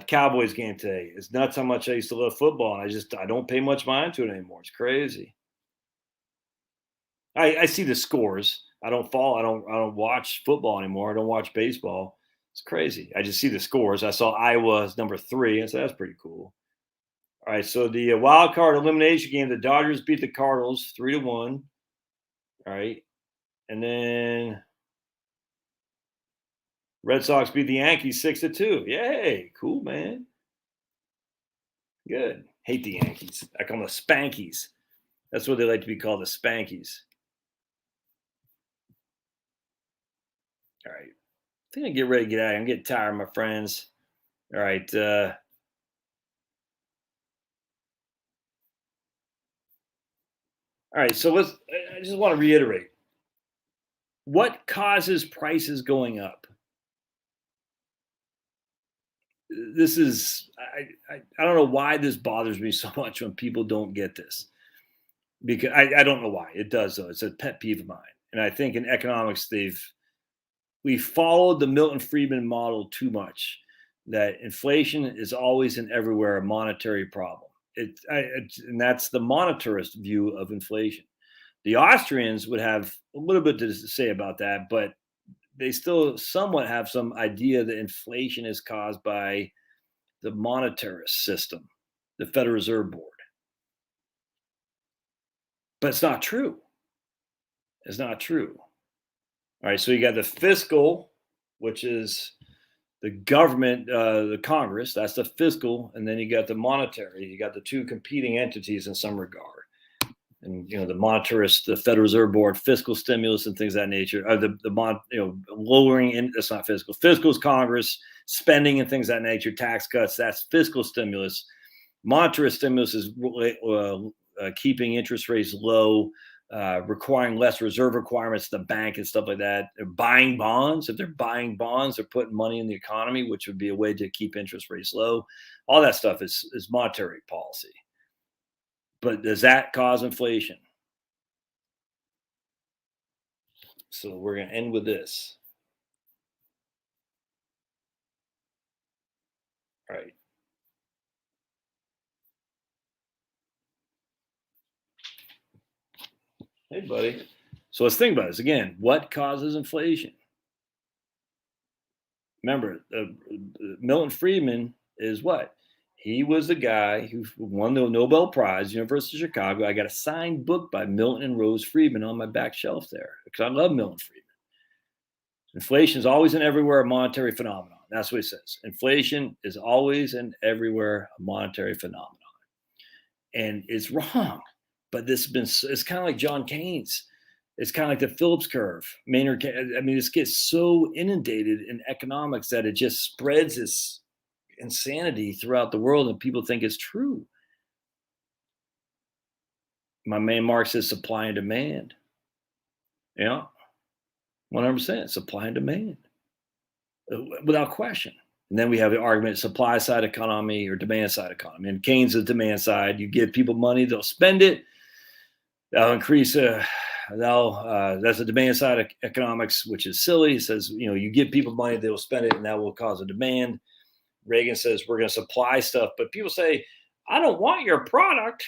Cowboys game today. It's nuts how much I used to love football, and I don't pay much mind to it anymore. It's crazy. I see the scores. I don't watch football anymore. I don't watch baseball. It's crazy. I just see the scores. I saw Iowa's number 3, and so that's pretty cool. All right, so the wild card elimination game, the Dodgers beat the Cardinals 3-1. All right, and then Red Sox beat the Yankees 6-2. Yay, cool, man. Good. Hate the Yankees. I call them the Spankies. That's what they like to be called, the Spankies. All right. I think I get ready to get out of here. I'm getting tired, my friends. All right. All right. So I just want to reiterate. What causes prices going up? This is, I don't know why this bothers me so much when people don't get this. Because I don't know why. It does, though. It's a pet peeve of mine. And I think in economics, we followed the Milton Friedman model too much, that inflation is always and everywhere a monetary problem. And that's the monetarist view of inflation. The Austrians would have a little bit to say about that, but they still somewhat have some idea that inflation is caused by the monetarist system, the Federal Reserve Board. But it's not true. It's not true. All right, so you got the fiscal, which is the government, the Congress, that's the fiscal, and then you got the monetary. You got the two competing entities in some regard. And the monetarist, the Federal Reserve Board, fiscal stimulus and things of that nature. Lowering in, that's not fiscal. Fiscal is Congress, spending and things of that nature, tax cuts. That's fiscal stimulus. Monetarist stimulus is keeping interest rates low, requiring less reserve requirements to the bank and stuff like that. They're buying bonds. If they're buying bonds, they're putting money in the economy, which would be a way to keep interest rates low. All that stuff is monetary policy. But does that cause inflation? So we're going to end with this. All right. Hey, buddy. So let's think about this again. What causes inflation? Remember, Milton Friedman is what? He was the guy who won the Nobel Prize, University of Chicago. I got a signed book by Milton and Rose Friedman on my back shelf there because I love Milton Friedman. Inflation is always and everywhere a monetary phenomenon. That's what he says. Inflation is always and everywhere a monetary phenomenon. And it's wrong. But it's kind of like John Keynes. It's kind of like the Phillips curve. Maynard, this gets so inundated in economics that it just spreads this insanity throughout the world and people think it's true. My man Marx says supply and demand. 100% supply and demand without question. And then we have the argument supply side economy or demand side economy. And Keynes is demand side. You give people money, they'll spend it. That'll increase. That's the demand side of economics, which is silly. He says, you give people money, they'll spend it, and that will cause a demand. Reagan says we're going to supply stuff, but people say, I don't want your product.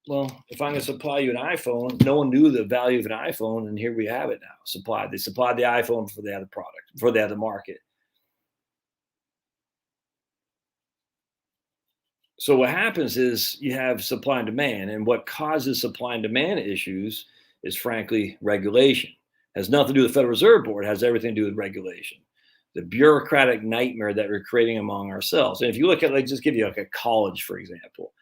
Well, if I'm going to supply you an iPhone, no one knew the value of an iPhone, and here we have it now. They supplied the iPhone before they had the product, before they had the market. So what happens is you have supply and demand, and what causes supply and demand issues is, frankly, regulation. It has nothing to do with the Federal Reserve Board. It has everything to do with regulation. The bureaucratic nightmare that we're creating among ourselves. And if you look at, just give you like a college, for example,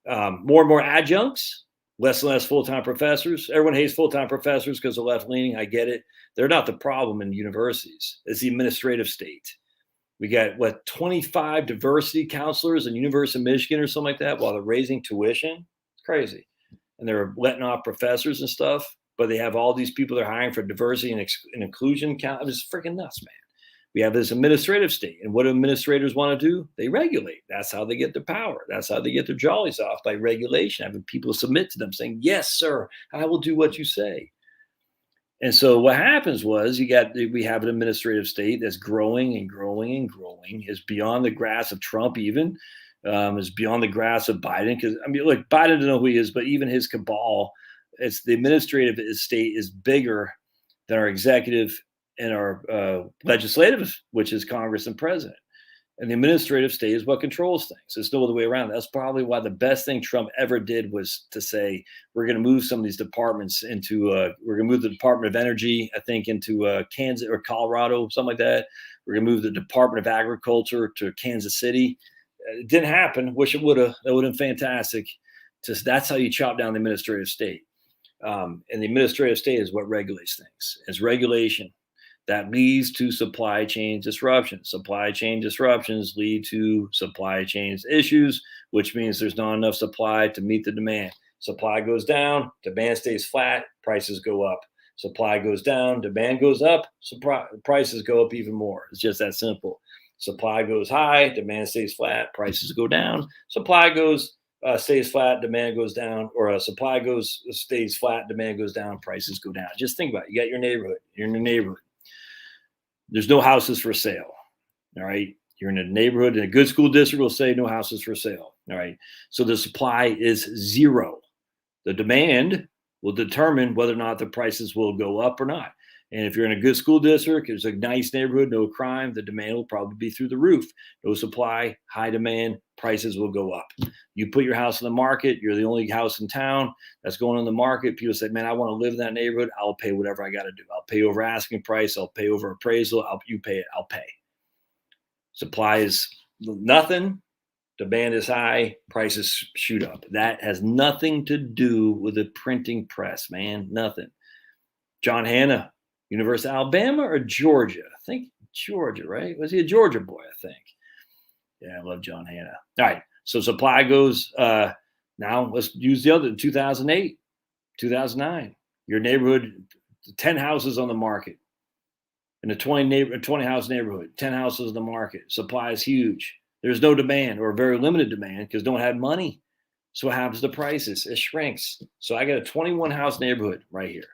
more and more adjuncts, less and less full-time professors. Everyone hates full-time professors because they're left-leaning. I get it. They're not the problem in universities. It's the administrative state. We got 25 diversity counselors in University of Michigan or something like that while they're raising tuition. It's crazy. And they're letting off professors and stuff, but they have all these people they're hiring for diversity and inclusion. It's freaking nuts, man. We have this administrative state. And what do administrators want to do? They regulate. That's how they get their power. That's how they get their jollies off, by regulation, having people submit to them saying, yes, sir, I will do what you say. And so what happens was we have an administrative state that's growing and growing and growing, is beyond the grasp of Trump even, is beyond the grasp of Biden. Because, look, Biden doesn't know who he is, but even his cabal, it's the administrative state is bigger than our executive and our legislative, which is Congress and president. And the administrative state is what controls things. There's no other way around. That's probably why the best thing Trump ever did was to say, we're going to move some of these departments into, we're going to move the Department of Energy, I think, into Kansas or Colorado, something like that. We're going to move the Department of Agriculture to Kansas City. It didn't happen. Wish it would have. That would have been fantastic. That's how you chop down the administrative state. And the administrative state is what regulates things. It's regulation. That leads to supply chain disruptions. Supply chain disruptions lead to supply chain issues, which means there's not enough supply to meet the demand. Supply goes down, demand stays flat, prices go up. Supply goes down, demand goes up, prices go up even more. It's just that simple. Supply goes high, demand stays flat, prices go down. Supply stays flat, demand goes down, or supply stays flat, demand goes down, prices go down. Just think about it. You got your neighborhood. You're in your neighborhood. There's no houses for sale. All right. You're in a neighborhood, in a good school district will say no houses for sale. All right. So the supply is zero. The demand will determine whether or not the prices will go up or not. And if you're in a good school district, it's a nice neighborhood, no crime, the demand will probably be through the roof. No supply, high demand, prices will go up. You put your house in the market, you're the only house in town that's going on the market. People say, man, I want to live in that neighborhood. I'll pay whatever I got to do. I'll pay over asking price. I'll pay over appraisal. You pay it. I'll pay. Supply is nothing. Demand is high. Prices shoot up. That has nothing to do with the printing press, man. Nothing. John Hanna, University of Alabama or Georgia? I think Georgia, right? Was he a Georgia boy? I think. Yeah, I love John Hanna. All right. So supply goes, now let's use the other, 2008, 2009. Your neighborhood, 10 houses on the market. In a 20 house neighborhood, 10 houses on the market. Supply is huge. There's no demand or very limited demand because don't have money. So what happens to prices? It shrinks. So I got a 21 house neighborhood right here.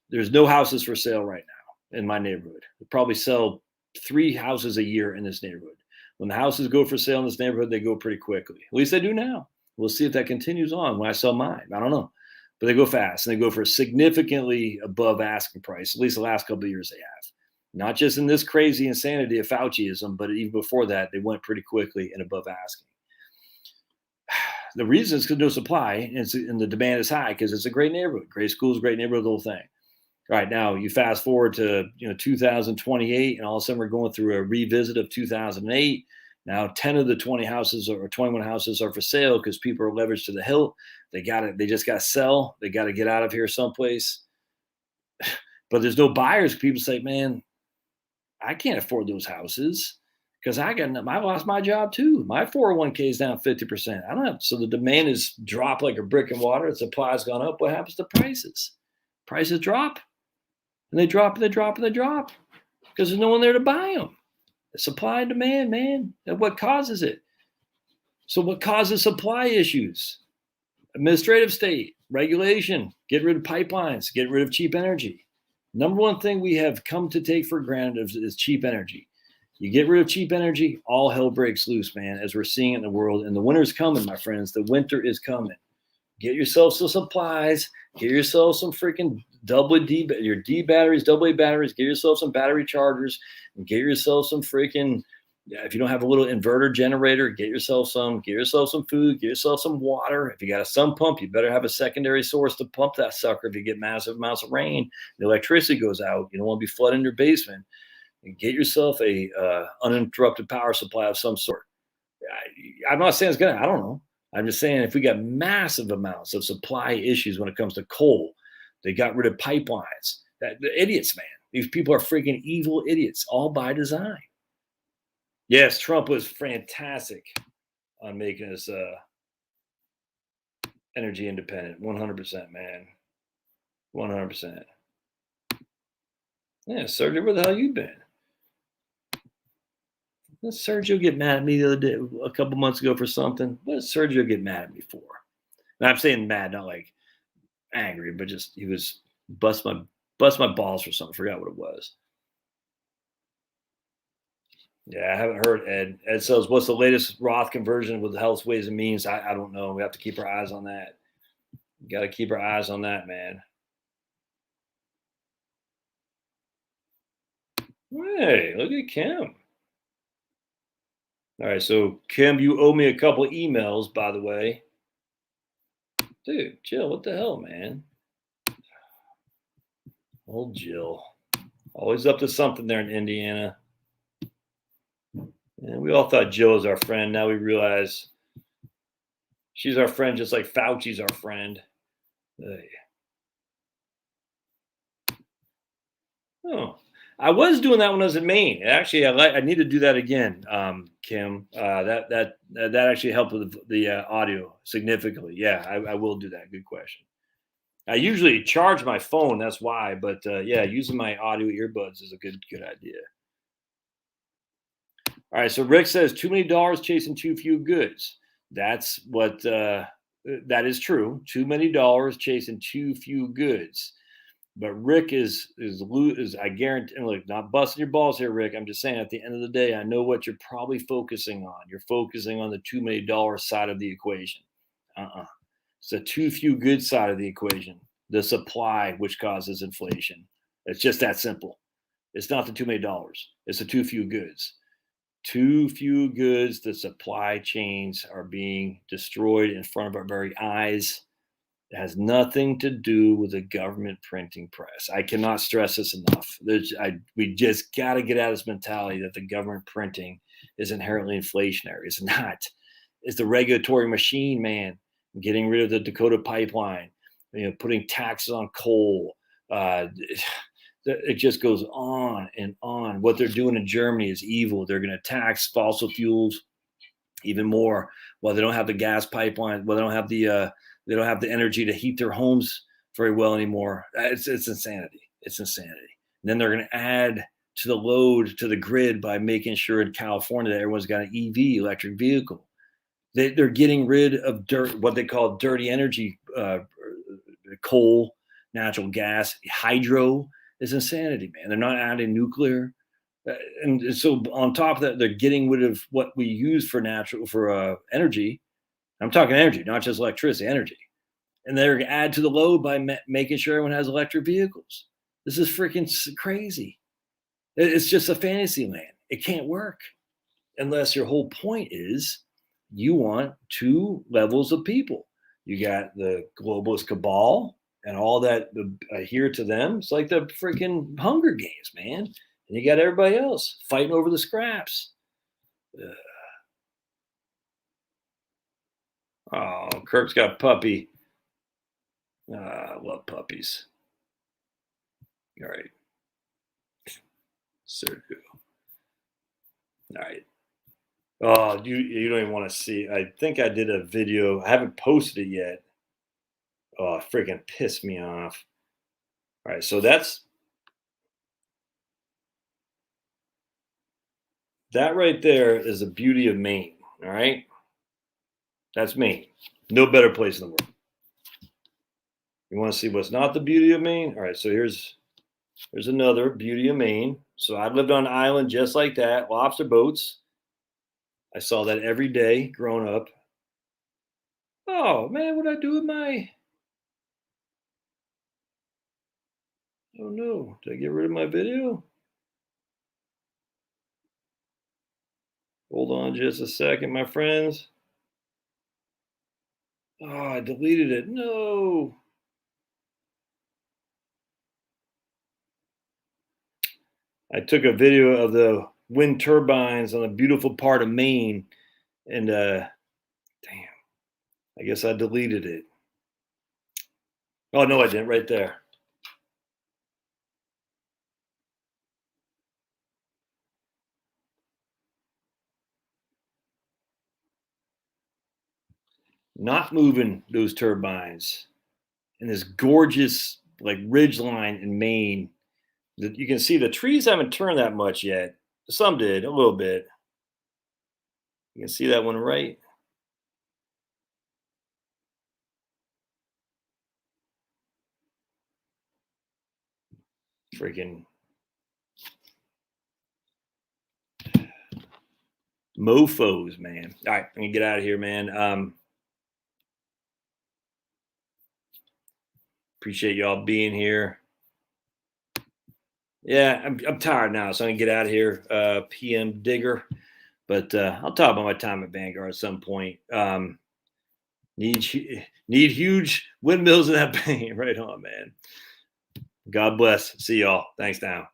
There's no houses for sale right now in my neighborhood. We probably sell 3 houses a year in this neighborhood. When the houses go for sale in this neighborhood, they go pretty quickly. At least they do now. We'll see if that continues on when I sell mine. I don't know. But they go fast and they go for significantly above asking price. At least the last couple of years they have. Not just in this crazy insanity of Fauciism, but even before that, they went pretty quickly and above asking. The reason is because no supply and the demand is high because it's a great neighborhood. Great schools, great neighborhood, the whole thing. All right, now you fast forward to 2028, and all of a sudden we're going through a revisit of 2008. Now 10 of the 20 houses or 21 houses are for sale because people are leveraged to the hilt. They just got to sell. They got to get out of here someplace. But there's no buyers. People say, man, I can't afford those houses because I lost my job too. My 401k is down 50%. I don't have, so the demand is dropped like a brick in water. The supply's gone up. What happens to prices? Prices drop. And they drop and they drop and they drop because there's no one there to buy them. The supply and demand, man, that's what causes it. So what causes supply issues? Administrative state, regulation, get rid of pipelines, get rid of cheap energy. Number one thing we have come to take for granted is cheap energy. You get rid of cheap energy, all hell breaks loose, man, as we're seeing in the world. And the winter's coming, my friends. The winter is coming. Get yourself some supplies. Get yourself some freaking your D batteries, AA batteries. Get yourself some battery chargers. And get yourself some freaking, if you don't have a little inverter generator, get yourself some. Get yourself some food. Get yourself some water. If you got a sump pump, you better have a secondary source to pump that sucker if you get massive amounts of rain. The electricity goes out. You don't want to be flooding your basement. And get yourself a uninterrupted power supply of some sort. I'm not saying it's gonna. I don't know. I'm just saying if we got massive amounts of supply issues when it comes to coal, they got rid of pipelines. The idiots, man. These people are freaking evil idiots, all by design. Yes, Trump was fantastic on making us energy independent. 100%, man. 100%. Yeah, Sergio, where the hell you been? Did Sergio get mad at me the other day, a couple months ago for something? What did Sergio get mad at me for? And I'm saying mad, not like angry, but just he was bust my balls for something. Forgot what it was. Yeah, I haven't heard Ed. Ed says, what's the latest Roth conversion with the Health Ways and Means? I don't know. We have to keep our eyes on that. We got to keep our eyes on that, man. Hey, look at Kim. All right, so Kim, you owe me a couple emails, by the way. Dude, Jill, what the hell, man? Old Jill. Always up to something there in Indiana. And we all thought Jill was our friend. Now we realize she's our friend just like Fauci's our friend. Hey. Oh. I was doing that when I was in Maine. Actually, I need to do that again, Kim. That actually helped with the audio significantly. Yeah, I will do that. Good question. I usually charge my phone. That's why. But yeah, using my audio earbuds is a good idea. All right. So Rick says too many dollars chasing too few goods. That's what that is true. Too many dollars chasing too few goods. But Rick is I guarantee, look, not busting your balls here, Rick. I'm just saying at the end of the day, I know what you're probably focusing on. You're focusing on the too many dollars side of the equation. It's the too few goods side of the equation. The supply, which causes inflation. It's just that simple. It's not the too many dollars. It's the too few goods. Too few goods. The supply chains are being destroyed in front of our very eyes. It has nothing to do with the government printing press. I cannot stress this enough. We just got to get out of this mentality that the government printing is inherently inflationary. It's not. It's the regulatory machine, man. Getting rid of the Dakota pipeline, putting taxes on coal. It just goes on and on. What they're doing in Germany is evil. They're going to tax fossil fuels even more. Well, they don't have the gas pipeline. Well, they don't have the energy to heat their homes very well anymore. It's insanity. It's insanity. And then they're going to add to the load to the grid by making sure in California that everyone's got an EV, electric vehicle. They're getting rid of what they call dirty energy, coal, natural gas, hydro. Is insanity, man. They're not adding nuclear. And so on top of that, they're getting rid of what we use for energy. I'm talking energy, not just electricity, energy. And they're going to add to the load by making sure everyone has electric vehicles. This is freaking crazy. It's just a fantasy land. It can't work unless your whole point is you want two levels of people. You got the globalist cabal and all that adhere to them. It's like the freaking Hunger Games, man. And you got everybody else fighting over the scraps. Oh, Kirk's got a puppy. I love puppies. All right. So cool. All right. Oh, you don't even want to see. I think I did a video. I haven't posted it yet. Oh, freaking pissed me off. All right, so that right there is the beauty of Maine. All right, that's Maine. No better place in the world. You want to see what's not the beauty of Maine? All right, so here's another beauty of Maine. So I lived on an island just like that, lobster boats. I saw that every day growing up. Oh man, what did I do with my? Oh no, did I get rid of my video? Hold on just a second, my friends. Oh, I deleted it. No. I took a video of the wind turbines on a beautiful part of Maine, and damn, I guess I deleted it. Oh no, I didn't. Right there. Not moving those turbines in this gorgeous like ridge line in Maine. That you can see the trees haven't turned that much yet. Some did a little bit. You can see that one right. Freaking mofos, man. All right, I'm gonna get out of here, man. Appreciate y'all being here. Yeah, I'm tired now, so I'm gonna get out of here. PM Digger, but I'll talk about my time at Vanguard at some point. Need huge windmills in that paint. Right on, man. God bless. See y'all. Thanks now.